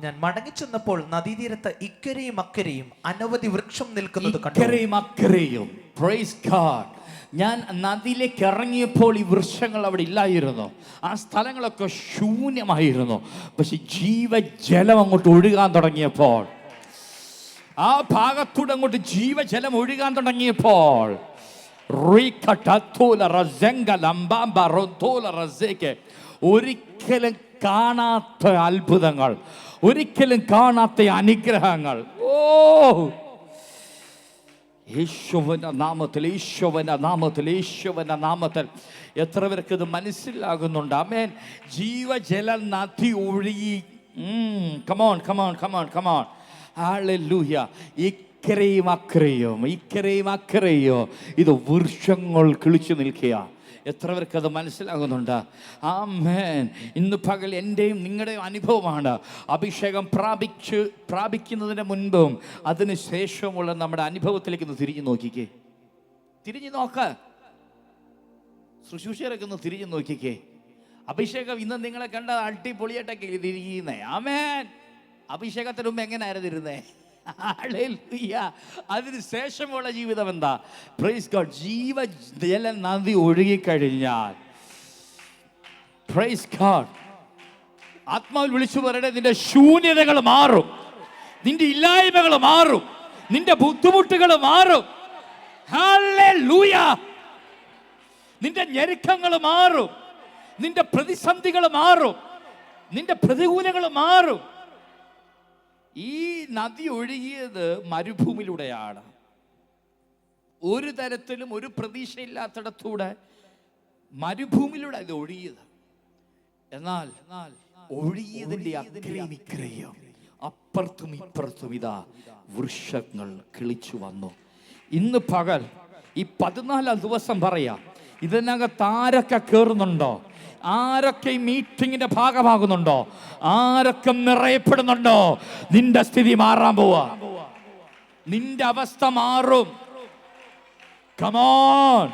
[SPEAKER 3] ഞാൻ മടങ്ങി ചെന്നപ്പോൾ നദീതീരത്ത് ഇക്കരെയും അക്കരെയും അനവധി വൃക്ഷം നിൽക്കുന്നത് കണ്ടു.
[SPEAKER 2] ഇക്കരെയും അക്കരെയും, പ്രൈസ് ഗോഡ്. ഞാൻ നദിയിലേക്ക് ഇറങ്ങിയപ്പോൾ ഈ വൃക്ഷങ്ങൾ അവിടെ ഇല്ലായിരുന്നു. ആ സ്ഥലങ്ങളൊക്കെ ശൂന്യമായിരുന്നു. പക്ഷെ ജീവജലം അങ്ങോട്ട് ഒഴുകാൻ തുടങ്ങിയപ്പോൾ, ആ ഭാഗത്തൂടെ അങ്ങോട്ട് ജീവജലം ഒഴുകാൻ തുടങ്ങിയപ്പോൾ, ഒരിക്കലും കാണാത്ത അത്ഭുതങ്ങൾ, ഒരിക്കലും കാണാത്ത അനുഗ്രഹങ്ങൾ. ഓ, യേശുവിന്റെ നാമത്തിൽ, യേശുവിന്റെ നാമത്തിൽ, യേശുവിന്റെ നാമത്തിൽ. എത്ര പേർക്ക് ഇത് മനസ്സിലാകുന്നുണ്ട്? ആമേൻ. ജീവജല നദി ഒഴുകി. Come on come on come on come on. Hallelujah. ഇക്കരെയും അക്കരെയും, ഇക്കരെയും അക്കരെയോ ഇത് വൃക്ഷങ്ങൾ കിളിച്ചു നിൽക്കുക. എത്ര പേർക്ക് അത് മനസ്സിലാകുന്നുണ്ട്? ആമേൻ. ഇന്ന് പകൽ എൻ്റെയും നിങ്ങളുടെയും അനുഭവമാണ്. അഭിഷേകം പ്രാപിക്കുന്നതിന് മുൻപും അതിന് ശേഷമുള്ള നമ്മുടെ അനുഭവത്തിലേക്ക് ഒന്ന് തിരിഞ്ഞു നോക്കിക്കേ. തിരിഞ്ഞു നോക്ക. ശുശ്രൂഷകരൊക്കെ ഒന്ന് തിരിഞ്ഞു നോക്കിക്കേ. അഭിഷേകം ഇന്ന് നിങ്ങളെ കണ്ട അടിപൊളിയായിട്ടൊക്കെ ഇരിക്കുന്നേ. ആമേൻ. അഭിഷേകത്തിന് മുമ്പ് എങ്ങനെയായിരുന്നു ഇരുന്നേ? അതിന് ശേഷമുള്ള ജീവിതം എന്താ? Praise God. ജീവജല നദി ഒഴുകിക്കഴിഞ്ഞാൽ, പ്രൈസ് ഗോഡ്, ആത്മാവിൽ വിളിച്ചു പറയണേ, നിന്റെ ശൂന്യതകൾ മാറും, നിന്റെ ഇല്ലായ്മകൾ മാറും, നിന്റെ ബുദ്ധിമുട്ടുകൾ മാറും. ഹല്ലേലൂയ. നിന്റെ ഞെരുക്കങ്ങൾ മാറും, നിന്റെ പ്രതിസന്ധികൾ മാറും, നിന്റെ പ്രതികൂലങ്ങൾ മാറും. ഈ നദി ഒഴുകിയത് മരുഭൂമിയിലൂടെയാണ്. ഒരു തരത്തിലും ഒരു പ്രതീക്ഷയില്ലാത്തിടത്തൂടെ മരുഭൂമിയിലൂടെ ഇത് ഒഴുകിയത്. എന്നാൽ ഒഴുകിയതിന്റെ അക്കരയും ഇക്കരയും, അപ്പുറത്തും ഇപ്പുറത്തും ഇതാ വൃക്ഷങ്ങൾ കിളിച്ചു വന്നു. ഇന്ന് പകൽ ഈ 14 ദിവസം പറയാ, ഇതിനകത്ത് ആരൊക്കെ കയറുന്നുണ്ടോ, ആരൊക്കെ ഈ മീറ്റിങ്ങിന്റെ ഭാഗമാകുന്നുണ്ടോ, ആരൊക്കെ നിറയപ്പെടുന്നുണ്ടോ, നിന്റെ സ്ഥിതി മാറാൻ പോവാ. നിന്റെ അവസ്ഥ മാറും. കമോൺ.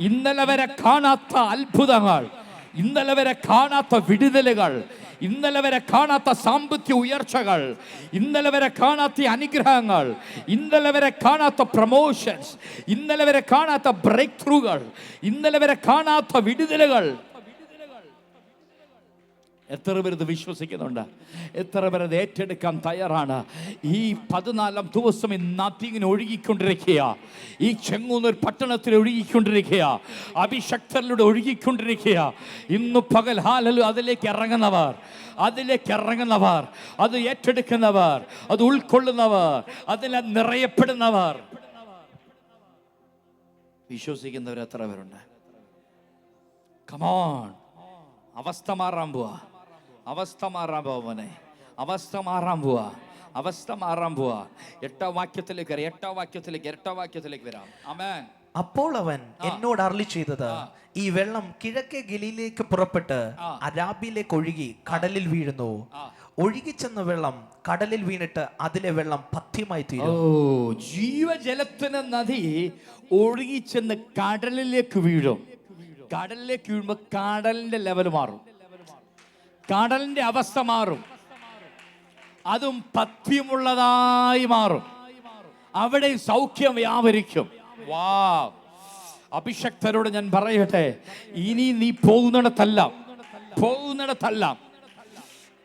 [SPEAKER 2] ഇന്നലെ വരെ കാണാത്ത അത്ഭുതങ്ങൾ, ഇന്നലെ വരെ കാണാത്ത വിടുതലുകൾ, ഇന്നലെ വരെ കാണാത്ത സാമ്പത്തിക ഉയർച്ചകൾ, ഇന്നലെ വരെ കാണാത്ത അനുഗ്രഹങ്ങൾ, ഇന്നലെ വരെ കാണാത്ത പ്രൊമോഷൻസ്, ഇന്നലെ വരെ കാണാത്ത ബ്രേക്ക് ത്രൂകൾ, ഇന്നലെ വരെ കാണാത്ത വിടുതലുകൾ. എത്ര പേർ ഇത് വിശ്വസിക്കുന്നുണ്ട്? എത്ര പേർ ഇത് ഏറ്റെടുക്കാൻ തയ്യാറാണ്? ഈ 14 ദിവസം ഈ നദിങ്ങനെ ഒഴുകിക്കൊണ്ടിരിക്കുക. ഈ ചെങ്ങൂന്നൂർ പട്ടണത്തിൽ ഒഴുകിക്കൊണ്ടിരിക്കുക. അഭിഷക്തരിലൂടെ ഒഴുകിക്കൊണ്ടിരിക്കുക. ഇന്ന് പകൽ ഹല്ലേലൂയ. അതിലേക്ക് ഇറങ്ങുന്നവർ, അതിലേക്ക് ഇറങ്ങുന്നവർ, അത് ഏറ്റെടുക്കുന്നവർ, അത് ഉൾക്കൊള്ളുന്നവർ, അതിൽ നിറയപ്പെടുന്നവർ, വിശ്വസിക്കുന്നവർ എത്ര പേരുണ്ട്? കമോൺ. അവസ്ഥ മാറാൻ പോവാ, അവസ്ഥ മാറാൻ പോവാ മോനെ, അവസ്ഥ മാറാൻ പോവാ. അവസ്ഥ മാറാൻ പോവാ. 8ാം വാക്യത്തിലേക്ക് വരാം. ആമേൻ.
[SPEAKER 3] അപ്പോൾ അവൻ എന്നോട് അരുളി ചെയ്തത്, ഈ വെള്ളം കിഴക്കേ ഗലീലയിലേക്ക് പുറപ്പെട്ട് അരാബിയിലേക്ക് ഒഴുകി കടലിൽ വീഴുന്നു. ഒഴുകിച്ചെന്ന വെള്ളം കടലിൽ വീണിട്ട് അതിലെ വെള്ളം പഥ്യമായി തീരും.
[SPEAKER 2] ജീവജലത്തിന് നദി ഒഴുകിച്ചെന്ന് കടലിലേക്ക് വീഴും. കടലിലേക്ക് വീഴുമ്പോ കടലിന്റെ ലെവൽ മാറും, കടലിന്റെ അവസ്ഥ മാറും, അതും പഥ്യമുള്ളതായി മാറും. അവിടെ സൗഖ്യം വ്യാപരിക്കും. വാ, അഭിഷക്തരോട് ഞാൻ പറയട്ടെ, ഇനി നീ പോകുന്നിടത്തല്ല,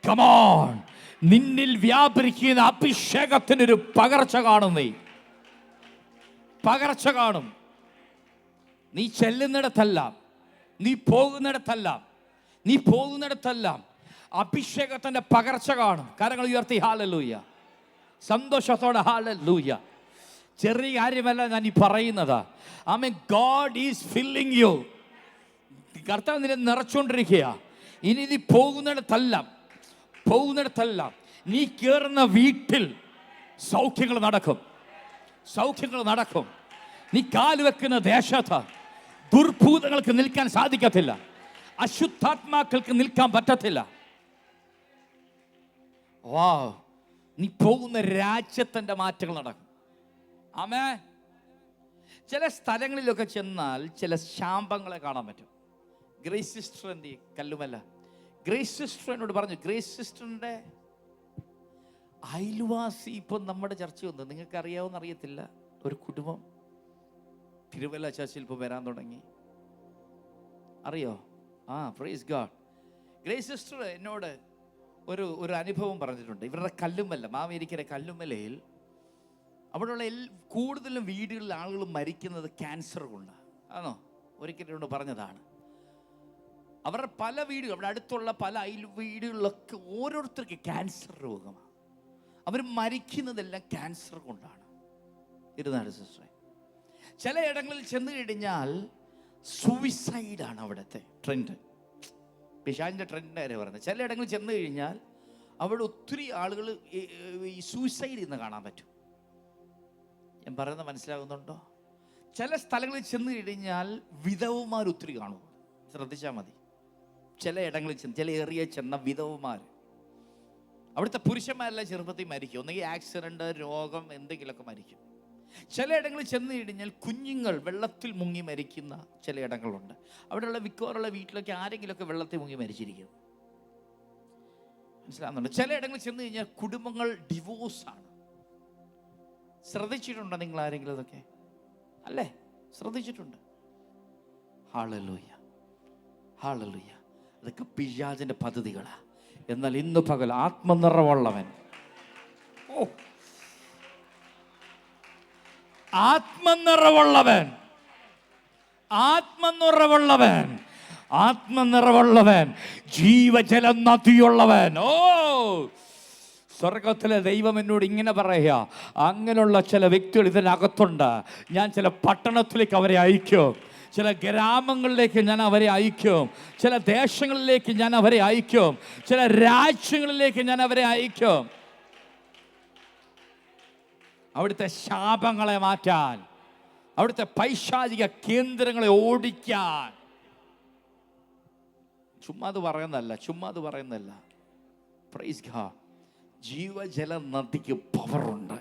[SPEAKER 2] come on, നിന്നിൽ വ്യാപരിക്കുന്ന അഭിഷേകത്തിനൊരു പകർച്ച കാണും. പകർച്ച കാണും. നീ ചെല്ലുന്നിടത്തല്ല, നീ പോകുന്നിടത്തല്ല അഭിഷേകത്തിന്റെ പകർച്ച കാണും. കരങ്ങൾ ഉയർത്തി ഹല്ലേലൂയ, സന്തോഷത്തോടെ ഹല്ലേലൂയ. ചെറിയ കാര്യമല്ല ഞാൻ ഈ പറയുന്നത്. ആമേൻ. God is filling you. കർത്താവ് നിന്നെ നിറച്ചുകൊണ്ടിരിക്കുക. ഇനി നീ പോകുന്നിടത്തല്ല, നീ കയറുന്ന വീട്ടിൽ സൗഖ്യങ്ങൾ നടക്കും. നീ കാല് വെക്കുന്ന ദേശത്ത് ദുർഭൂതങ്ങൾക്ക് നിൽക്കാൻ സാധിക്കത്തില്ല, അശുദ്ധാത്മാക്കൾക്ക് നിൽക്കാൻ പറ്റത്തില്ല. വാ, നീ പോകുന്ന രാജ്യത്തിന്റെ മാറ്റങ്ങൾ നടക്കും. ആമേൻ. ചില സ്ഥലങ്ങളിലൊക്കെ ചെന്നാൽ ചില ശാപങ്ങളെ കാണാൻ പറ്റും. ഗ്രേസ് സിസ്റ്ററിന്റെ കല്ലുമല്ല, ഗ്രേസ് സിസ്റ്റർ എന്നോട് പറഞ്ഞു, ഗ്രേസ് സിസ്റ്ററിന്റെ അയൽവാസി ഇപ്പം നമ്മുടെ ചർച്ച വന്നു. നിങ്ങൾക്ക് അറിയാവുന്ന അറിയത്തില്ല, ഒരു കുടുംബം തിരുവല്ല ചർച്ചിൽ ഇപ്പോൾ വരാൻ തുടങ്ങി. അറിയോ? Praise God. ഗ്രേസ് സിസ്റ്റർ എന്നോട് ഒരു അനുഭവം പറഞ്ഞിട്ടുണ്ട്. ഇവരുടെ കല്ലുമല്ല, മാവേലിക്കര കല്ലുമലയിൽ അവിടെയുള്ള കൂടുതലും വീടുകളിൽ ആളുകൾ മരിക്കുന്നത് ക്യാൻസർ കൊണ്ടാണ്. ആണോ? ഒരിക്കലും പറഞ്ഞതാണ്. അവരുടെ പല വീടുകൾ, അവിടെ അടുത്തുള്ള പല വീടുകളിലൊക്കെ ഓരോരുത്തർക്ക് ക്യാൻസർ രോഗമാണ്. അവർ മരിക്കുന്നതെല്ലാം ക്യാൻസർ കൊണ്ടാണ്. ഇരുന്നാട് സിസ്റ്ററെ, ചില ഇടങ്ങളിൽ ചെന്ന് കഴിഞ്ഞാൽ സൂയിസൈഡാണ് അവിടുത്തെ ട്രെൻഡ്. പിശാചിൻ്റെ ട്രെൻഡിൻ്റെ കാര്യം പറയുന്നത്. ചില ഇടങ്ങളിൽ ചെന്ന് കഴിഞ്ഞാൽ അവിടെ ഒത്തിരി ആളുകൾ ഈ സൂയിസൈഡ് ഇന്ന് കാണാൻ പറ്റും. ഞാൻ പറയുന്നത് മനസ്സിലാകുന്നുണ്ടോ? ചില സ്ഥലങ്ങളിൽ ചെന്ന് കഴിഞ്ഞാൽ വിധവമാർ ഒത്തിരി കാണും. ശ്രദ്ധിച്ചാൽ മതി. ചില ഇടങ്ങളിൽ ചെന്ന്, ചില ഏറിയ ചെന്ന വിധവമാർ, അവിടുത്തെ പുരുഷന്മാരെല്ലാം ചെറുപ്പത്തിൽ മരിക്കും. ഒന്നെങ്കിൽ ആക്സിഡന്റ്, രോഗം, എന്തെങ്കിലുമൊക്കെ മരിക്കും. ചില ഇടങ്ങളിൽ ചെന്ന് കഴിഞ്ഞാൽ കുഞ്ഞുങ്ങൾ വെള്ളത്തിൽ മുങ്ങി മരിക്കുന്ന ചില ഇടങ്ങളുണ്ട്. അവിടെയുള്ള മിക്കവാറുള്ള വീട്ടിലൊക്കെ ആരെങ്കിലുമൊക്കെ വെള്ളത്തിൽ മുങ്ങി മരിച്ചിരിക്കും. മനസ്സിലാകുന്നുണ്ട്? ചില ഇടങ്ങളിൽ ചെന്ന് കഴിഞ്ഞാൽ കുടുംബങ്ങൾ ഡിവോഴ്സാണ്. ശ്രദ്ധിച്ചിട്ടുണ്ടോ നിങ്ങൾ ആരെങ്കിലും അതൊക്കെ? അല്ലേ? ശ്രദ്ധിച്ചിട്ടുണ്ട്. Hallelujah, hallelujah. അതൊക്കെ പിശാചിന്റെ പദ്ധതികളാ. എന്നാൽ ഇന്ന് പകൽ ആത്മനിറവുള്ളവൻ, ആത്മനിറവുള്ളവൻ, ജീവജല നദിയുള്ളവൻ. സ്വർഗത്തിലെ ദൈവം എന്നോട് ഇങ്ങനെ പറയുക, അങ്ങനെയുള്ള ചില വ്യക്തികൾ ഇതിനകത്തുണ്ട്. ഞാൻ ചില പട്ടണത്തിലേക്ക് അവരെ അയക്കും, ചില ഗ്രാമങ്ങളിലേക്ക് ഞാൻ അവരെ അയക്കും, ചില ദേശങ്ങളിലേക്ക് ഞാൻ അവരെ അയക്കും, ചില രാജ്യങ്ങളിലേക്ക് ഞാൻ അവരെ അയക്കും. അവിടുത്തെ ശാപങ്ങളെ മാറ്റാൻ, അവിടുത്തെ പൈശാചിക കേന്ദ്രങ്ങളെ ഓടിക്കാൻ. ചുമ്മാ അത് പറയുന്നതല്ല. Praise God. ജീവജല നദിക്ക് പവറുണ്ട്.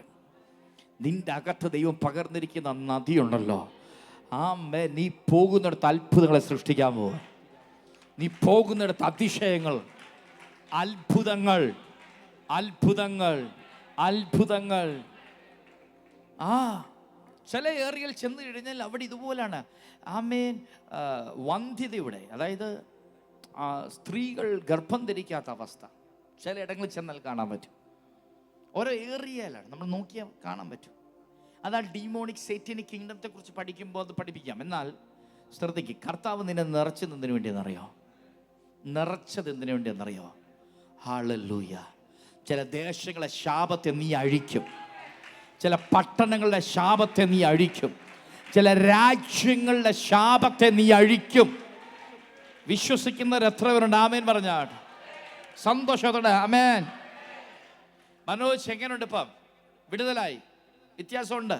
[SPEAKER 2] നിന്റെ അകത്ത് ദൈവം പകർന്നിരിക്കുന്ന നദിയുണ്ടല്ലോ. നീ പോകുന്നിടത്ത് അത്ഭുതങ്ങളെ സൃഷ്ടിക്കാൻ പോവുക. നീ പോകുന്നിടത്ത് അതിശയങ്ങൾ, അത്ഭുതങ്ങൾ. ചില ഏറിയയിൽ ചെന്ന് കഴിഞ്ഞാൽ അവിടെ ഇതുപോലാണ്. വന്ധ്യതയുടെ, അതായത് സ്ത്രീകൾ ഗർഭം ധരിക്കാത്ത അവസ്ഥ ചില ഇടങ്ങളിൽ ചെന്നാൽ കാണാൻ പറ്റും. ഓരോ ഏറിയയിലാണ് നമ്മൾ നോക്കിയാൽ കാണാൻ പറ്റും. അത് ആ ഡീമോണിക് സേറ്റനിക് കിങ്ഡത്തെ കുറിച്ച് പഠിക്കുമ്പോൾ അത് പഠിപ്പിക്കാം. എന്നാൽ ശ്രദ്ധിക്കുക, കർത്താവ് നിന്നെ നിറച്ചത് എന്തിനു വേണ്ടിയെന്നറിയോ? ഹല്ലേലൂയ. ചില ദേശങ്ങളെ ശാപത്തെ നീ അഴിക്കും, ചില പട്ടണങ്ങളുടെ ശാപത്തെ നീ അഴിക്കും, ചില രാജ്യങ്ങളുടെ ശാപത്തെ നീ അഴിക്കും. വിശ്വസിക്കുന്നവർ എത്ര പേരുണ്ട്? ആമേൻ പറഞ്ഞാൽ സന്തോഷത്തോടെ ആമേൻ. മനോജ് എങ്ങനെയുണ്ട് ഇപ്പം? വിടുതലായി? വ്യത്യാസമുണ്ട്?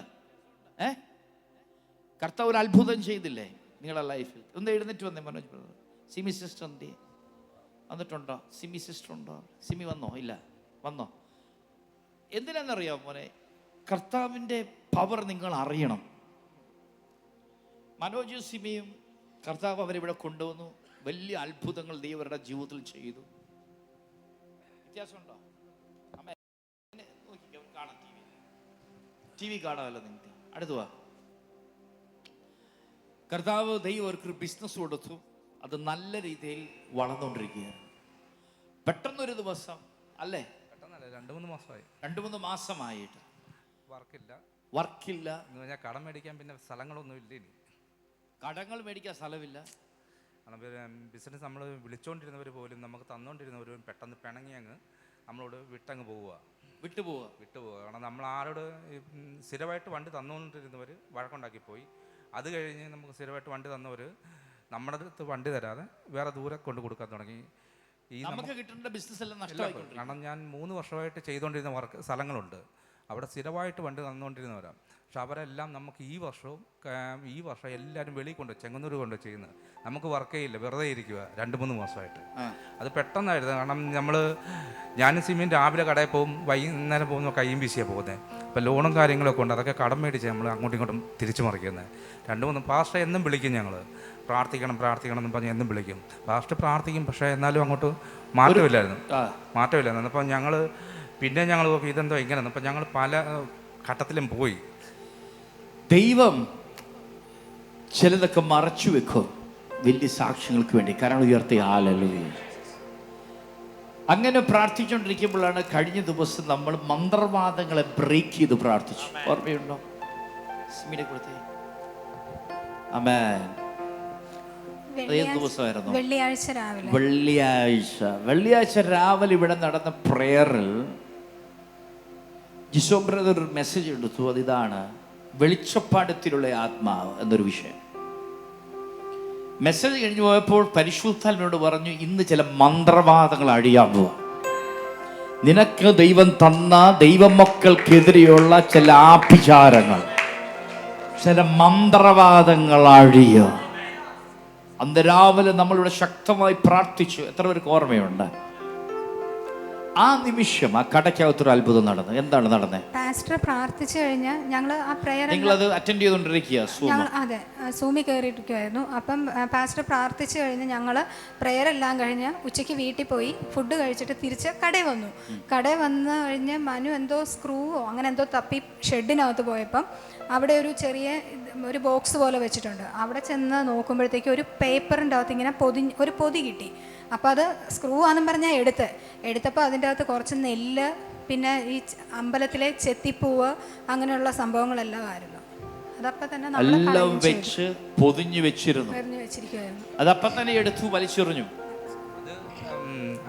[SPEAKER 2] കർത്താവ് ഒരു അത്ഭുതം ചെയ്തില്ലേ നിങ്ങളുടെ ലൈഫിൽ? ഒന്ന് എഴുന്നേറ്റ് വന്നേ മനോജ് ബ്രദർ. സിമി സിസ്റ്റർ എന്തി വന്നിട്ടുണ്ടോ? സിമി സിസ്റ്റർ ഉണ്ടോ? സിമി വന്നോ? ഇല്ല, വന്നോ? എന്തിനാണെന്നറിയാമോ മോനെ? കർത്താവിൻ്റെ പവർ നിങ്ങൾ അറിയണം. മനോജും സിമിയും കർത്താവ് അവരിവിടെ കൊണ്ടുവന്നു. വലിയ അത്ഭുതങ്ങൾ ദൈവരുടെ ജീവിതത്തിൽ ചെയ്തു. വ്യത്യാസമുണ്ടോ? കാണാം, ടി വി കാണാമല്ലോ നിങ്ങൾക്ക്. അടുത്ത് വാ. കർത്താവ് ദൈവം അവർക്ക് ബിസിനസ് കൊടുത്തു. അത് നല്ല രീതിയിൽ വളർന്നുകൊണ്ടിരിക്കുകയാണ്. പെട്ടെന്നൊരു ദിവസം അല്ലേ?
[SPEAKER 4] പെട്ടെന്നല്ല, 2-3 മാസമായി.
[SPEAKER 2] 2-3 മാസമായിട്ട് വർക്കില്ല
[SPEAKER 4] എന്ന് പറഞ്ഞാൽ കടം മേടിക്കാൻ പിന്നെ സ്ഥലങ്ങളൊന്നും ഇല്ല. ഇനി
[SPEAKER 2] കടങ്ങൾ മേടിക്കാൻ സ്ഥലമില്ല.
[SPEAKER 4] ബിസിനസ് നമ്മൾ വിളിച്ചുകൊണ്ടിരുന്നവർ പോലും നമുക്ക് തന്നുകൊണ്ടിരുന്നവരും പെട്ടെന്ന് പിണങ്ങി അങ്ങ് നമ്മളോട് വിട്ടങ്ങ് വിട്ടുപോവുക. കാരണം നമ്മൾ ആരോട് സ്ഥിരമായിട്ട് വണ്ടി തന്നുകൊണ്ടിരുന്നവർ വഴക്കുണ്ടാക്കിപ്പോയി. അത് കഴിഞ്ഞ് നമുക്ക് സ്ഥിരമായിട്ട് വണ്ടി തന്നവർ നമ്മുടെ അടുത്ത് വണ്ടി തരാതെ വേറെ ദൂരെ കൊണ്ട് കൊടുക്കാൻ തുടങ്ങി.
[SPEAKER 2] നമുക്ക് കിട്ടേണ്ട ബിസിനസ് എല്ലാം നഷ്ടമായി.
[SPEAKER 4] കാരണം ഞാൻ 3 വർഷമായിട്ട് ചെയ്തുകൊണ്ടിരുന്ന സ്ഥലങ്ങളുണ്ട്. അവിടെ സ്ഥിരമായിട്ട് വണ്ടി തന്നുകൊണ്ടിരുന്നവരാണ്. പക്ഷെ അവരെല്ലാം നമുക്ക് ഈ വർഷം എല്ലാവരും വെളിയിൽ കൊണ്ട് ചെങ്ങന്നൂർ കൊണ്ട് ചെയ്യുന്നത്. നമുക്ക് വർക്ക് ചെയ്യില്ല, വെറുതെ ഇരിക്കുക 2-3 മാസമായിട്ട്. അത് പെട്ടെന്നായിരുന്നു. കാരണം ഞാനും സിമിയും രാവിലെ കടയിൽ പോകും, വൈകുന്നേരം പോകുമ്പോൾ കയ്യും വീശിയാണ് പോകുന്നത്. അപ്പോൾ ലോണും കാര്യങ്ങളൊക്കെ ഉണ്ട്, അതൊക്കെ കടം മേടിച്ച് നമ്മൾ അങ്ങോട്ടും ഇങ്ങോട്ടും തിരിച്ചു മറിക്കുന്നത്. 2-3 പാസ്റ്റർ എന്നും വിളിക്കും, ഞങ്ങൾ പ്രാർത്ഥിക്കണം എന്ന് പറഞ്ഞ് എന്നും വിളിക്കും. പാസ്റ്റർ പ്രാർത്ഥിക്കും, പക്ഷേ എന്നാലും അങ്ങോട്ട് മാറ്റമില്ലായിരുന്നു. അപ്പോൾ ഞങ്ങൾ നോക്കി ഇതെന്തോ ഇങ്ങനെ. അപ്പം ഞങ്ങൾ പല ഘട്ടത്തിലും പോയി.
[SPEAKER 2] ദൈവം ചിലതൊക്കെ മറച്ചു വെക്കും വലിയ സാക്ഷ്യങ്ങൾക്ക് വേണ്ടി. കാരണം ഉയർത്തിയ ഹല്ലേലൂയ. അങ്ങനെ പ്രാർത്ഥിച്ചുകൊണ്ടിരിക്കുമ്പോഴാണ് കഴിഞ്ഞ ദിവസം നമ്മൾ മന്ത്രവാദങ്ങളെ ബ്രേക്ക് ചെയ്ത് പ്രാർത്ഥിച്ചു. ഓർമ്മയുണ്ടോ? സ്മിനെ കൊടുത്തേ. ആമേൻ. ഏത് ദിവസമായിരുന്നു? വെള്ളിയാഴ്ച രാവിലെ ഇവിടെ നടന്ന പ്രേയറിൽ ജിസോ ബ്രദർ ഒരു മെസ്സേജ് എടുത്തു. അതിതാണ് വെളിച്ചപ്പാടത്തിലുള്ള ആത്മാവ് എന്നൊരു വിഷയം. മെസ്സേജ് കഴിഞ്ഞു പോയപ്പോൾ പരിശുദ്ധാത്മാവിനോട് പറഞ്ഞു, ഇന്ന് ചില മന്ത്രവാദങ്ങൾ അഴിയാൻ പോവാ. നിനക്ക് ദൈവം തന്ന ദൈവമക്കൾക്കെതിരെയുള്ള ചില ആഭിചാരങ്ങൾ, ചില മന്ത്രവാദങ്ങൾ അഴിയോ. അന്ന് രാവിലെ നമ്മളിവിടെ ശക്തമായി പ്രാർത്ഥിച്ചു. എത്ര പേർക്ക് ഓർമ്മയുണ്ട്? ആ നിമിഷം ആ കടയ്ക്കകത്തൊരു അത്ഭുതം നടന്നു. എന്താണ് നടന്നത്?
[SPEAKER 5] പാസ്റ്റർ പ്രാർത്ഥിച്ചു കഴിഞ്ഞാൽ ഞങ്ങൾ ആ പ്രയർ
[SPEAKER 2] നിങ്ങളത് അറ്റൻഡ് ചെയ്തുകൊണ്ടിരിക്കുക.
[SPEAKER 5] അതെ, സൂമി കയറിയിരിക്കുമായിരുന്നു. അപ്പം പാസ്റ്റർ പ്രാർത്ഥിച്ചു കഴിഞ്ഞ് ഞങ്ങൾ പ്രയർ എല്ലാം കഴിഞ്ഞ് ഉച്ചയ്ക്ക് വീട്ടിൽ പോയി ഫുഡ് കഴിച്ചിട്ട് തിരിച്ച് കടയിൽ വന്നു. കടയിൽ വന്ന് കഴിഞ്ഞ് മനു എന്തോ സ്ക്രൂവോ അങ്ങനെ എന്തോ തപ്പി ഷെഡിനകത്ത് പോയപ്പം അവിടെ ഒരു ബോക്സ് പോലെ വെച്ചിട്ടുണ്ട്. അവിടെ ചെന്ന് നോക്കുമ്പോഴത്തേക്ക് ഒരു പേപ്പറിൻ്റെ അകത്ത് ഇങ്ങനെ ഒരു പൊതി കിട്ടി. അപ്പോൾ അത് സ്ക്രൂ ആണെന്ന് പറഞ്ഞാൽ എടുത്തപ്പോൾ അതിൻ്റെ അകത്ത് കുറച്ച് നെല്ല്, പിന്നെ ഈ അമ്പലത്തിലെ ചെത്തിപ്പൂവ്, അങ്ങനെയുള്ള സംഭവങ്ങളെല്ലാം ആയിരുന്നു. അതപ്പം തന്നെ
[SPEAKER 2] എല്ലാം വെച്ച് പൊതിഞ്ഞു വെച്ചിരിക്കുമായിരുന്നു. അതപ്പം തന്നെ എടുത്തു വലിച്ചെറിഞ്ഞു.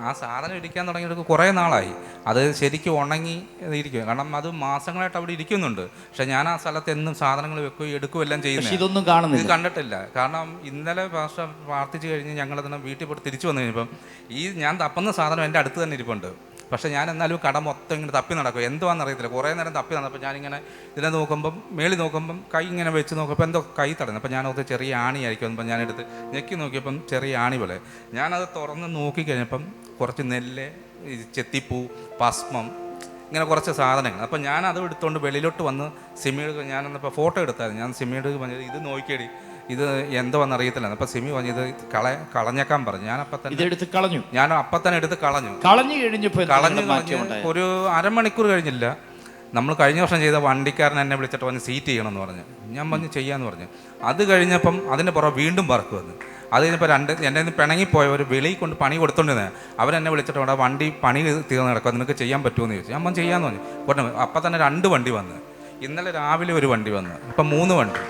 [SPEAKER 4] ആ സാധനം ഇരിക്കാൻ തുടങ്ങിയിട്ട് കുറേ നാളായി. അത് ശരിക്കും ഉണങ്ങി ഇരിക്കും. കാരണം അത് മാസങ്ങളായിട്ട് അവിടെ ഇരിക്കുന്നുണ്ട്. പക്ഷെ ഞാൻ ആ സ്ഥലത്ത് എന്നും സാധനങ്ങൾ വെക്കുകയും എടുക്കുകയും എല്ലാം ചെയ്യുന്നത്.
[SPEAKER 2] ഇതൊന്നും കാണുന്നില്ല,
[SPEAKER 4] ഇത് കണ്ടിട്ടില്ല. കാരണം ഇന്നലെ പാസ്റ്റർ പ്രാർത്ഥിച്ചു കഴിഞ്ഞ് ഞങ്ങളതിനെ വീട്ടിൽ പോയിട്ട് തിരിച്ചു വന്നു കഴിഞ്ഞപ്പം ഞാൻ തപ്പുന്ന സാധനം എൻ്റെ അടുത്ത് തന്നെ ഇരിപ്പുണ്ട്. പക്ഷേ ഞാൻ എന്നാലും കട മൊത്തം ഇങ്ങനെ തപ്പി നടക്കും. എന്തുവാണെന്ന് അറിയത്തില്ല. കുറേ നേരം തപ്പി നടന്നപ്പോൾ ഞാനിങ്ങനെ ഇതിനെ നോക്കുമ്പം മേളിൽ നോക്കുമ്പം കൈ ഇങ്ങനെ വെച്ച് നോക്കുമ്പോൾ എന്തോ കൈ തടഞ്ഞു. അപ്പം ഞാനത് ചെറിയ ആണിയായിരിക്കും. അപ്പം ഞാനെടുത്ത് ഞെക്കി നോക്കിയപ്പം ചെറിയ ആണി പോലെ. ഞാനത് തുറന്ന് നോക്കിക്കഴിഞ്ഞപ്പം കുറച്ച് നെല്ല്, ചെത്തിപ്പൂ, ഭസ്മം, ഇങ്ങനെ കുറച്ച് സാധനങ്ങൾ. അപ്പം ഞാനത് എടുത്തുകൊണ്ട് വെളിയിലോട്ട് വന്ന് സിമിയോട് ഞാനെന്നപ്പോൾ ഫോട്ടോ എടുത്തായിരുന്നു. ഞാൻ സിമിയോട് പറഞ്ഞത് ഇത് നോക്കിയടി, ഇത് എന്തോ അറിയത്തില്ല. അപ്പം സിമി പറഞ്ഞു ഇത് കളഞ്ഞേക്കാൻ പറഞ്ഞു. ഞാൻ അപ്പം തന്നെ എടുത്ത് കളഞ്ഞു ഒരു അരമണിക്കൂർ കഴിഞ്ഞില്ല. നമ്മൾ കഴിഞ്ഞ വർഷം ചെയ്ത വണ്ടിക്കാരൻ എന്നെ വിളിച്ചിട്ട് പറഞ്ഞ് സീറ്റ് ചെയ്യണമെന്ന് പറഞ്ഞു. ഞാൻ പറഞ്ഞു ചെയ്യാമെന്ന് പറഞ്ഞു. അത് കഴിഞ്ഞപ്പം അതിൻ്റെ പുറം വീണ്ടും വർക്ക് വന്നു. അത് കഴിഞ്ഞപ്പോൾ എൻ്റെ പിണങ്ങിപ്പോയവർ വെളിയിൽ കൊണ്ട് പണി കൊടുത്തോണ്ടിരുന്നത് അവരെന്നെ വിളിച്ചിട്ട് അവിടെ വണ്ടി പണി തീർന്ന് കിടക്കുക, നിനക്ക് ചെയ്യാൻ പറ്റുമെന്ന് ചോദിച്ചു. ഞാൻ ചെയ്യാമെന്ന് പറഞ്ഞു. ഉടനെ അപ്പം തന്നെ 2 വണ്ടി വന്ന്. ഇന്നലെ രാവിലെ ഒരു വണ്ടി വന്ന്. ഇപ്പം 3 വണ്ടി.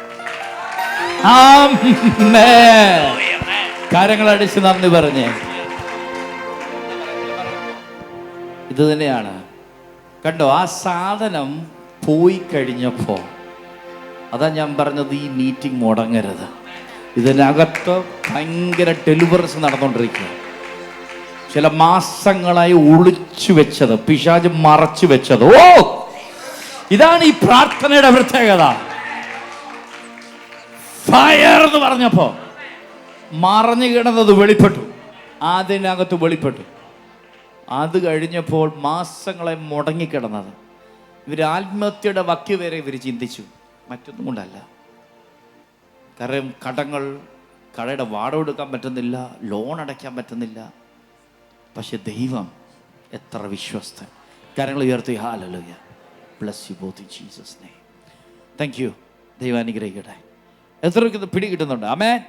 [SPEAKER 2] കാര്യങ്ങളടിച്ച് നന്ദി പറഞ്ഞേ. ഇത് തന്നെയാണ് കണ്ടോ, ആ സാധനം പോയി കഴിഞ്ഞപ്പോ അതാ ഞാൻ പറഞ്ഞത് ഈ മീറ്റിംഗ് മുടങ്ങരുത്. ഇതിനകത്ത് ഭയങ്കര ഡെലിവറൻസ് നടന്നുകൊണ്ടിരിക്കുക. ചില മാസങ്ങളായി ഒളിച്ചു വെച്ചത് പിശാച് മറച്ചു വെച്ചത്. ഓ, ഇതാണ് ഈ പ്രാർത്ഥനയുടെ പ്രത്യേകത. ഫയർ എന്ന് പറഞ്ഞപ്പോ മറഞ്ഞു കിടന്നത് വെളിപ്പെട്ടു, അതിനകത്ത് വെളിപ്പെട്ടു. അത് കഴിഞ്ഞപ്പോൾ മാസങ്ങളെ മുടങ്ങിക്കിടന്നത്, ഇവർ ആത്മഹത്യയുടെ വക്ക് വരെ ഇവർ ചിന്തിച്ചു. മറ്റൊന്നും കൊണ്ടല്ല. കാരണം കടങ്ങൾ, കടയുടെ വാടക കൊടുക്കാൻ പറ്റുന്നില്ല, ലോൺ അടയ്ക്കാൻ പറ്റുന്നില്ല. പക്ഷെ ദൈവം എത്ര വിശ്വസ്തൻ. കരങ്ങൾ ഉയർത്തി hallelujah. Bless you both in Jesus name. Thank you. ദൈവം അനുഗ്രഹിക്കട്ടെ. എത്രയ്ക്ക് പിടി കിട്ടുന്നുണ്ട്? ആമേൻ.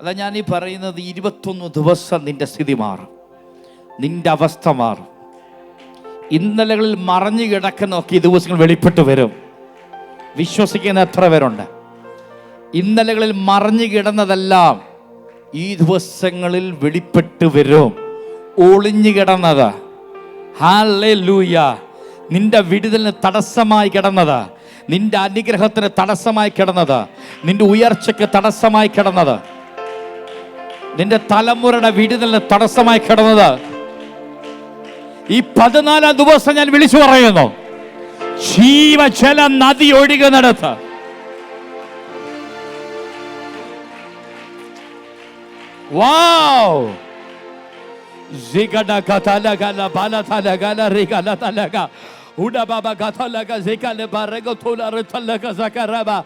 [SPEAKER 2] അതാ ഞാൻ ഈ പറയുന്നത്, 21 ദിവസം നിന്റെ സ്ഥിതി മാറും, നിന്റെ അവസ്ഥ മാറും. ഇന്നലകളിൽ മറഞ്ഞു കിടക്കുന്നൊക്കെ ഈ ദിവസങ്ങൾ വെളിപ്പെട്ട് വരും. വിശ്വസിക്കുന്ന എത്ര പേരുണ്ട്? ഇന്നലകളിൽ മറഞ്ഞു കിടന്നതെല്ലാം ഈ ദിവസങ്ങളിൽ വെളിപ്പെട്ട് വരും. ഒളിഞ്ഞു കിടന്നത്, ഹല്ലേലൂയ, നിന്റെ വിടുതലിന് തടസ്സമായി കിടന്നത്, നിന്റെ അനുഗ്രഹത്തിന് തടസ്സമായി കിടന്നത്, നിന്റെ ഉയർച്ചയ്ക്ക് തടസ്സമായി കിടന്നത്, നിന്റെ തലമുറയുടെ വിടുതലിന് തടസ്സമായി കിടന്നത്, ഈ 14 ദിവസം ഞാൻ വിളിച്ചു പറയുന്നു, ജീവജല നദി ഒഴുകുന്നിടത്ത് വാവ് Zigada katala gala bala thala gala regala talaga uda baba gatala ga zikale barego tola retala ga zakaraba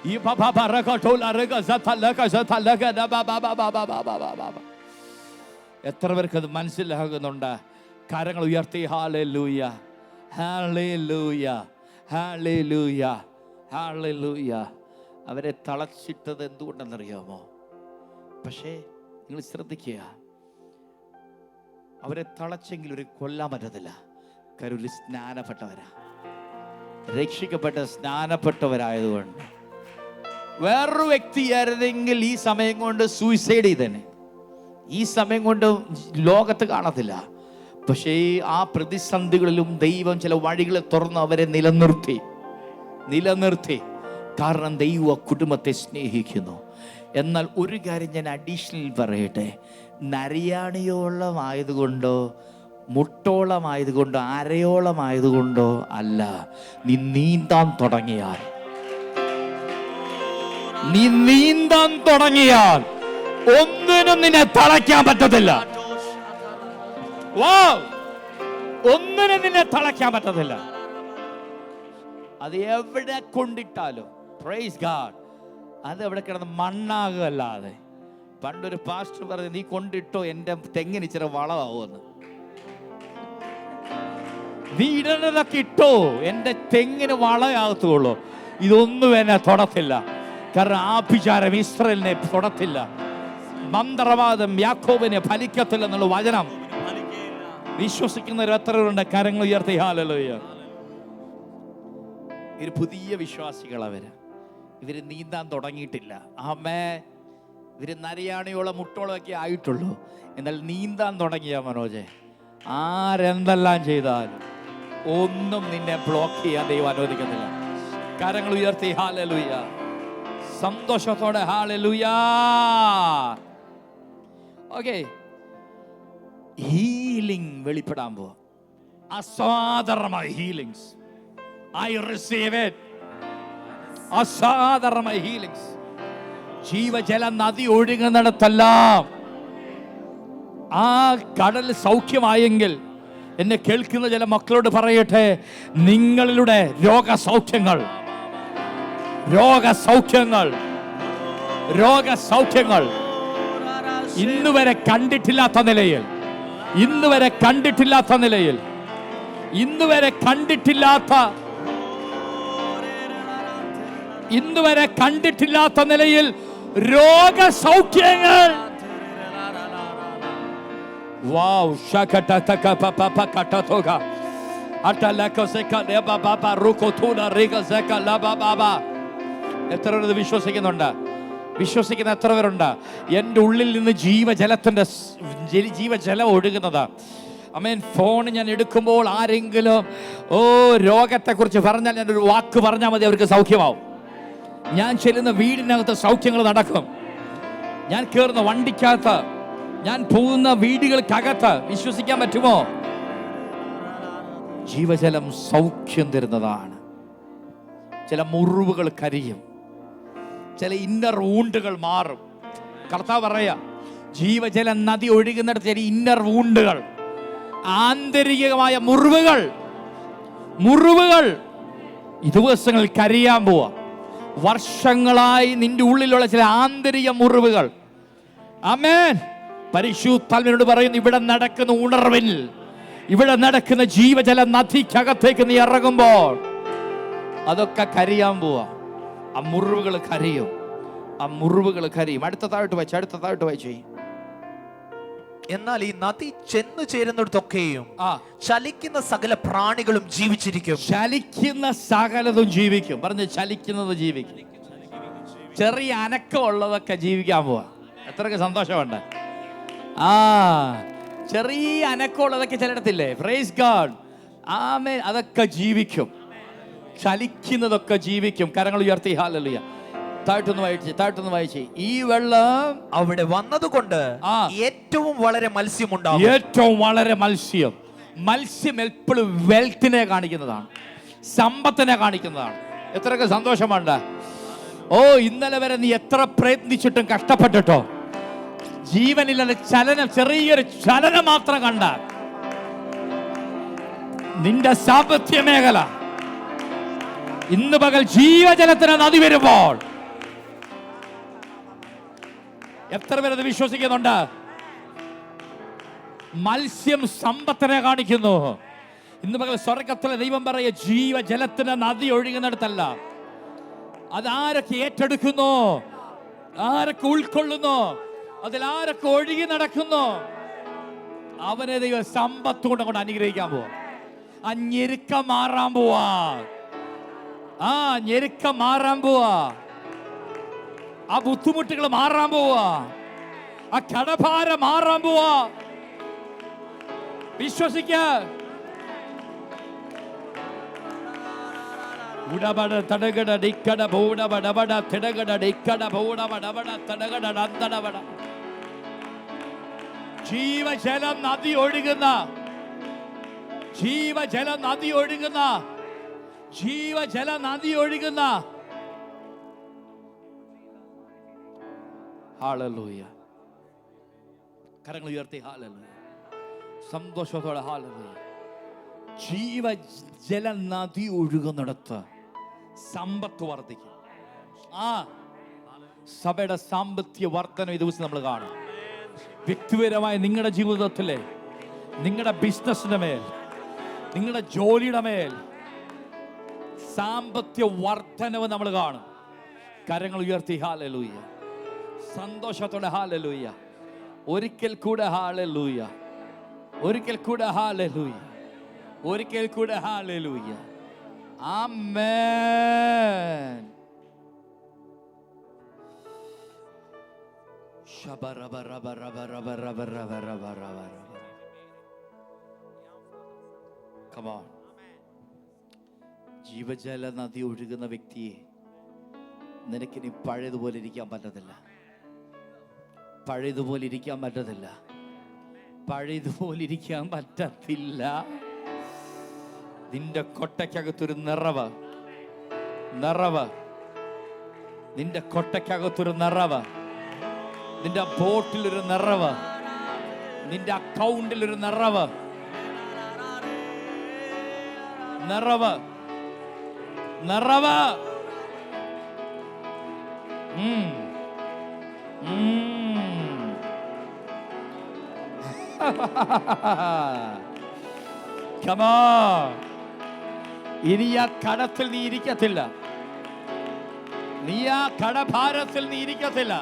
[SPEAKER 2] I baba baraka tola rega zatala ga na baba baba baba. എത്ര പേർക്ക് അത് മനസ്സിലാകുന്നുണ്ട്? കരങ്ങൾ ഉയർത്തി ഹല്ലേലൂയ, ഹല്ലേലൂയ, ഹല്ലേലൂയ, ഹല്ലേലൂയ. അവരെ തളച്ചിട്ടത് എന്തുകൊണ്ടെന്നറിയാമോ? പക്ഷേ നിങ്ങൾ ശ്രദ്ധിക്കുക, അവരെ തളച്ചെങ്കിൽ ഒരു കൊല്ലാൻ പറ്റത്തില്ല. കരുവിൽ സ്നാനപ്പെട്ടവരാ, രക്ഷിക്കപ്പെട്ട സ്നാനപ്പെട്ടവരായതുകൊണ്ട്. വേറൊരു വ്യക്തിയായിരുന്നെങ്കിൽ ഈ സമയം കൊണ്ട് സൂയിസൈഡ് ചെയ്തേനെ, ഈ സമയം കൊണ്ട് ലോകത്ത് കാണത്തില്ല. പക്ഷേ ആ പ്രതിസന്ധികളിലും ദൈവം ചില വഴികളെ തുറന്ന് അവരെ നിലനിർത്തി. കാരണം ദൈവ കുടുംബത്തെ സ്നേഹിക്കുന്നു. എന്നാൽ ഒരു കാര്യം ഞാൻ അഡീഷണൽ പറയട്ടെ, നരിയാണിയോളമായതുകൊണ്ടോ മുട്ടോളമായതുകൊണ്ടോ അരയോളമായതുകൊണ്ടോ അല്ല, നീ നീന്താൻ തുടങ്ങിയാൽ ഒന്നിനും നിന്നെ തളയ്ക്കാൻ പറ്റത്തില്ല. ഒന്നിനും നിന്നെ തളയ്ക്കാൻ പറ്റത്തില്ല. അത് എവിടെ കൊണ്ടിട്ടാലും പ്രൈസ് ഗാഡ്, അത് എവിടെ കിടന്ന് മണ്ണാകല്ലാതെ. പണ്ടൊരു പാസ്റ്റർ പറഞ്ഞു, നീ കൊണ്ടിട്ടോ എൻ്റെ തെങ്ങിന് ഇച്ചിരി വളമാവുമെന്ന്. നീ ഇടണതൊക്കെ ഇട്ടോ, എൻ്റെ തെങ്ങിന് വളയാകത്തുള്ളൂ. ഇതൊന്നും എന്നെ തൊടത്തില്ല. കാരണം ആഭിചാരം ഇസ്രായേലിനെ തൊടത്തില്ല. മന്ത്രവാദം യാക്കോബിനെ ഫലിക്കത്തില്ല എന്നുള്ള വചനം വിശ്വസിക്കുന്നവർ എത്ര പേരുണ്ട്? കരങ്ങൾ ഉയർത്തി ഹല്ലേലൂയ. ഒരു പുതിയ വിശ്വാസികൾ ഇവര് നീന്താൻ തുടങ്ങിയിട്ടില്ല. ആമേ. ഇവര് നരിയാണിയോളം മുട്ടോളം ഒക്കെ ആയിട്ടുള്ളൂ. എന്നാൽ നീന്താൻ തുടങ്ങിയ മനോജെ, ആരെന്തെല്ലാം ചെയ്താലും ഒന്നും നിന്നെ ബ്ലോക്ക് ചെയ്യാൻ ദൈവം അനുവദിക്കുന്നില്ല. കരങ്ങൾ ഉയർത്തി ഹല്ലേലൂയ, സന്തോഷത്തോടെ ഹല്ലേലൂയ. ഓക്കേ, ഹീലിംഗ് വെളിപ്പെടാൻ പോവാ. അസാധാരണമായ ഹീലിംഗ്സ്. I receive it. അസാധാരണമായ ഹീലിംഗ്സ്. ജീവജല നദി ഒഴുകുന്നിടത്തെല്ലാം ആ കടൽ സൗഖ്യമായെങ്കിൽ എന്നെ കേൾക്കുന്ന ചില മക്കളോട് പറയട്ടെ, നിങ്ങളിലൂടെ രോഗസൗഖ്യങ്ങൾ ഇന്നുവരെ കണ്ടിട്ടില്ലാത്ത നിലയിൽ രോഗസൗഖ്യങ്ങൾ. വാവ് ശകടതകപപപകടതോഗ അടലകസകലബബബറുകോതുന റിഗസകലബബബ. എത്ര പേര് വിശ്വസിക്കുന്നുണ്ട്? വിശ്വസിക്കുന്ന എത്ര പേരുണ്ട്? എൻ്റെ ഉള്ളിൽ നിന്ന് ജീവജലം ഒഴുകുന്നത്. അമേൻ. ഫോൺ ഞാൻ എടുക്കുമ്പോൾ ആരെങ്കിലും രോഗത്തെക്കുറിച്ച് പറഞ്ഞാൽ ഞാനൊരു വാക്ക് പറഞ്ഞാൽ മതി, അവർക്ക് സൗഖ്യമാവും. ഞാൻ ചെല്ലുന്ന വീടിനകത്ത് സൗഖ്യങ്ങൾ നടക്കും. ഞാൻ കയറുന്ന വണ്ടിക്കകത്ത് ഞാൻ പോകുന്ന വീടുകൾക്കകത്ത് വിശ്വസിക്കാൻ പറ്റുമോ? ജീവജലം സൗഖ്യം തരുന്നതാണ്. ചില മുറിവുകൾ കരിയും, ചില ഇന്നർ വൂണ്ടുകൾ മാറും. കർത്താവ് പറയാ, ജീവജല നദി ഒഴുകുന്നിടത്ത് ചില ഇന്നർ വൂണ്ടുകൾ, ആന്തരികമായ മുറിവുകൾ ഈ ദിവസങ്ങളിൽ കരിയാൻ പോവാ. വർഷങ്ങളായി നിന്റെ ഉള്ളിലുള്ള ചില ആന്തരിക മുറിവുകൾ, ആമേൻ, പരിശുദ്ധാത്മാവിനോട് പറയുന്നു, ഇവിടെ നടക്കുന്ന ഉണർവിൽ, ഇവിടെ നടക്കുന്ന ജീവജല നദിക്കകത്തേക്ക് നീ ഇറങ്ങുമ്പോൾ അതൊക്കെ കരിയാൻ പോവാ. ആ മുറിവുകൾ കരിയും. അടുത്തതായിട്ട് വായിച്ചേ.
[SPEAKER 3] എന്നാൽ ഈ നദി ചെന്നു ചേരുന്നിടത്തൊക്കെയും ചലിക്കുന്ന സകല പ്രാണികളും ജീവിച്ചിരിക്കും.
[SPEAKER 2] ചലിക്കുന്ന സകലതും ജീവിക്കും. പറഞ്ഞ് ചലിക്കുന്നത് ജീവിക്കും. ചെറിയ അനക്കമുള്ളതൊക്കെ ജീവിക്കാൻ പോവാ. എത്രയൊക്കെ സന്തോഷമുണ്ട്. ചെറിയ അനക്കമുള്ളതൊക്കെ ചിലയിടത്തില്ലേ? പ്രൈസ് ഗോഡ്, ആമേൻ. അതൊക്കെ ജീവിക്കും. ചലിക്കുന്നതൊക്കെ ജീവിക്കും. കരങ്ങൾ ഉയർത്തി ഹല്ലേലൂയ. താഴ്ത്തൊന്ന് വായിച്ചേ. ഈ വെള്ളം
[SPEAKER 3] അവിടെ വന്നതുകൊണ്ട് ഏറ്റവും വളരെ മത്സ്യമുണ്ടാകും.
[SPEAKER 2] ഏറ്റവും വളരെ മത്സ്യം എപ്പോഴും വെൽത്തിനെ കാണിക്കുന്നതാണ്, സമ്പത്തിനെ കാണിക്കുന്നതാണ്. എത്രയൊക്കെ സന്തോഷമുണ്ട്. ഇന്നലെ വരെ നീ എത്ര പ്രയത്നിച്ചിട്ടും കഷ്ടപ്പെട്ടിട്ടോ ജീവനില്ലാതെ ചെറിയൊരു ചലനം മാത്രം കണ്ട നിന്റെ സാമ്പത്തിക മേഖല ഇന്ന് പകൽ ജീവജലത്തിന് നദി വരുമ്പോൾ എത്ര പേരത് വിശ്വസിക്കുന്നുണ്ട്? മത്സ്യം സമ്പത്തിനെ കാണിക്കുന്നു. ഇന്ന് പകൽ സ്വർഗത്തിലെ ദൈവം പറയുക, ജീവജലത്തിന് നദി ഒഴുകുന്നിടത്തല്ല, അതാരൊക്കെ ഏറ്റെടുക്കുന്നു, ആരൊക്കെ ഉൾക്കൊള്ളുന്നു, അതിലാരൊക്കെ ഒഴുകി നടക്കുന്നു, അവനെ ദൈവം സമ്പത്ത് കൊണ്ട് അനുഗ്രഹിക്കാൻ പോവാ. ആ ഞെരുക്കം മാറാൻ പോവാ. ആ ബുദ്ധിമുട്ടുകൾ മാറാൻ പോവാ. ആ കടഭാരം മാറാൻ പോവാ. വിശ്വസിക്ക. ഉടബട തടകട ഡിക്കട ബോടബടബട തിടകട ഡിക്കട ബോടബടബട തടകട ഡന്തടബട. ജീവജല നദി ഒഴുകുന്ന ഹല്ലേലൂയ. കരങ്ങൾ ഉയർത്തി ഹല്ലേലൂയ. സന്തോഷത്തോടെ ഹല്ലേലൂയ. ജീവജല നദി ഒഴുകുന്നിടത്ത് സമ്പത്ത് വർദ്ധിക്കും. സഭയുടെ സാമ്പത്തിക വർധന ഈ ദിവസം നമ്മൾ കാണും. വ്യക്തിപരമായ നിങ്ങളുടെ ജീവിതത്തിലെ, നിങ്ങളുടെ ബിസിനസിന്റെ മേൽ, നിങ്ങളുടെ ജോലിയുടെ മേൽ സാമ്പത്തിക വർധനവ് നമ്മൾ കാണും. കരങ്ങൾ ഉയർത്തി ഹല്ലേലൂയ. സന്തോഷത്തോടെ ഹല്ലേലൂയ. ഒരിക്കൽ കൂടെ ഹല്ലേലൂയ. ആമേൻ. Come on. ജീവജല നദി ഒഴുകുന്ന വ്യക്തിയെ നിനക്കിനി പഴയതുപോലെ ഇരിക്കാൻ പറ്റത്തില്ല. നിന്റെ കൊട്ടയ്ക്കകത്തൊരു നിറവ്, നിന്റെ കൊട്ടയ്ക്കകത്തൊരു നിറവ്, നിന്റെ ബോട്ടിലൊരു നിറവ്, നിന്റെ അക്കൗണ്ടിലൊരു നിറവ്. Come on. ഇനി ആ കടത്തിൽ നീ ഇരിക്കത്തില്ല. നീ ആ കടഭാരത്തിൽ നീ ഇരിക്കത്തില്ല.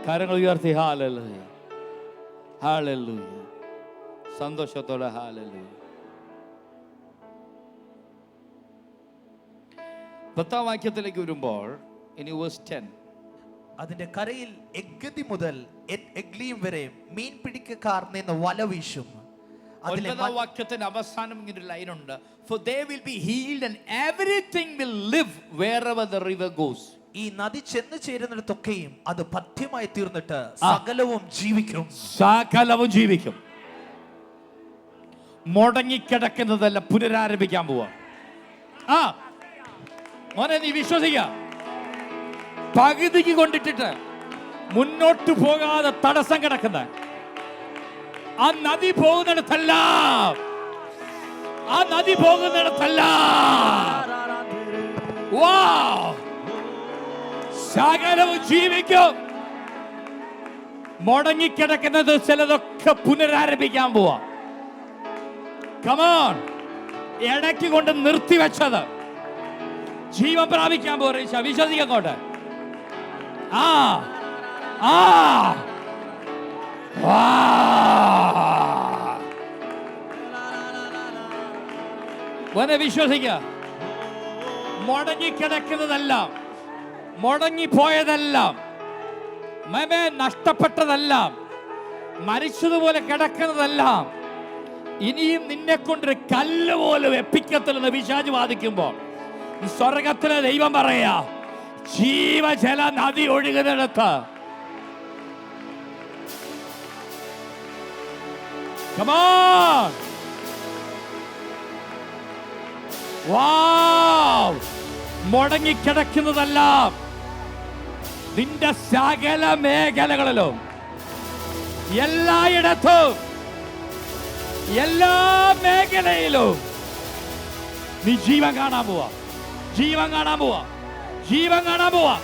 [SPEAKER 2] കരങ്ങൾ ഉയർത്തി ഹല്ലേലൂയ. സന്തോഷത്തോടെ ഹല്ലേലൂയ. 10ാം വാക്യത്തിലേക്ക് വരുമ്പോൾ ഇനി വേഴ്സ് 10.
[SPEAKER 3] അതിന്റെ കരയിൽ എഗ്ഗതി മുതൽ എഗ്ലീം വരെ മീൻ പിടിക്കക്കാർ നിന്ന് വല വീശും. അതിലെ
[SPEAKER 2] 9ാം വാക്യത്തിന്റെ അവസാനം ഇങ്ങനെ ഒരു ലൈനുണ്ട്. For they will be healed and everything will live wherever the river goes.
[SPEAKER 3] ഈ നദി ചെന്ന് ചേരുന്നിടത്തൊക്കെയും അത് പഥ്യമായി തീർന്നിട്ട് സകലവും ജീവിക്കും.
[SPEAKER 2] സകലവും ജീവിക്കും. മുടങ്ങിക്കിടക്കുന്നതല്ല, പുനരാരംഭിക്കാൻ പോവാ. മോനെ നീ വിശ്വസിക്ക. പകുതിക്ക് കൊണ്ടിട്ടിട്ട് മുന്നോട്ട് പോകാതെ തടസ്സം കിടക്കുന്ന ആ നദി പോകുന്നിടത്തല്ല, ആ നദി പോകുന്നിടത്തല്ല. സകലവും ജീവിക്കും. മുടങ്ങിക്കിടക്കുന്നത് ചിലതൊക്കെ പുനരാരംഭിക്കാൻ പോവാ. കമോൺ, ഇടയ്ക്ക് കൊണ്ട് നിർത്തിവെച്ചത് ജീവൻ പ്രാപിക്കാൻ പോവാ. വിശ്വസിക്കോട്ടെ. വിശ്വസിക്ക. മുടങ്ങിക്കിടക്കുന്നതെല്ലാം, മുടങ്ങിപ്പോയതെല്ലാം, നഷ്ടപ്പെട്ടതെല്ലാം, മരിച്ചതുപോലെ കിടക്കുന്നതെല്ലാം ഇനിയും നിന്നെ കൊണ്ടൊരു കല്ല് പോലും എപ്പിക്കത്തില്ലെന്ന് പിശാച് വാദിക്കുമ്പോൾ സ്വർഗത്തിലെ ദൈവം പറയാ, ജീവജല നദി ഒഴുകുന്നിടത്ത് മുടങ്ങിക്കിടക്കുന്നതെല്ലാം നിന്റെ സകല മേഖലകളിലും, എല്ലായിടത്തും, എല്ലാ മേഖലയിലും നീ ജീവൻ കാണാൻ പോവാ. ജീവൻ കാണാൻ പോവാ. ജീവൻ കാണാൻ പോവാ.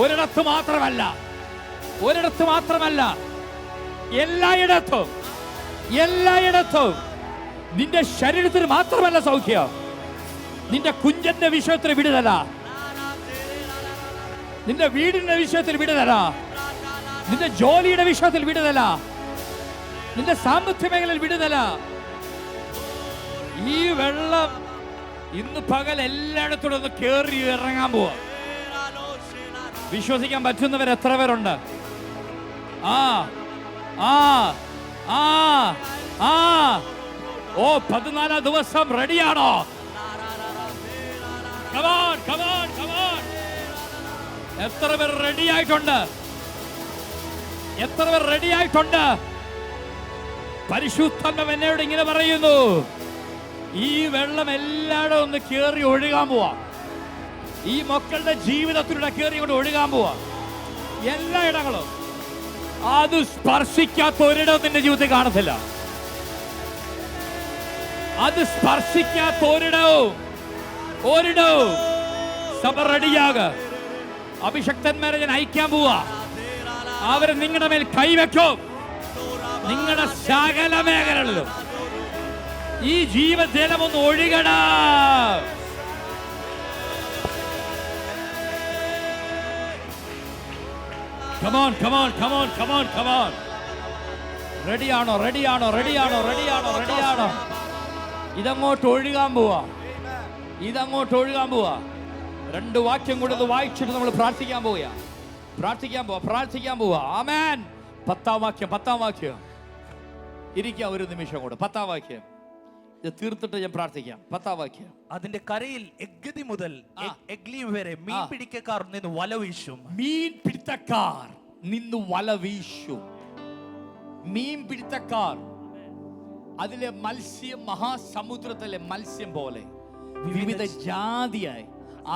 [SPEAKER 2] ഒരിടത്ത് മാത്രമല്ല, ഒരിടത്ത് മാത്രമല്ല, എല്ലായിടത്തും, എല്ലായിടത്തും. നിന്റെ ശരീരത്തിന് മാത്രമല്ല സൗഖ്യം, നിന്റെ കുഞ്ഞന്റെ വിഷയത്തിൽ വിടുതല, നിന്റെ വീടിന്റെ വിഷയത്തിൽ വിടുതല, നിന്റെ ജോലിയുടെ വിഷയത്തിൽ വിടുതല, നിന്റെ സാമ്പത്തിക മേഖലയിൽ വിടുതല. ഈ വെള്ളം ഇന്ന് പകൽ എല്ലായിടത്തോടെ ഒന്ന് കേറി ഇറങ്ങാൻ പോവാ. വിശ്വസിക്കാൻ പറ്റുന്നവർ എത്ര പേരുണ്ട്? ആ ആ ആ ആ ഓ 14 ദിവസം റെഡിയാണോ? എത്ര പേർ റെഡി ആയിട്ടുണ്ട്? എത്ര പേർ റെഡി ആയിട്ടുണ്ട്? പരിശുദ്ധാത്മാവ് എന്നോട് ഇങ്ങനെ പറയുന്നു, ഈ വെള്ളം എല്ലായിടും ഒന്ന് കേറി ഒഴുകാൻ പോവാ. ഈ മക്കളുടെ ജീവിതത്തിലൂടെ കേറി കൊണ്ട് ഒഴുകാൻ പോവാ. എല്ലായിടങ്ങളും. അത് സ്പർശിക്കാത്ത ഒരിടവും നിന്റെ ജീവിതത്തിൽ കാണത്തില്ല. അത് സ്പർശിക്കാത്ത ഒരിടവും സഭ റെഡിയാക. അഭിഷക്തന്മാരെ ഞാൻ അയക്കാൻ പോവാ. അവര് നിങ്ങളുടെ മേൽ കൈവെക്കും. നിങ്ങളുടെ സകല മേഖലകളിലും ഈ ജീവജലം ഒന്ന് ഒഴുകണം. Come on, come on, come on, come on, come on. റെഡിയാണോ? റെഡിയാണോ? റെഡിയാണോ? റെഡിയാണോ? റെഡിയാണോ? ഇതങ്ങോട്ട് ഒഴുകാൻ പോവാ. ഇതങ്ങോട്ട് ഒഴുകാൻ പോവാ. 2 വാക്യം കൂടെ വായിച്ചിട്ട് നമ്മൾ പ്രാർത്ഥിക്കാൻ പോവുക. പ്രാർത്ഥിക്കാൻ പോവാ. ആമേൻ. 10ാം വാക്യം. ഇരിക്കാം ഒരു നിമിഷം കൂടെ. 10ാം വാക്യം ഇത് തീർത്തിട്ട് ഞാൻ പ്രാർത്ഥിക്കാം. 10ാം വാക്യം.
[SPEAKER 3] അതിന്റെ കരയിൽ എഗ്ഗതി മുതൽ എഗ്ലീം വരെ മീൻ പിടിക്കക്കാർ നിന്ന് വല വീശും.
[SPEAKER 2] മീൻ പിടുത്തക്കാർ നിന്ന് വല വീശും. മീൻ പിടുത്തക്കാർ, അതിലെ മത്സ്യം മഹാസമുദ്രത്തിലെ മത്സ്യം പോലെ വിവിധ ജാതിയായി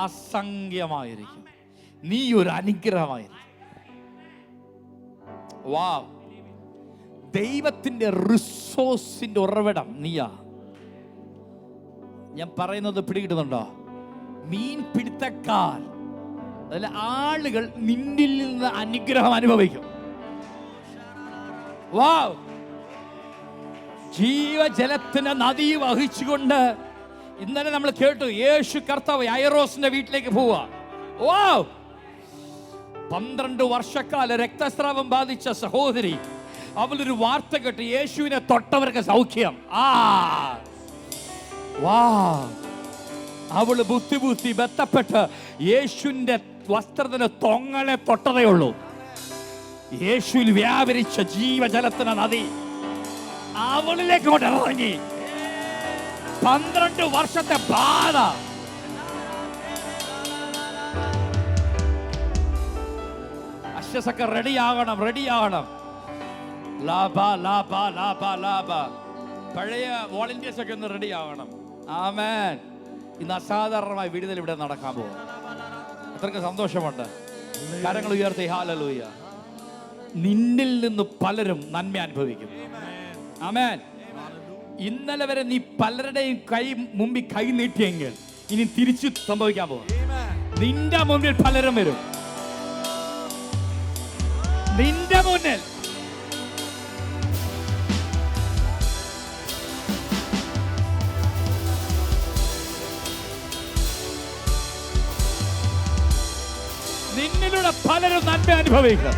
[SPEAKER 2] അസംഖ്യമായിരിക്കും. നീ ഒരു അനുഗ്രഹമായിരിക്കും. വാവ്. ദൈവത്തിന്റെ റിസോഴ്സിന്റെ ഉറവിടം നീയാ. ഞാൻ പറയുന്നത് പിടികിട്ടുന്നുണ്ടോ? മീൻ പിടുത്തക്കാർ, അതിലെ ആളുകൾ നിന്നിൽ നിന്ന് അനുഗ്രഹം അനുഭവിക്കും. വാവ്. ജീവജലത്തിന്റെ നദി വഹിച്ചുകൊണ്ട് ഇന്നലെ നമ്മൾ കേട്ടു, യേശു കർത്താവ് ഐറോസിന്റെ വീട്ടിലേക്ക് പോവാ. വാവ്. 12 വർഷക്കാല രക്തസ്രാവം ബാധിച്ച സഹോദരി, അവളൊരു വാർത്ത കേട്ട് യേശുവിനെ തൊട്ടവർക്ക് സൗഖ്യം. അവള് ബുദ്ധി ബന്ധപ്പെട്ട് യേശുവിന്റെ വസ്ത്രത്തിന് തൊങ്ങലെ തൊട്ടതേ ഉള്ളൂ. യേശുവിൽ വ്യാപരിച്ച ജീവജലത്തിന് നദി.
[SPEAKER 6] അവളിലേക്ക് കൊണ്ട് ഇറങ്ങി. 12 വർഷത്തെ ബാധ അശ്വസൊക്കെ റെഡിയാകണം. പഴയ വോളണ്ടിയേഴ്സ് ഒക്കെ ഒന്ന് റെഡിയാകണം. ആമേൻ. ഇന്ന് അസാധാരണമായ വിടുതൽ ഇവിടെ നടക്കാൻ പോകും. അത്രയ്ക്ക് സന്തോഷമുണ്ട്. കരങ്ങൾ ഉയർത്തി ഹല്ലേലൂയ. നിന്നിൽ നിന്ന് പലരും നന്മ അനുഭവിക്കും. ആമേൻ. ഇന്നലെ വരെ നീ പലരുടെയും മുമ്പിൽ കൈ നീട്ടിയെങ്കിൽ ഇനി തിരിച്ചു സംഭവിക്കാൻ പോകും. നിന്റെ മുന്നിൽ പലരും വരും. നിന്റെ മുന്നിൽ നിന്നിലൂടെ പലരും നന്മ അനുഭവിക്കും.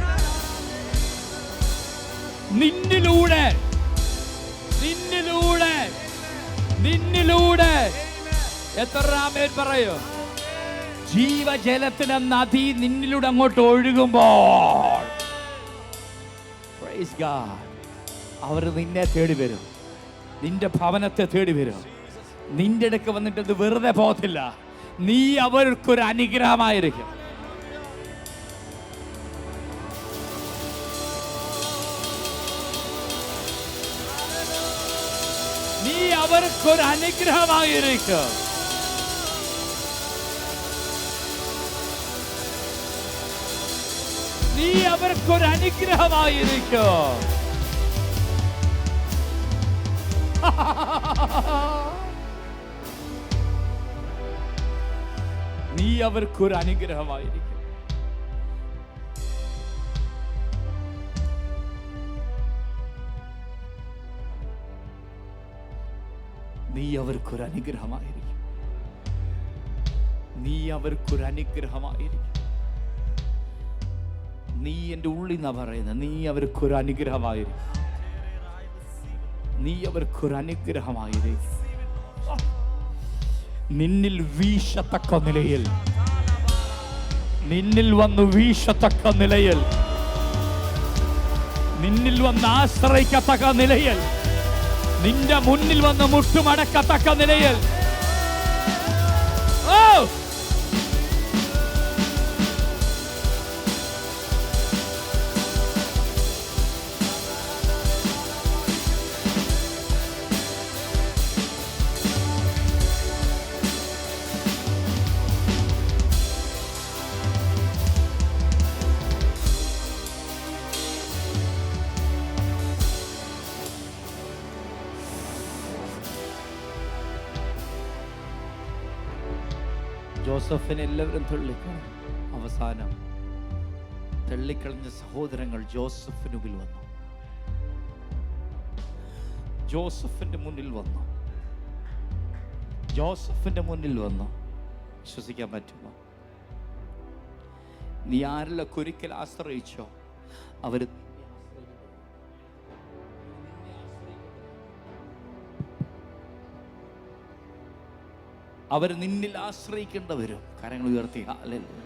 [SPEAKER 6] നിന്നിലൂടെ എത്ര ആമേൻ പറയൂ. ജീവജലത്തിന്റെ നദി നിന്നിലൂടെ അങ്ങോട്ട് ഒഴുകുമ്പോൾ പ്രൈസ് ഗോഡ്, അവർ നിന്നെ തേടി വരും. നിന്റെ ഭവനത്തെ തേടി വരും. നിന്റെ അടുക്ക് വന്നിട്ട് ഇത് വെറുതെ പോകത്തില്ല. നീ അവർക്കൊരു അനുഗ്രഹമായിരിക്കും. നീ അവർക്കൊരു അനുഗ്രഹമായിരിക്കും. നീ അവർക്കൊരു അനുഗ്രഹമായിരിക്കും. നീ അവർക്കൊരു അനുഗ്രഹമായിരിക്കും. നീ അവർക്കൊരു അനുഗ്രഹമായിരിക്കും. നീ അവർക്കൊരു അനുഗ്രഹമായിരിക്കും. നീ എൻ്റെ ഉള്ളിൽ നിന്നാ പറയുന്നത്. നീ അവർക്കൊരു അനുഗ്രഹമായിരിക്കും. നീ അവർക്കൊരു അനുഗ്രഹമായിരിക്കും. നിന്നിൽ വീശത്തക്ക നിലയിൽ, നിന്നിൽ വന്ന് വീശത്തക്ക നിലയിൽ, നിന്നിൽ വന്ന് ആശ്രയിക്കത്തക്ക നിലയിൽ, നിന്റെ മുന്നിൽ വന്ന് മുട്ടുമടക്കത്തക്ക നിലയിൽ. ഓ ജോസഫിനെ എല്ലാവരും തള്ളിക്കളഞ്ഞു. അവസാനം തള്ളിക്കളഞ്ഞ സഹോദരങ്ങൾ ജോസഫിന് മുന്നിൽ വന്നു. ജോസഫിന്റെ മുന്നിൽ വന്നു. ജോസഫിന്റെ മുന്നിൽ വന്നു. വിശ്വസിക്കാൻ പറ്റുമോ? നീ ആരിലൊക്കെ ഒരിക്കൽ ആശ്രയിച്ചോ, അവര് നിന്നിൽ ആശ്രയിക്കേണ്ടവരും. കരങ്ങൾ ഉയർത്തി ഹല്ലേലൂയ.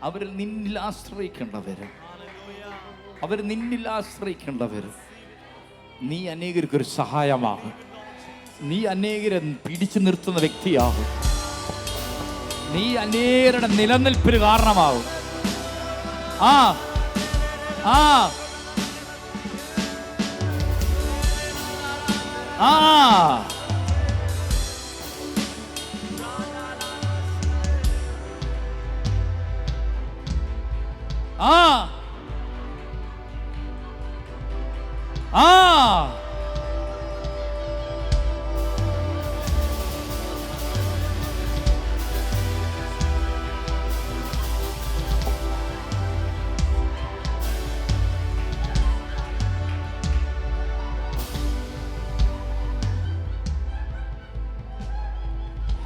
[SPEAKER 6] അവർ നിന്നിൽ ആശ്രയിക്കേണ്ടവരും. അവർ നിന്നിൽ ആശ്രയിക്കേണ്ടവരും. നീ അനേകർക്കൊരു സഹായമാകും. നീ അനേകരെ പിടിച്ചു നിർത്തുന്ന വ്യക്തിയാകും. നീ അനേകരുടെ നിലനിൽപ്പിന് കാരണമാകും. ആ ആ ആ ആ ആ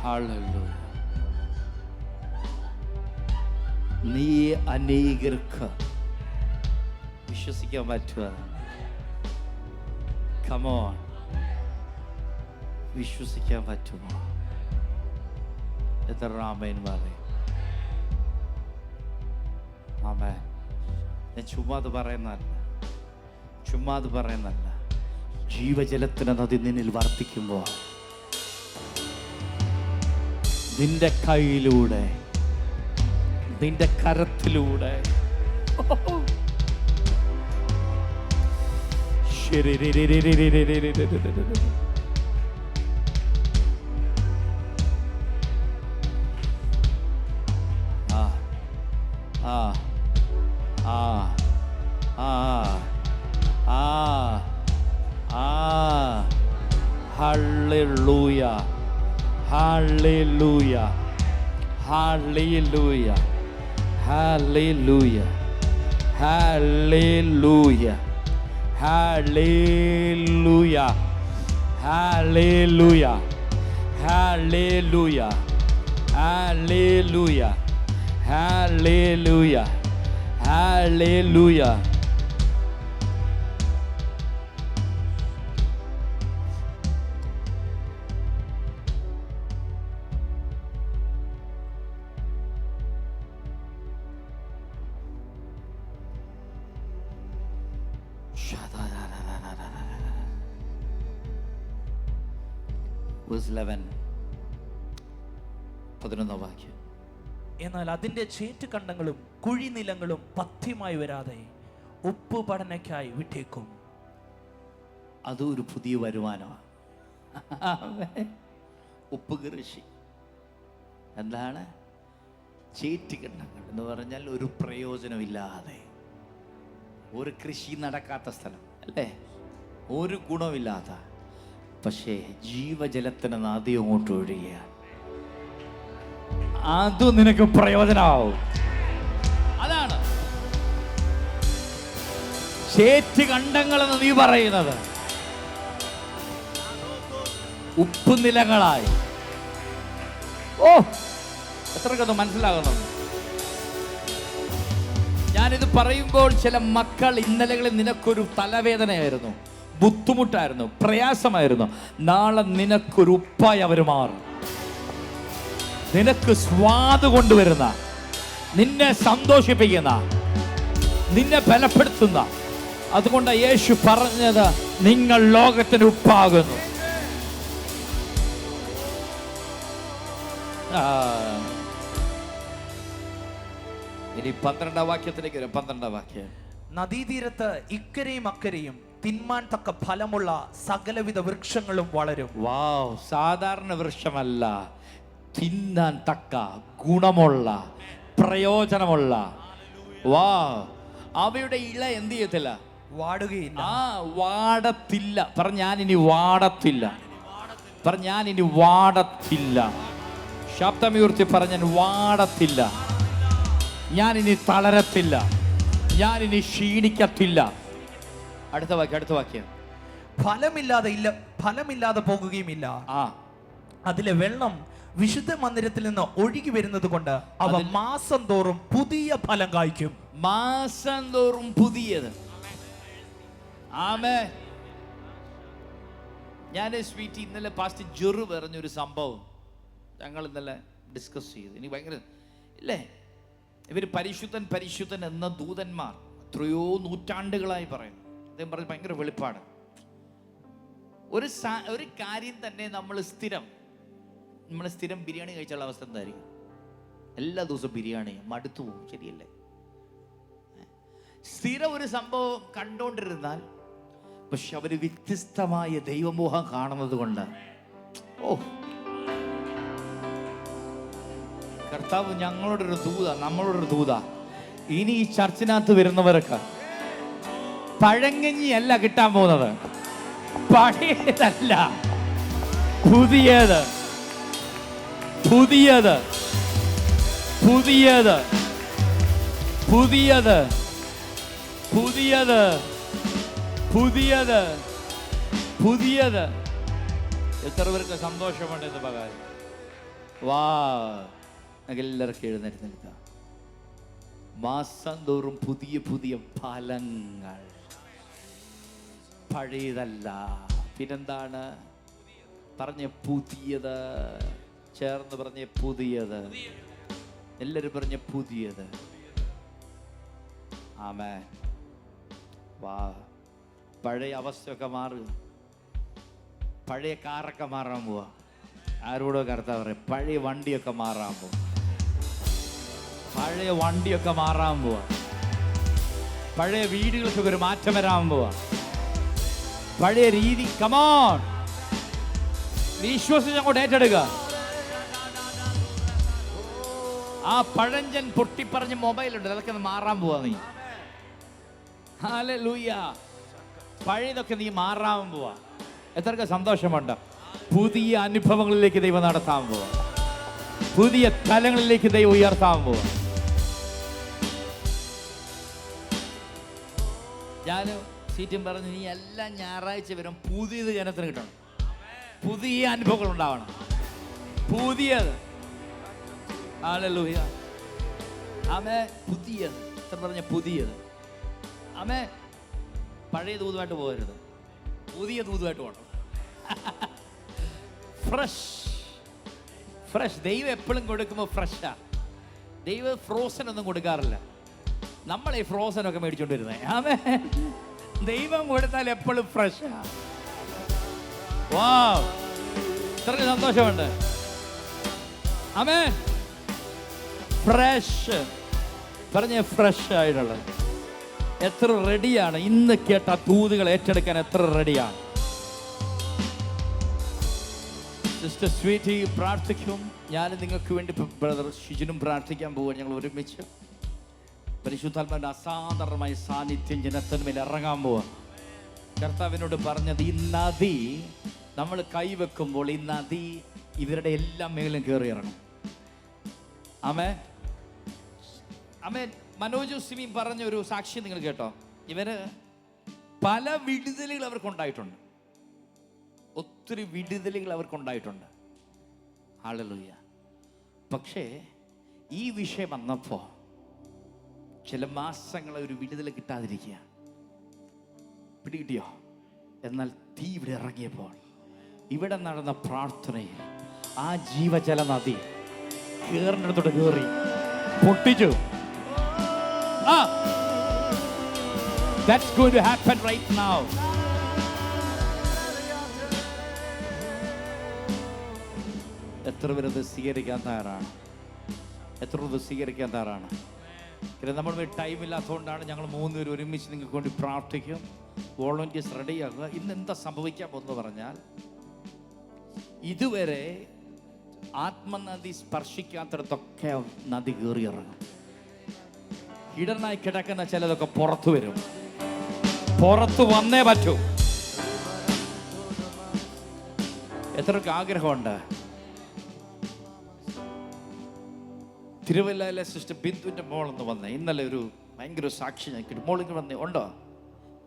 [SPEAKER 6] ഹല്ലേലൂയ. നീ അനേകർക്ക് വിശ്വസിക്കാൻ പറ്റുക. Come on. വിശ്വസിക്കാൻ പറ്റുമോ? എത്ര ആമേൻ പറയും? ആമേൻ. ഞാൻ ചുമ്മാ അത് പറയുന്നതല്ല.
[SPEAKER 2] ജീവജലത്തിന് നദി നിന്നിൽ വർദ്ധിക്കുമ്പോൾ നിന്റെ കൈയിലൂടെ, നിന്റെ കരത്തിലൂടെ Hallelujah. Hallelujah. Hallelujah. Hallelujah. Hallelujah. Hallelujah. Hallelujah. Hallelujah. Hallelujah. Hallelujah. Hallelujah. Verse 11. 11 വാക്യം.
[SPEAKER 3] എന്നാൽ അതിന്റെ ചേറ്റുകണ്ടങ്ങളും കുഴിനിലങ്ങളും പഥ്യമായി വരാതെ ഉപ്പ് പഠനയ്ക്കായി വിട്ടേക്കും.
[SPEAKER 2] അതും ഒരു പുതിയ വരുമാനമാണ്. ഉപ്പ് കൃഷി എന്താണ്? ചേറ്റുകണ്ടങ്ങൾ എന്ന് പറഞ്ഞാൽ ഒരു പ്രയോജനമില്ലാതെ, ഒരു കൃഷി നടക്കാത്ത സ്ഥലം അല്ലേ, ഒരു ഗുണമില്ലാത്ത, പക്ഷേ ജീവജലത്തിന് നദി അങ്ങോട്ട് ഒഴുകിയ അതും നിനക്ക് പ്രയോജനമാവും. അതാണ് ചേറ്റുകണ്ടങ്ങളെന്ന് നീ പറയുന്നത്. ഉപ്പ് നിലങ്ങളായി. ഓ, എത്രക്കൊന്ന് മനസ്സിലാകണം. ഞാനിത് പറയുമ്പോൾ ചില മക്കൾ ഇന്നലകളിൽ നിനക്കൊരു തലവേദനയായിരുന്നു, ബുദ്ധിമുട്ടായിരുന്നു, പ്രയാസമായിരുന്നു. നാളെ നിനക്കൊരു ഉപ്പായി അവർ മാറും. നിനക്ക് സ്വാദ് കൊണ്ടുവരുന്ന, നിന്നെ സന്തോഷിപ്പിക്കുന്ന, നിന്നെ ബലപ്പെടുത്തുന്ന. അതുകൊണ്ട് യേശു പറഞ്ഞത്, നിങ്ങൾ ലോകത്തിന് ഉപ്പാകുന്നു. ഇനി 12 വാക്യത്തിലേക്ക് വരും. 12 വാക്യം.
[SPEAKER 3] നദീതീരത്ത് ഇക്കരെയും അക്കരെയും തിന്മാൻ തക്ക ഫലമുള്ള സകലവിധ വൃക്ഷങ്ങളും വളരും.
[SPEAKER 2] വാവ്, സാധാരണ വൃക്ഷമല്ല, തിന്നാൻ തക്ക ഗുണമുള്ള, പ്രയോജനമുള്ള. വാ, അവയുടെ ഇല എന്ത് ചെയ്യത്തില്ല?
[SPEAKER 3] വാടുകയില്ല.
[SPEAKER 2] വാടത്തില്ല. ഞാനിനി വാടത്തില്ല. ഞാനിനി വാടത്തില്ല. ശബ്ദമുയർത്തി പറഞ്ഞാൽ വാടത്തില്ല. ഞാനിനി തളരത്തില്ല. ഞാനിനി ക്ഷീണിക്കത്തില്ല. അടുത്ത വാക്യം.
[SPEAKER 3] ഫലമില്ലാതെ പോകുകയുമില്ല. അതിലെ വെള്ളം വിശുദ്ധ മന്ദിരത്തിൽ നിന്ന് ഒഴുകി വരുന്നത് കൊണ്ട് അവ മാസം തോറും പുതിയ ഫലം കായ്ക്കും.
[SPEAKER 2] മാസം തോറും പുതിയത്. ആമേൻ. ഞാൻ സ്വീറ്റി ഇന്നലെ പാസ്റ്റ് ജെറു പറഞ്ഞൊരു സംഭവം ഞങ്ങൾ ഇന്നലെ ഡിസ്കസ് ചെയ്തു. എനിക്ക് ഭയങ്കര ഇല്ലേ, ഇവർ പരിശുദ്ധൻ എന്ന ദൂതന്മാർ എത്രയോ നൂറ്റാണ്ടുകളായി പറയുന്നു. അദ്ദേഹം പറഞ്ഞ് ഭയങ്കര വെളിപ്പാട്. ഒരു കാര്യം തന്നെ നമ്മൾ സ്ഥിരം ബിരിയാണി കഴിച്ചുള്ള അവസ്ഥ എന്തായിരിക്കും? എല്ലാ ദിവസവും ബിരിയാണി മടുത്തു പോകും, ശരിയല്ലേ? സ്ഥിരം ഒരു സംഭവം കണ്ടോണ്ടിരുന്നാൽ, പക്ഷെ അവര് വ്യത്യസ്തമായ ദൈവമോഹം കാണുന്നത് കൊണ്ട്, ഓ കർത്താവ് നമ്മളോടൊരു ദൂത ഇനി ഈ ചർച്ചിനകത്ത് വരുന്നവർക്ക് പഴങ്കഞ്ഞിയല്ല കിട്ടാൻ പോകുന്നത്, പഴയതല്ല, പുതിയത് പുതിയത് പുതിയത് പുതിയത് പുതിയത് പുതിയത് പുതിയത്. എത്ര പേർക്ക് സന്തോഷമുണ്ട് എന്ന് പറയാൻ? വാ, എല്ലാവർക്കും എഴുന്നേറ്റ് നിൽക്കാം. മാസം തോറും പുതിയ പുതിയ ഫലങ്ങൾ, പഴയതല്ല. പിന്നെന്താണ് പറഞ്ഞ? പുതിയത്. ചേർന്ന് പറഞ്ഞ പുതിയത്. എല്ലാവരും പറഞ്ഞ പുതിയത്. ആമേൻ. വാ, പഴയ അവസ്ഥയൊക്കെ മാറുക.
[SPEAKER 6] പഴയ കാറൊക്കെ മാറാൻ പോവാ. ആരോടോ കർത്താവ് പറയും, പഴയ വണ്ടിയൊക്കെ മാറാൻ പോവാ. പഴയ വണ്ടിയൊക്കെ മാറാൻ പോവാ. പഴയ വീടുകൾക്കൊക്കെ ഒരു മാറ്റം വരാൻ പോവാ. പഴയ രീതി, കമോൺ, വിശ്വസിച്ച് അങ്ങോട്ട് ഏറ്റെടുക്കുക. ആ പഴഞ്ചൻ പൊട്ടിപ്പറഞ്ഞ മൊബൈലുണ്ട്, അതൊക്കെ മാറാൻ പോവാ നീ. ഹല്ലേലൂയ. പഴയതൊക്കെ നീ മാറാൻ പോവാ. എത്രക്ക് സന്തോഷമുണ്ട്. പുതിയ അനുഭവങ്ങളിലേക്ക് ദൈവം നടത്താൻ പോവാ. പുതിയ തലങ്ങളിലേക്ക് ദൈവം ഉയർത്താൻ പോവാ. ഞാൻ സീറ്റും പറഞ്ഞ്, നീ എല്ലാ ഞായറാഴ്ച വരും പുതിയത് ജനത്തിന് കിട്ടണം. പുതിയ അനുഭവങ്ങൾ ഉണ്ടാവണം. പുതിയത്. ഹല്ലേലൂയ. ആമേൻ. പുതിയത്. എത്ര പറഞ്ഞ പുതിയത്. ആമേൻ. പഴയ ദൂതുമായിട്ട് പോകരുത്, പുതിയ ദൂതുമായിട്ട് പോകണം. Fresh fresh. ദൈവം എപ്പോഴും കൊടുക്കുമ്പോൾ ഫ്രഷാ. ദൈവം ഫ്രോസൺ ഒന്നും കൊടുക്കാറില്ല. നമ്മളെ ഫ്രോസനൊക്കെ മേടിച്ചോണ്ട് വരുന്നത്. ആമേൻ. ദൈവം കൊടുത്താൽ എപ്പോഴും ഫ്രഷാ. വാവ്, ഇത്രയ്ക്ക് സന്തോഷമുണ്ട്. ആമേൻ. ഫ്രഷ്. പറഞ്ഞ ഫ്രഷ് ആയിട്ടുള്ളത്. എത്ര റെഡിയാണ് ഇന്ന് കേട്ട ദൂതുകൾ ഏറ്റെടുക്കാൻ? എത്ര റെഡിയാണ്? സിസ്റ്റർ സ്വീറ്റി പ്രാർത്ഥിക്കും. ഞാൻ നിങ്ങൾക്ക് വേണ്ടി ബ്രദർ ഷിജിനും പ്രാർത്ഥിക്കാൻ പോവുക. ഞങ്ങൾ ഒരുമിച്ച് പരിശുദ്ധാത്മാവിന്റെ അസാധാരണമായ സാന്നിധ്യം ജനത്തിന്മേൽ ഇറങ്ങാൻ പോവുക. കർത്താവിനോട് പറഞ്ഞത്, ഈ നദി നമ്മൾ കൈവെക്കുമ്പോൾ ഈ നദി ഇവരുടെ എല്ലാം മേലും കയറി ഇറങ്ങും. ആമേൻ. ആമേൻ. മനോജ് സിമിയും പറഞ്ഞ ഒരു സാക്ഷ്യം നിങ്ങൾ കേട്ടോ. ഇവര് പല വിടുതലുകൾ അവർക്കുണ്ടായിട്ടുണ്ട്. ഒത്തിരി വിടുതലുകൾ അവർക്കുണ്ടായിട്ടുണ്ട്. ഹല്ലേലൂയ. പക്ഷേ ഈ വിഷയം വന്നപ്പോൾ ചില മാസങ്ങൾ ഒരു വിടുതൽ കിട്ടാതിരിക്കുക. പിടികിട്ടിയോ? എന്നാൽ തീ ഇവിടെ ഇറങ്ങിയപ്പോൾ, ഇവിടെ നടന്ന പ്രാർത്ഥനയിൽ ആ ജീവജല നദി കേറിനടുത്തോട്ട് കയറി പൊട്ടിച്ചു. That's going to happen right now. എത്ര പേരത് സ്വീകരിക്കാൻ തയ്യാറാണ്? എത്ര പേര് സ്വീകരിക്കാൻ തയ്യാറാണ്? നമ്മൾ ടൈം ഇല്ലാത്തതുകൊണ്ടാണ് ഞങ്ങൾ 3 പേര് ഒരുമിച്ച് നിങ്ങൾക്ക് വേണ്ടി പ്രാർത്ഥിക്കും. വോളണ്ടിയേഴ്സ് റെഡിയാകുക. ഇന്ന് എന്താ സംഭവിക്കാൻ പോകുന്നത് പറഞ്ഞാൽ, ഇതുവരെ ആത്മനദി സ്പർശിക്കാത്തടത്തൊക്കെ നദി കയറി ഇറങ്ങും. ഇടനായി കിടക്കുന്ന ചിലതൊക്കെ പുറത്തു വരും. പുറത്തു വന്നേ പറ്റൂ. എത്രയൊക്കെ ആഗ്രഹമുണ്ട്. തിരുവല്ലയിലെ സിസ്റ്റർ ബിന്ദുവിന്റെ മോളെന്ന് വന്നേ. ഇന്നലെ ഒരു ഭയങ്കര സാക്ഷി ഞാൻ കിട്ടും. മോളിങ്ങ് വന്നേ ഉണ്ടോ?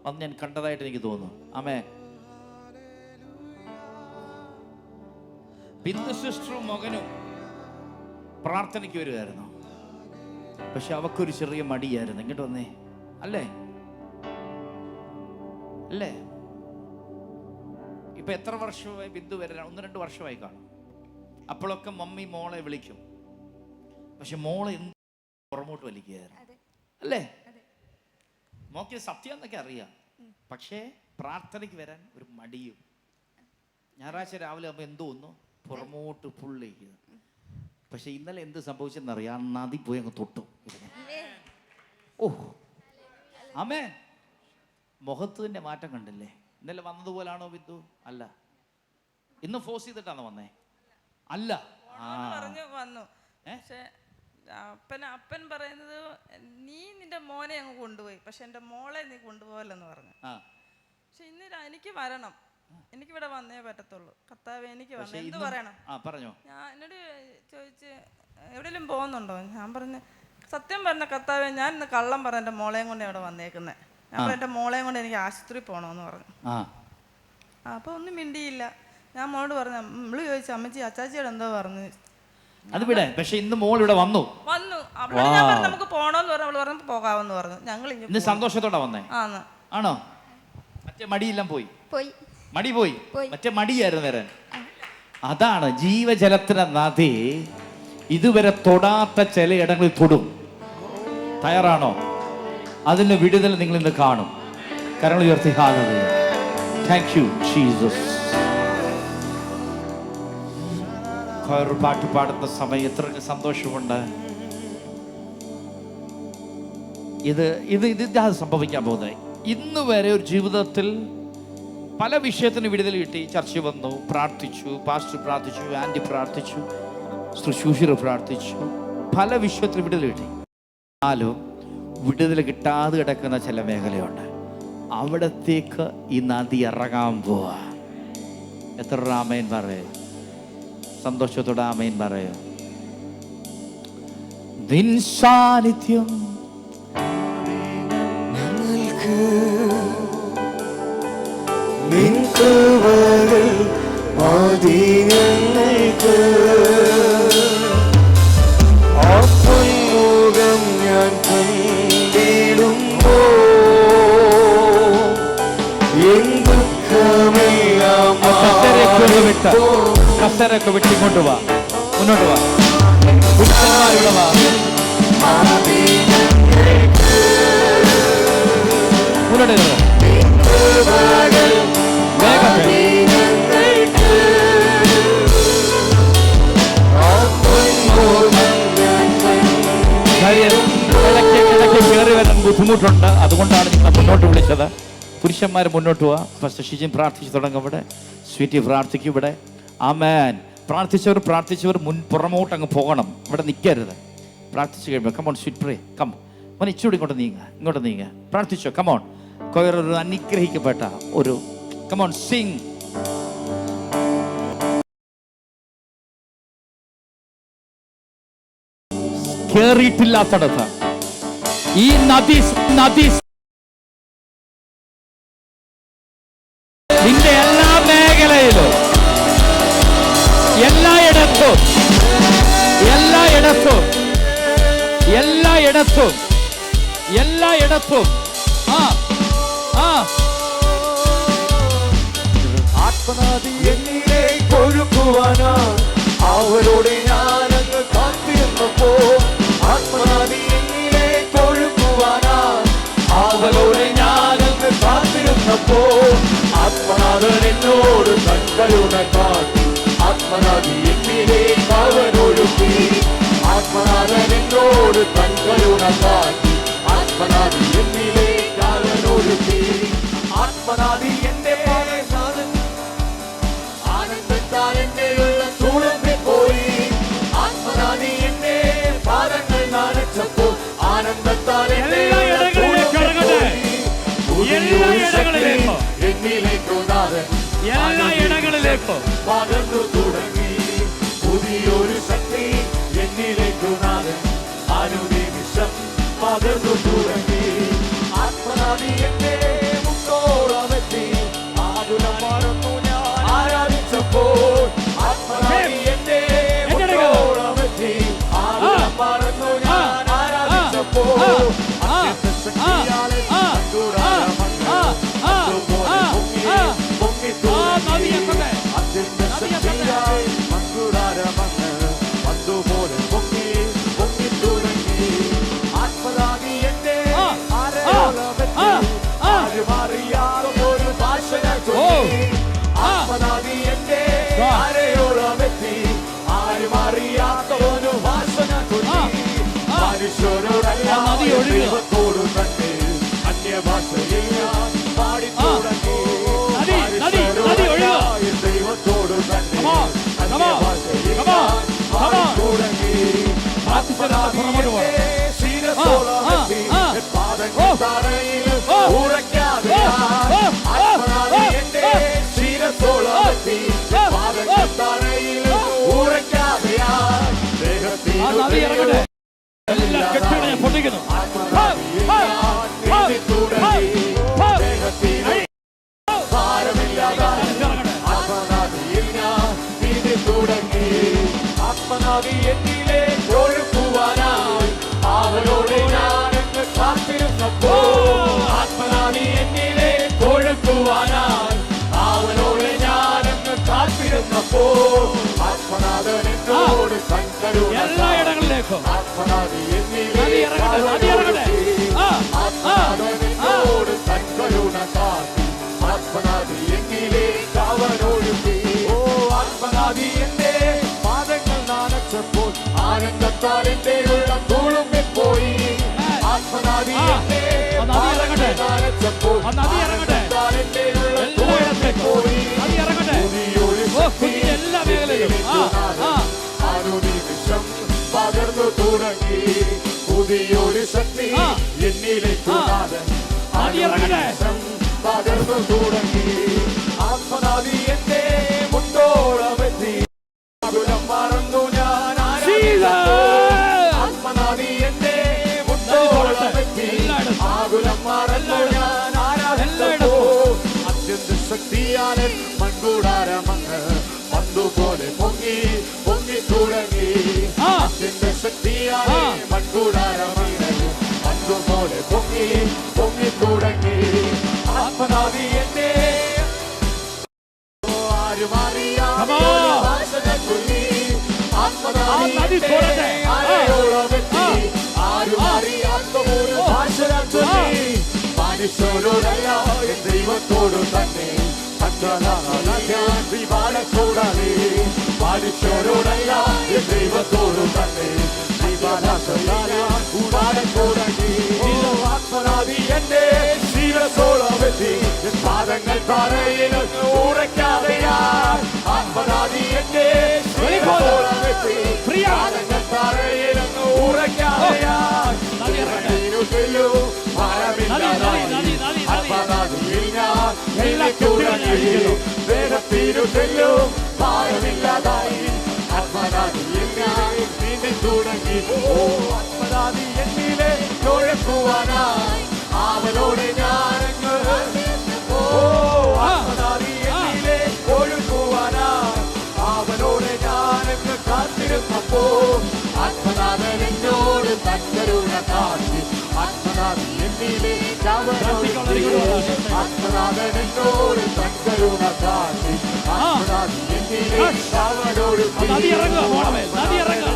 [SPEAKER 6] വന്ന് ഞാൻ കണ്ടതായിട്ട് എനിക്ക് തോന്നുന്നു. ആമേ. ബിന്ദു സിസ്റ്ററും മകനും പ്രാർത്ഥനയ്ക്ക് വരുമായിരുന്നു. പക്ഷെ അവക്കൊരു ചെറിയ മടിയായിരുന്നു. ഇങ്ങോട്ട് വന്നേ. അല്ലേ അല്ലേ? ഇപ്പൊ എത്ര വർഷമായി ബിന്ദു വരാൻ? 1-2 വർഷമായി കാണും. അപ്പോഴൊക്കെ മമ്മി മോളെ വിളിക്കും. പക്ഷെ മോളെ എന്ത് പുറമോട്ട് വലിക്കുകയായിരുന്നു. അല്ലേ? മോക്ക് സത്യം എന്നൊക്കെ അറിയാം. പക്ഷേ പ്രാർത്ഥനയ്ക്ക് വരാൻ ഒരു മടിയും. ഞായറാഴ്ച രാവിലെ ആകുമ്പോൾ എന്തോ ഒന്ന് പുറമോട്ട് പുള്ളിക്കുന്നത്. പക്ഷെ ഇന്നലെ എന്ത് സംഭവിച്ചെന്നറിയാം? നദി പോയി അങ്ങ് തൊട്ടു. ഓ അമ്മേ, മുഖത്തിന്റെ മാറ്റം കണ്ടില്ലേ? ഇന്നലെ വന്നതുപോലാണോ ബിന്ദു? അല്ല. ഇന്ന് ഫോഴ്സ് ചെയ്തിട്ടാണോ വന്നേ? അല്ല.
[SPEAKER 7] പറഞ്ഞു വന്നു. പക്ഷെ അപ്പൻ പറയുന്നത്, നീ നിന്റെ മോനെ അങ്ങ് കൊണ്ടുപോയി, പക്ഷെ എന്റെ മോളെ നീ കൊണ്ടുപോകല്ലെന്ന് പറഞ്ഞു. പക്ഷെ ഇന്ന് എനിക്ക് വരണം, എനിക്കിവിടെ വന്നേ പറ്റത്തുള്ളൂ. കർത്താവേ എനിക്ക് വരണം. എന്ത് പറയണം? ഞാൻ എന്നോട് ചോദിച്ച് എവിടെയെങ്കിലും പോകുന്നുണ്ടോ? ഞാൻ പറഞ്ഞു, സത്യം പറഞ്ഞ കർത്താവേ, ഞാൻ ഇന്ന് കള്ളം പറഞ്ഞ എൻ്റെ മോളെയും കൊണ്ട് ഇവിടെ വന്നേക്കുന്നത്. ഞാൻ എൻ്റെ മോളെയും കൊണ്ട് എനിക്ക് ആശുപത്രി പോകണമെന്ന് പറഞ്ഞു. അപ്പോൾ ഒന്നും മിണ്ടിയില്ല. ഞാൻ മോളോട് പറഞ്ഞു, നമ്മള് ചോദിച്ചു, അമ്മച്ചി അച്ചാച്ചിയോട് എന്തോ പറഞ്ഞു.
[SPEAKER 6] അത് വിടെ. പക്ഷെ ഇന്ന് മോൾ ഇവിടെ വന്നു.
[SPEAKER 7] അവിടെ ഞാൻ പറഞ്ഞു നമുക്ക് പോകണമെന്ന് പറഞ്ഞു. അവള് പറഞ്ഞു പോകാമെന്ന് പറഞ്ഞു. ഞങ്ങൾ
[SPEAKER 6] ഇന്ന് സന്തോഷത്തോടെ വന്നേ. ആണോ? മറ്റേ മടിയെല്ലാം പോയി. മടി പോയി. മറ്റേ മടിയായിരുന്നു വരാൻ. അതാണ് ജീവജലത്തിന്റെ നദി. ഇതുവരെ തൊടാത്ത ചിലയിടങ്ങളിൽ തൊടും. തയ്യാറാണോ? അതിന് വിടുതൽ നിങ്ങൾ ഇന്ന് കാണും. കരങ്ങൾ ഉയർത്തി. ഹല്ലേലൂയ. Thank you Jesus. ഒരു പാട്ട് പാടുന്ന സമയം എത്ര സന്തോഷമുണ്ട്. ഇതാണ് സംഭവിക്കാൻ പോകുന്നത്. ഇന്ന് വരെ ഒരു ജീവിതത്തിൽ പല വിഷയത്തിന് വിടുതൽ കിട്ടി. ചർച്ച വന്നു, പ്രാർത്ഥിച്ചു, പാസ്റ്റർ പ്രാർത്ഥിച്ചു, ആൻറ്റി പ്രാർത്ഥിച്ചു, ശുശ്രൂഷകർ പ്രാർത്ഥിച്ചു, പല വിഷയത്തിൽ വിടുതൽ കിട്ടി. എന്നാലും വിടുതൽ കിട്ടാതെ കിടക്കുന്ന ചില മേഖലയുണ്ട്. അവിടത്തേക്ക് ഈ നദി ഇറങ്ങാൻ പോവാ. എത്ര ആമേൻ പറയും? സന്തോഷത്തോടെ ആമേൻ പറയും. നിൻ സാന്നിധ്യം
[SPEAKER 8] നിൻ കൃപകൾ മതി ഞങ്ങൾക്ക്. ആ പൊന്മുഖം ഞാൻ കണ്ടിടുമ്പോ എൻ ദുഃഖമെല്ലാം
[SPEAKER 6] കസരൊക്കെ വിട്ട് ഇങ്ങോട്ട് വാ, മുന്നോട്ട് വാ, പുരുഷന്മാരുടെ വാ. മുന്നോട്ട് കയറി വരാൻ ബുദ്ധിമുട്ടുണ്ട്. അതുകൊണ്ടാണ് നിങ്ങൾ മുന്നോട്ട് വിളിച്ചത്. പുരുഷന്മാർ മുന്നോട്ട് പോവാ. ഫസ്റ്റ് ഷിജിൻ പ്രാർത്ഥിച്ചു തുടങ്ങും. ഇവിടെ സ്വീറ്റി പ്രാർത്ഥിക്കും. ഇവിടെ ആമേൻ. പ്രാർത്ഥിച്ചവർ പുറമോട്ട് അങ്ങ് പോകണം. ഇവിടെ നിൽക്കരുത്. പ്രാർത്ഥിച്ചു കഴിയുമ്പോൾ കമോൺ സ്വീറ്റ് പ്രേ കം മോൻ ഇച്ചൂടി ഇങ്ങോട്ട് നീങ്ങ പ്രാർത്ഥിച്ചോ. കമോൺ കൊയറൊരു അനുഗ്രഹിക്കപ്പെട്ട ഒരു കമോൺ സിംഗ്. കേറിയിട്ടില്ലാത്തടത്ത് ഈ നദി നിന്റെ എല്ലാ മേഖലയിലും എല്ലായിടത്തും
[SPEAKER 8] ആത്മനദി എന്നിലേക്ക് ഒഴുകുവാനാ അവരോട് ഞാനങ്ങ് കാത്തിരുന്നപ്പോ. ആത്മനദി എന്നിലേക്ക് ഒഴുകുവാനാ അവരോട് ഞാനങ്ങ് കാത്തിരുന്നപ്പോ. ആത്മനാഥൻ എന്നോട് കൺകരുണ കാട്ടി. ആത്മനദി എന്നിലേക്ക് അവനൊഴുകി. ആത്മനാഥൻ എന്നോട് കൺകരുണ കാട്ടി. ആത്മനദി എന്നിലേക്ക് അവനൊഴുകി. ആത്മനദി എന്റെ ആനന്ദത്താൽ എന്നെയുള്ള തുളുമ്പിപ്പോയി. ആത്മനദി എന്നെ പാദങ്ങൾ നനച്ചപ്പോ. ആനന്ദത്താൽ
[SPEAKER 6] എന്നിലേക്കോ
[SPEAKER 8] പകർന്നു തുടങ്ങി. പുതിയൊരു ശക്തി എന്നിലേക്കു നാഥൻ അനുനിമിഷം പകർന്നു തുടങ്ങി. ആത്മനദി എന്നെ മുത്തോളമെത്തി. ആകുലം മറന്നു ഞാൻ ആരാധിച്ചപ്പോൾ. ആത്മനദി എന്നെ മുത്തോളമെത്തി. ആകുലം മറന്നു ഞാൻ ആരാധിച്ചപ്പോൾ. ശക്തിയാലെ ദൈവത്തോടു തന്നെ അന്യഭാഷയിൽ ഞാൻ പാടി തുടങ്ങി. ദൈവത്തോടു തന്നെ അന്യഭാഷയിൽ ഞാൻ പാടി തുടങ്ങി. ശിരസോളമെത്തി പാദങ്ങൾ തറയിൽ ഉറയ്ക്കാതെ. ആത്മനാഥി എന്റെ ശിരസോളമെത്തി പാദങ്ങൾ തറയിൽ ഉറയ്ക്കാതെയായി. ദേഹത്തിൽ
[SPEAKER 6] പൊട്ടിക്കുന്നു.
[SPEAKER 8] ആത്മനദി എന്നിലേക്ക് ഒഴുകുവാനായി അവരോട് ഞാനങ്ങ് കാത്തിരുന്നപ്പോ. ആത്മനദി എന്നിലേക്ക് ഒഴുകുവാനായി അവരോട് ഞാനങ്ങ് കാത്തിരുന്നപ്പോ. ആത്മനാഥൻ എന്നോട് കൺകരുണ.
[SPEAKER 6] എല്ലായിടങ്ങളിലേക്കും
[SPEAKER 8] ആത്മനദി എന്നിലേക്ക് ആത്മനാഥൻ എന്നോട് കൺകരുണ കാട്ടി. ആത്മനദി എന്നിലേക്ക് അവനൊഴുകി. ഓ ആത്മനദി എന്റെ പാദങ്ങൾ ആനന്ദിച്ചപ്പോൾ
[SPEAKER 6] ആ നദി ഇറങ്ങട്ടെ. എല്ലായിടത്തേക്കും നദി ഇറങ്ങട്ടെ. ഓ കുഞ്ഞിന്റെ എല്ലാ മേഖലയിലും
[SPEAKER 8] നിമിഷം പകർന്നു തുടങ്ങി പുതിയൊരു ശക്തി എന്നിലേക്ക്
[SPEAKER 6] നദി ഇറങ്ങട്ടെ.
[SPEAKER 8] പകർന്നു തുടങ്ങി ആത്മനാദി എന്റെ മുട്ടോളമെത്തി ആകുലം മറന്നു ഞാൻ ആത്മനാദി എന്റെ മുട്ടോളമെത്തി ആകുലം മറന്നു ഞാൻ ആരാധിച്ചപ്പോ അത്യന്ത ശക്തിയാലെ മൺകൂടാരമങ്ങ് പന്തുപോലെ പൊങ്ങി പൊങ്ങി തുടങ്ങി അത്യന്ത ശക്തിയാലെ മൺകൂടാരമങ്ങ് പന്തുപോലെ പൊങ്ങി പൊങ്ങി തുടങ്ങി ആത്മനാദി എന്നെ ആരും അറിയാതെ ചൊല്ലി ആത്മനാദി ആരോളമെത്തി ആരും അറിയാത്ത ഒരു ഭാഷ ചൊല്ലി മനുഷ്യരോടല്ല ദൈവത്തോടു തന്നെ കൂടാതെ മനുഷ്യരോടല്ല ദൈവത്തോടു തന്നെ കൂടാതെ തുടങ്ങി ആത്മനാദി എന്റെ ശീലത്തോളമെത്തി പാദങ്ങൾ തറയിൽ ഉറയ്ക്കാതെയാ ആത്മനാദി എന്റെ ശീലത്തോളമെത്തി പാദങ്ങൾ തറയിൽ ഉറയ്ക്കാതെയാ ും ഭാരമില്ലാതായി ആത്മനാദിയിൽ ഞാൻ നീന്തി തുടങ്ങി ആത്മനാദി എന്നിലെ തൊഴക്കുവാനായി അവനോട് ഞാനങ്ങ് ആത്മനാദി എന്നിലെ ഒഴുക്കുവാനായി അവനോട് ഞാനങ്ങ് കാത്തിരുന്നപ്പോ ആത്മനാഥൻ എന്നോട് തക്കരുണ കാട്ടി ആത്മനാദി എന്നിലെ ആത്മനാഥൻ എന്നോട് തക്കരുണ കാട്ടി ആത്മനാദി എന്നിലെ അവനോട്
[SPEAKER 6] നദി ഇറങ്ങുക മോളമേ നദി ഇറങ്ങുക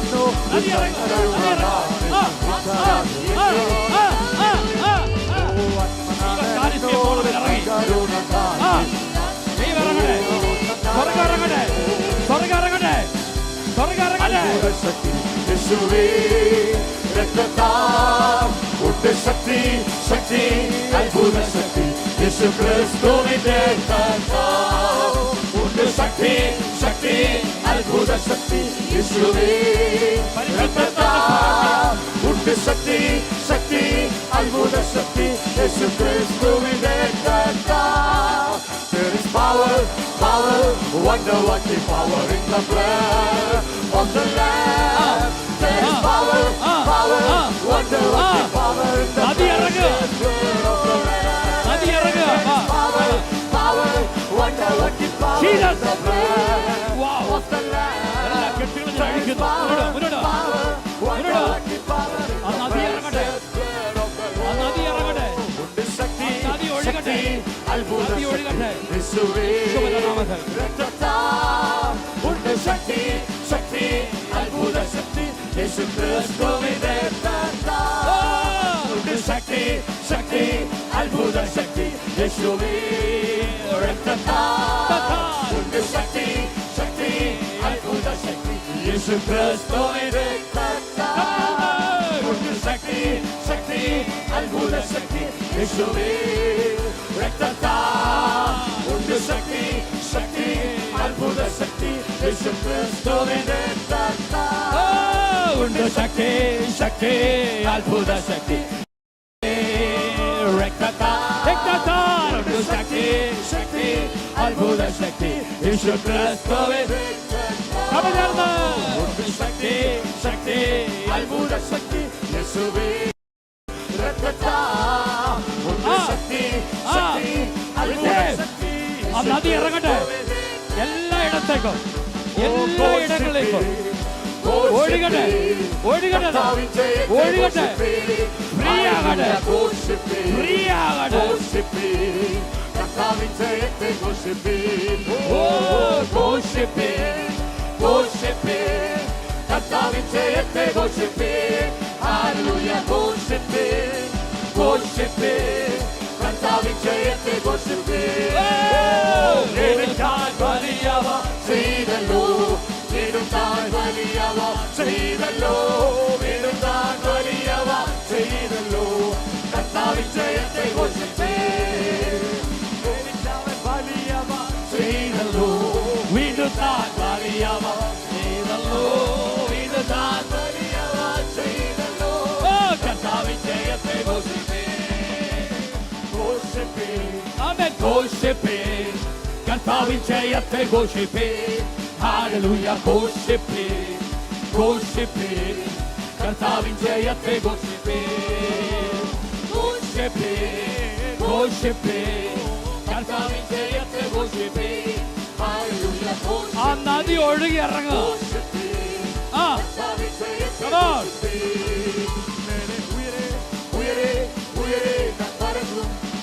[SPEAKER 6] നദി ഇറങ്ങുക
[SPEAKER 8] ശക്തി ശക്തി അത്ഭുത ശക്തി യേശു ക്രിസ്തുവിന്റെ ശക്തി ശക്തി അത്ഭുത ശക്തി യേശുവേ ശക്തി ശക്തി അത്ഭുത ശക്തി യേശു ക്രിസ്തുവിന്റെ There is power, power, wonder working power in the blood of the Lamb. There is power, power, wonder working power in the blood of the Lamb. There is power, power, wonder working power in the blood of the Lamb. There is power, power, wonder working power in the blood of the Lamb. ശക്തി ശക്തി അത്ഭുത യേശുവേ ഉണ്ട് ശക്തി ശക്തി അത്ഭുത ശക്തി യേശു ക്രിസ്തുവിന്റെ ഉണ്ട് ശക്തി ശക്തി അത്ഭുത ശക്തി യേശുവേ ഉണ്ട് ശക്തി ശക്തി അത്ഭുത ശക്തി യേശു ക്രിസ്തുവിന്റെ ഉണ്ട് ശക്തി ശക്തി അത്ഭുത ശക്തി യേശുവേ ഉണ്ട് ശക്തി ശക്തി അത്ഭുത ശക്തി യേശു ക്രിസ്തുവിന്റെ ഉണ്ട് ശക്തി ശക്തി അത്ഭുത ശക്തി ഉണ്ട് ശക്തി ശക്തി അത്ഭുത ശക്തി യേശു ക്രിസ്തുവിന്റെ ഉണ്ട് ശക്തി ശക്തി അത്ഭുത ശക്തി യേശുവേ
[SPEAKER 6] നദി ഇറങ്ങട്ടെ എല്ലായിടത്തേക്കും എല്ലായിടങ്ങളിലേക്കും ഒഴുകട്ടെ ഒഴുകട്ടെ ഒഴുകട്ടെ ഫ്രീ ആകട്ടെ ഫ്രീ ആകട്ടെ
[SPEAKER 8] ചെയ്തല്ലോ കർത്താവിൻ ജയത്തെ ഘോഷിപ്പേ
[SPEAKER 6] ഘോഷിപ്പീൻ, കർത്താവിൻ ജയത്തെ ഘോഷിപ്പീൻ. ഹല്ലേലൂയ ഘോഷിപ്പീൻ, ഘോഷിപ്പീൻ, കർത്താവിൻ ജയത്തെ ഘോഷിപ്പീൻ. ഘോഷിപ്പീൻ, ഘോഷിപ്പീൻ, കർത്താവിൻ ജയത്തെ ഘോഷിപ്പീൻ. ഹല്ലേലൂയ ഘോഷിപ്പീൻ. ആ നദി ഒഴുകി ഇറങ്ങുക. ആ come on.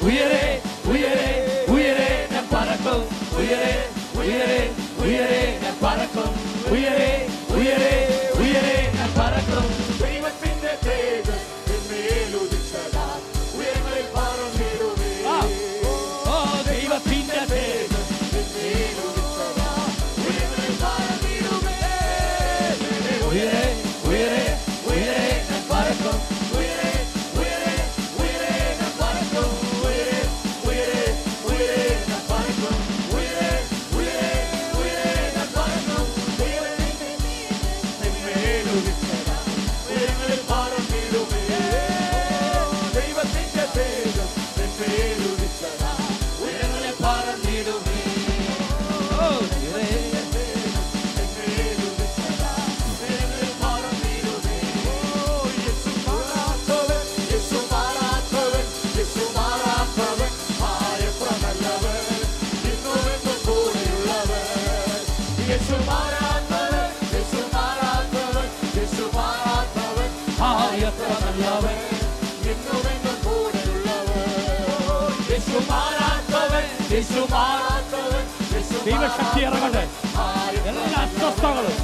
[SPEAKER 6] ഉയരെ ഉയരെ ഉയരെ ഞാൻ പറക്കും, ഉയരെ ഉയരെ ഉയരെ ഞാൻ പറക്കും, ഉയരെ ഉയരെ ഉയരെ ഞാൻ പറക്കും.
[SPEAKER 8] ദൈവത്തിന്റെ തേജസ് എന്നേലുദിച്ചതാൽ ഉയരങ്ങളിൽ പറന്നിടുമേ.
[SPEAKER 6] ഓ ദൈവത്തിന്റെ തേജസ്
[SPEAKER 8] എന്നേലുദിച്ചതാൽ ഉയരങ്ങളിൽ പറന്നിടുമേ.
[SPEAKER 6] ഉയരെ ഉയരെ ഉയരെ ഞാൻ പറക്കും,
[SPEAKER 8] ഉയരെ ഉയരെ ഉയരെ ഞാൻ പറക്കും, ഉയരെ ഉയരെ ഉയരെ ഞാൻ പറക്കും, ഉയരെ ഉയരെ ഉയരെ ഞാൻ പറക്കും. ദൈവത്തിന്റെ തേജസ് എന്നേലുദിച്ചതാൽ ഉയരങ്ങളിൽ പറന്നിടുമേ. ദൈവത്തിന്റെ തേജസ് എന്നേലുദിച്ചതാൽ ഉയരങ്ങളിൽ പറന്നിടുമേ.
[SPEAKER 6] ഓ ഉയരെ എത്ര നല്ലവൻ, ദൈവശക്തി ഇറങ്ങട്ടെ. എല്ലാ അസ്വസ്ഥകളും,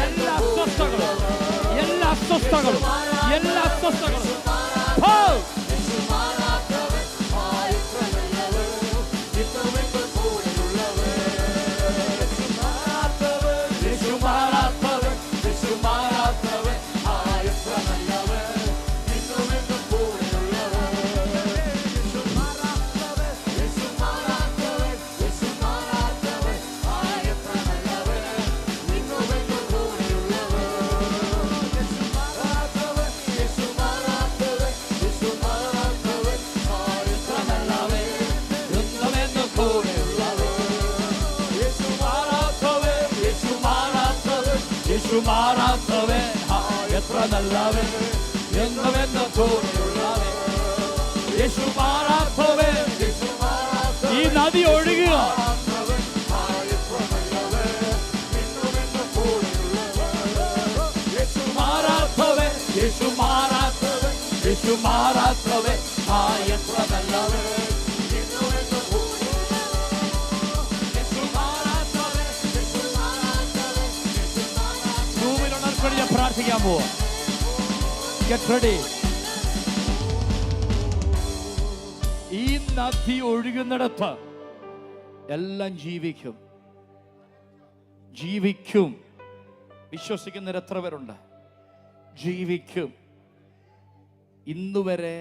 [SPEAKER 6] എല്ലാ അസ്വസ്ഥകളും, എല്ലാ അസ്വസ്ഥകളും, എല്ലാ അസ്വസ്ഥകളും പോ. യേശുമാറാത്തവൻ എത്ര നല്ലവൻ, എന്നുമെന്നും കൂടെയുള്ളവൻ. യേശുമാറാത്തവൻ, ഈ നദി ഒഴുകുക. യേശുമാറാത്തവൻ, യേശുമാറാത്തവൻ, യേശുമാറാത്തവൻ എത്ര നല്ലവൻ. ഞാൻ പ്രാർത്ഥിക്കാൻ പോവാ. Get ready. ഈ നദി ഒഴുകുന്നിടത്ത് എല്ലാം ജീവിക്കും, ജീവിക്കും. വിശ്വസിക്കുന്നവർ എത്ര പേരുണ്ട്? ജീവിക്കും. ഇന്നുവരെ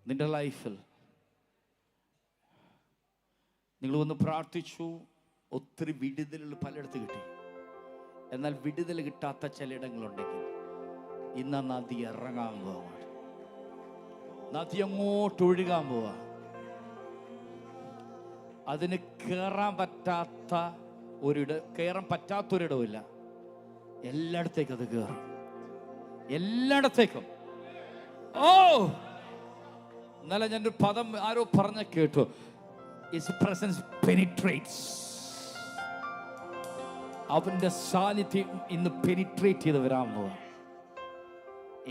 [SPEAKER 6] നിന്റെ ലൈഫിൽ നിങ്ങൾ ഒന്ന് പ്രാർത്ഥിച്ചു, ഒത്തിരി വിടുതലുകൾ പലയിടത്ത് കിട്ടി. എന്നാൽ വിടുതൽ കിട്ടാത്ത ചിലയിടങ്ങളുണ്ടെങ്കിൽ ഇന്ന് നദി ഇറങ്ങാൻ പോവാണ്. നദി അങ്ങോട്ട് ഒഴുകാൻ പോവാ. അതിന് കയറാൻ പറ്റാത്തൊരിടമില്ല. എല്ലായിടത്തേക്കും അത് കയറും, എല്ലായിടത്തേക്കും. ഓ ഇന്നലെ ഞാനൊരു പദം ആരോ പറഞ്ഞ കേട്ടു. His presence penetrates. അവന്റെ സാന്നിധ്യം ഇന്ന് പെനിട്രേറ്റ് ചെയ്ത് വരാൻ പോവാ.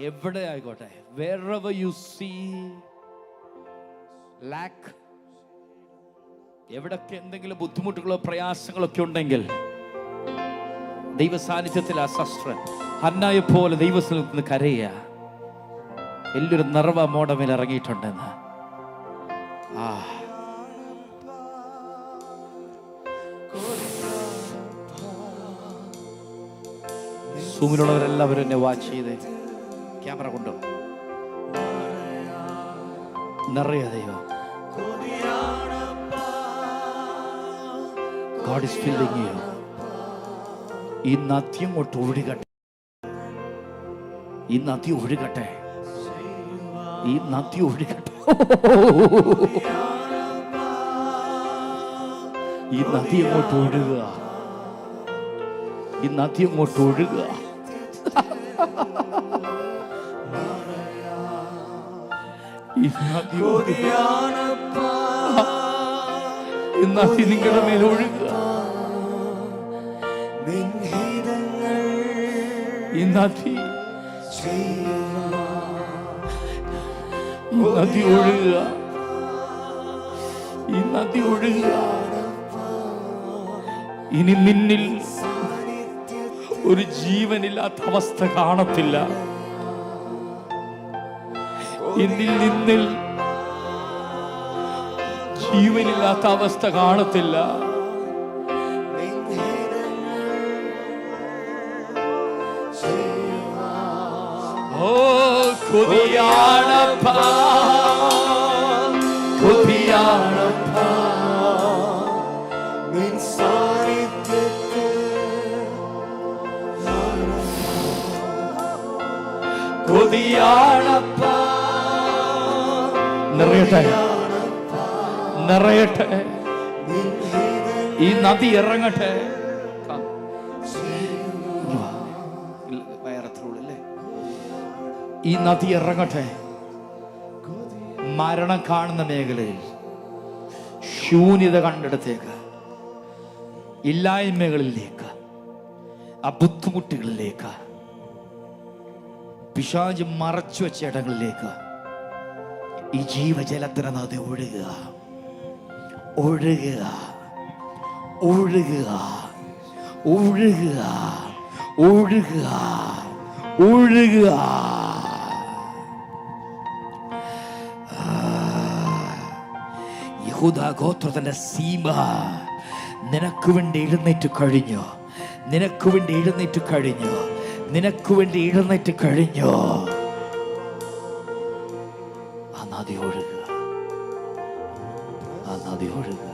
[SPEAKER 6] എവിടെ ആയിക്കോട്ടെ, wherever you see lack, എവിടൊക്കെ എന്തെങ്കിലും ബുദ്ധിമുട്ടുകളോ പ്രയാസങ്ങളൊക്കെ ഉണ്ടെങ്കിൽ ദൈവ സാന്നിധ്യത്തിൽ ആ സിസ്റ്റർ ഹന്നയെ പോലെ ദൈവത്തിൽ നിന്ന് കരയുക. വലിയൊരു നിറവ മോടമേൽ ഇറങ്ങിയിട്ടുണ്ടെന്ന്. സൂമിലുള്ളവരെല്ലാവരും എന്നെ വാച്ച് ചെയ്ത് ക്യാമറ കൊണ്ടു നിറയ ദൈവം. God is filling you. ഈ നദി അങ്ങോട്ട് ഒഴുകട്ടെ, ഈ നദി ഒഴുകട്ടെ, ഈ നദി ഒഴുകട്ടെ. ഈ നദി അങ്ങോട്ട് ഒഴുകുക, ഈ നദി അങ്ങോട്ട് ഒഴുകുക. ഈ നദി ഈ നദി നിങ്ങളുടെ മേൽ ഒഴുകുക. ഈ നദി നദി ഒഴുകുക, ഈ നദി ഒഴുകുക. ഇനി നിന്നിൽ ഒരു ജീവനില്ലാത്ത അവസ്ഥ കാണത്തില്ല. എന്നിൽ നിന്നിൽ ജീവനില്ലാത്ത അവസ്ഥ കാണത്തില്ല. ഓ കൊതിയാണപ്പാ, കൊതിയാണപ്പാ നിൻ സാന്നിധ്യത്തിൽ, കൊതിയാണപ്പാ. നിറയട്ടെ, നിറയട്ടെ, ഈ നദി ഇറങ്ങട്ടെ. ഈ നദി ഇറങ്ങട്ടെ. മരണം കാണുന്ന മേഖലയിൽ, ശൂന്യത കണ്ടിടത്തേക്ക്, ഇല്ലായ്മകളിലേക്ക്, ആ ബുദ്ധിമുട്ടുകളിലേക്ക്, പിശാച് മറച്ചു വെച്ച ഇടങ്ങളിലേക്ക് ഈ ജീവജലത്തിന് നദി ഒഴുകുക, ഒഴുകുക, ഒഴുകുക, ഒഴുകുക, ഒഴുകുക, ഒഴുകുക. യഹൂദാ ഗോത്രത്തിന്റെ സീമ നിനക്ക് വേണ്ടി എഴുന്നേറ്റ് കഴിഞ്ഞു, നിനക്ക് വേണ്ടി എഴുന്നേറ്റ് കഴിഞ്ഞു, നിനക്ക് വേണ്ടി എഴുന്നേറ്റ് കഴിഞ്ഞു. ആ നദി ഒഴുകുക, ആ നദി ഒഴുകുക.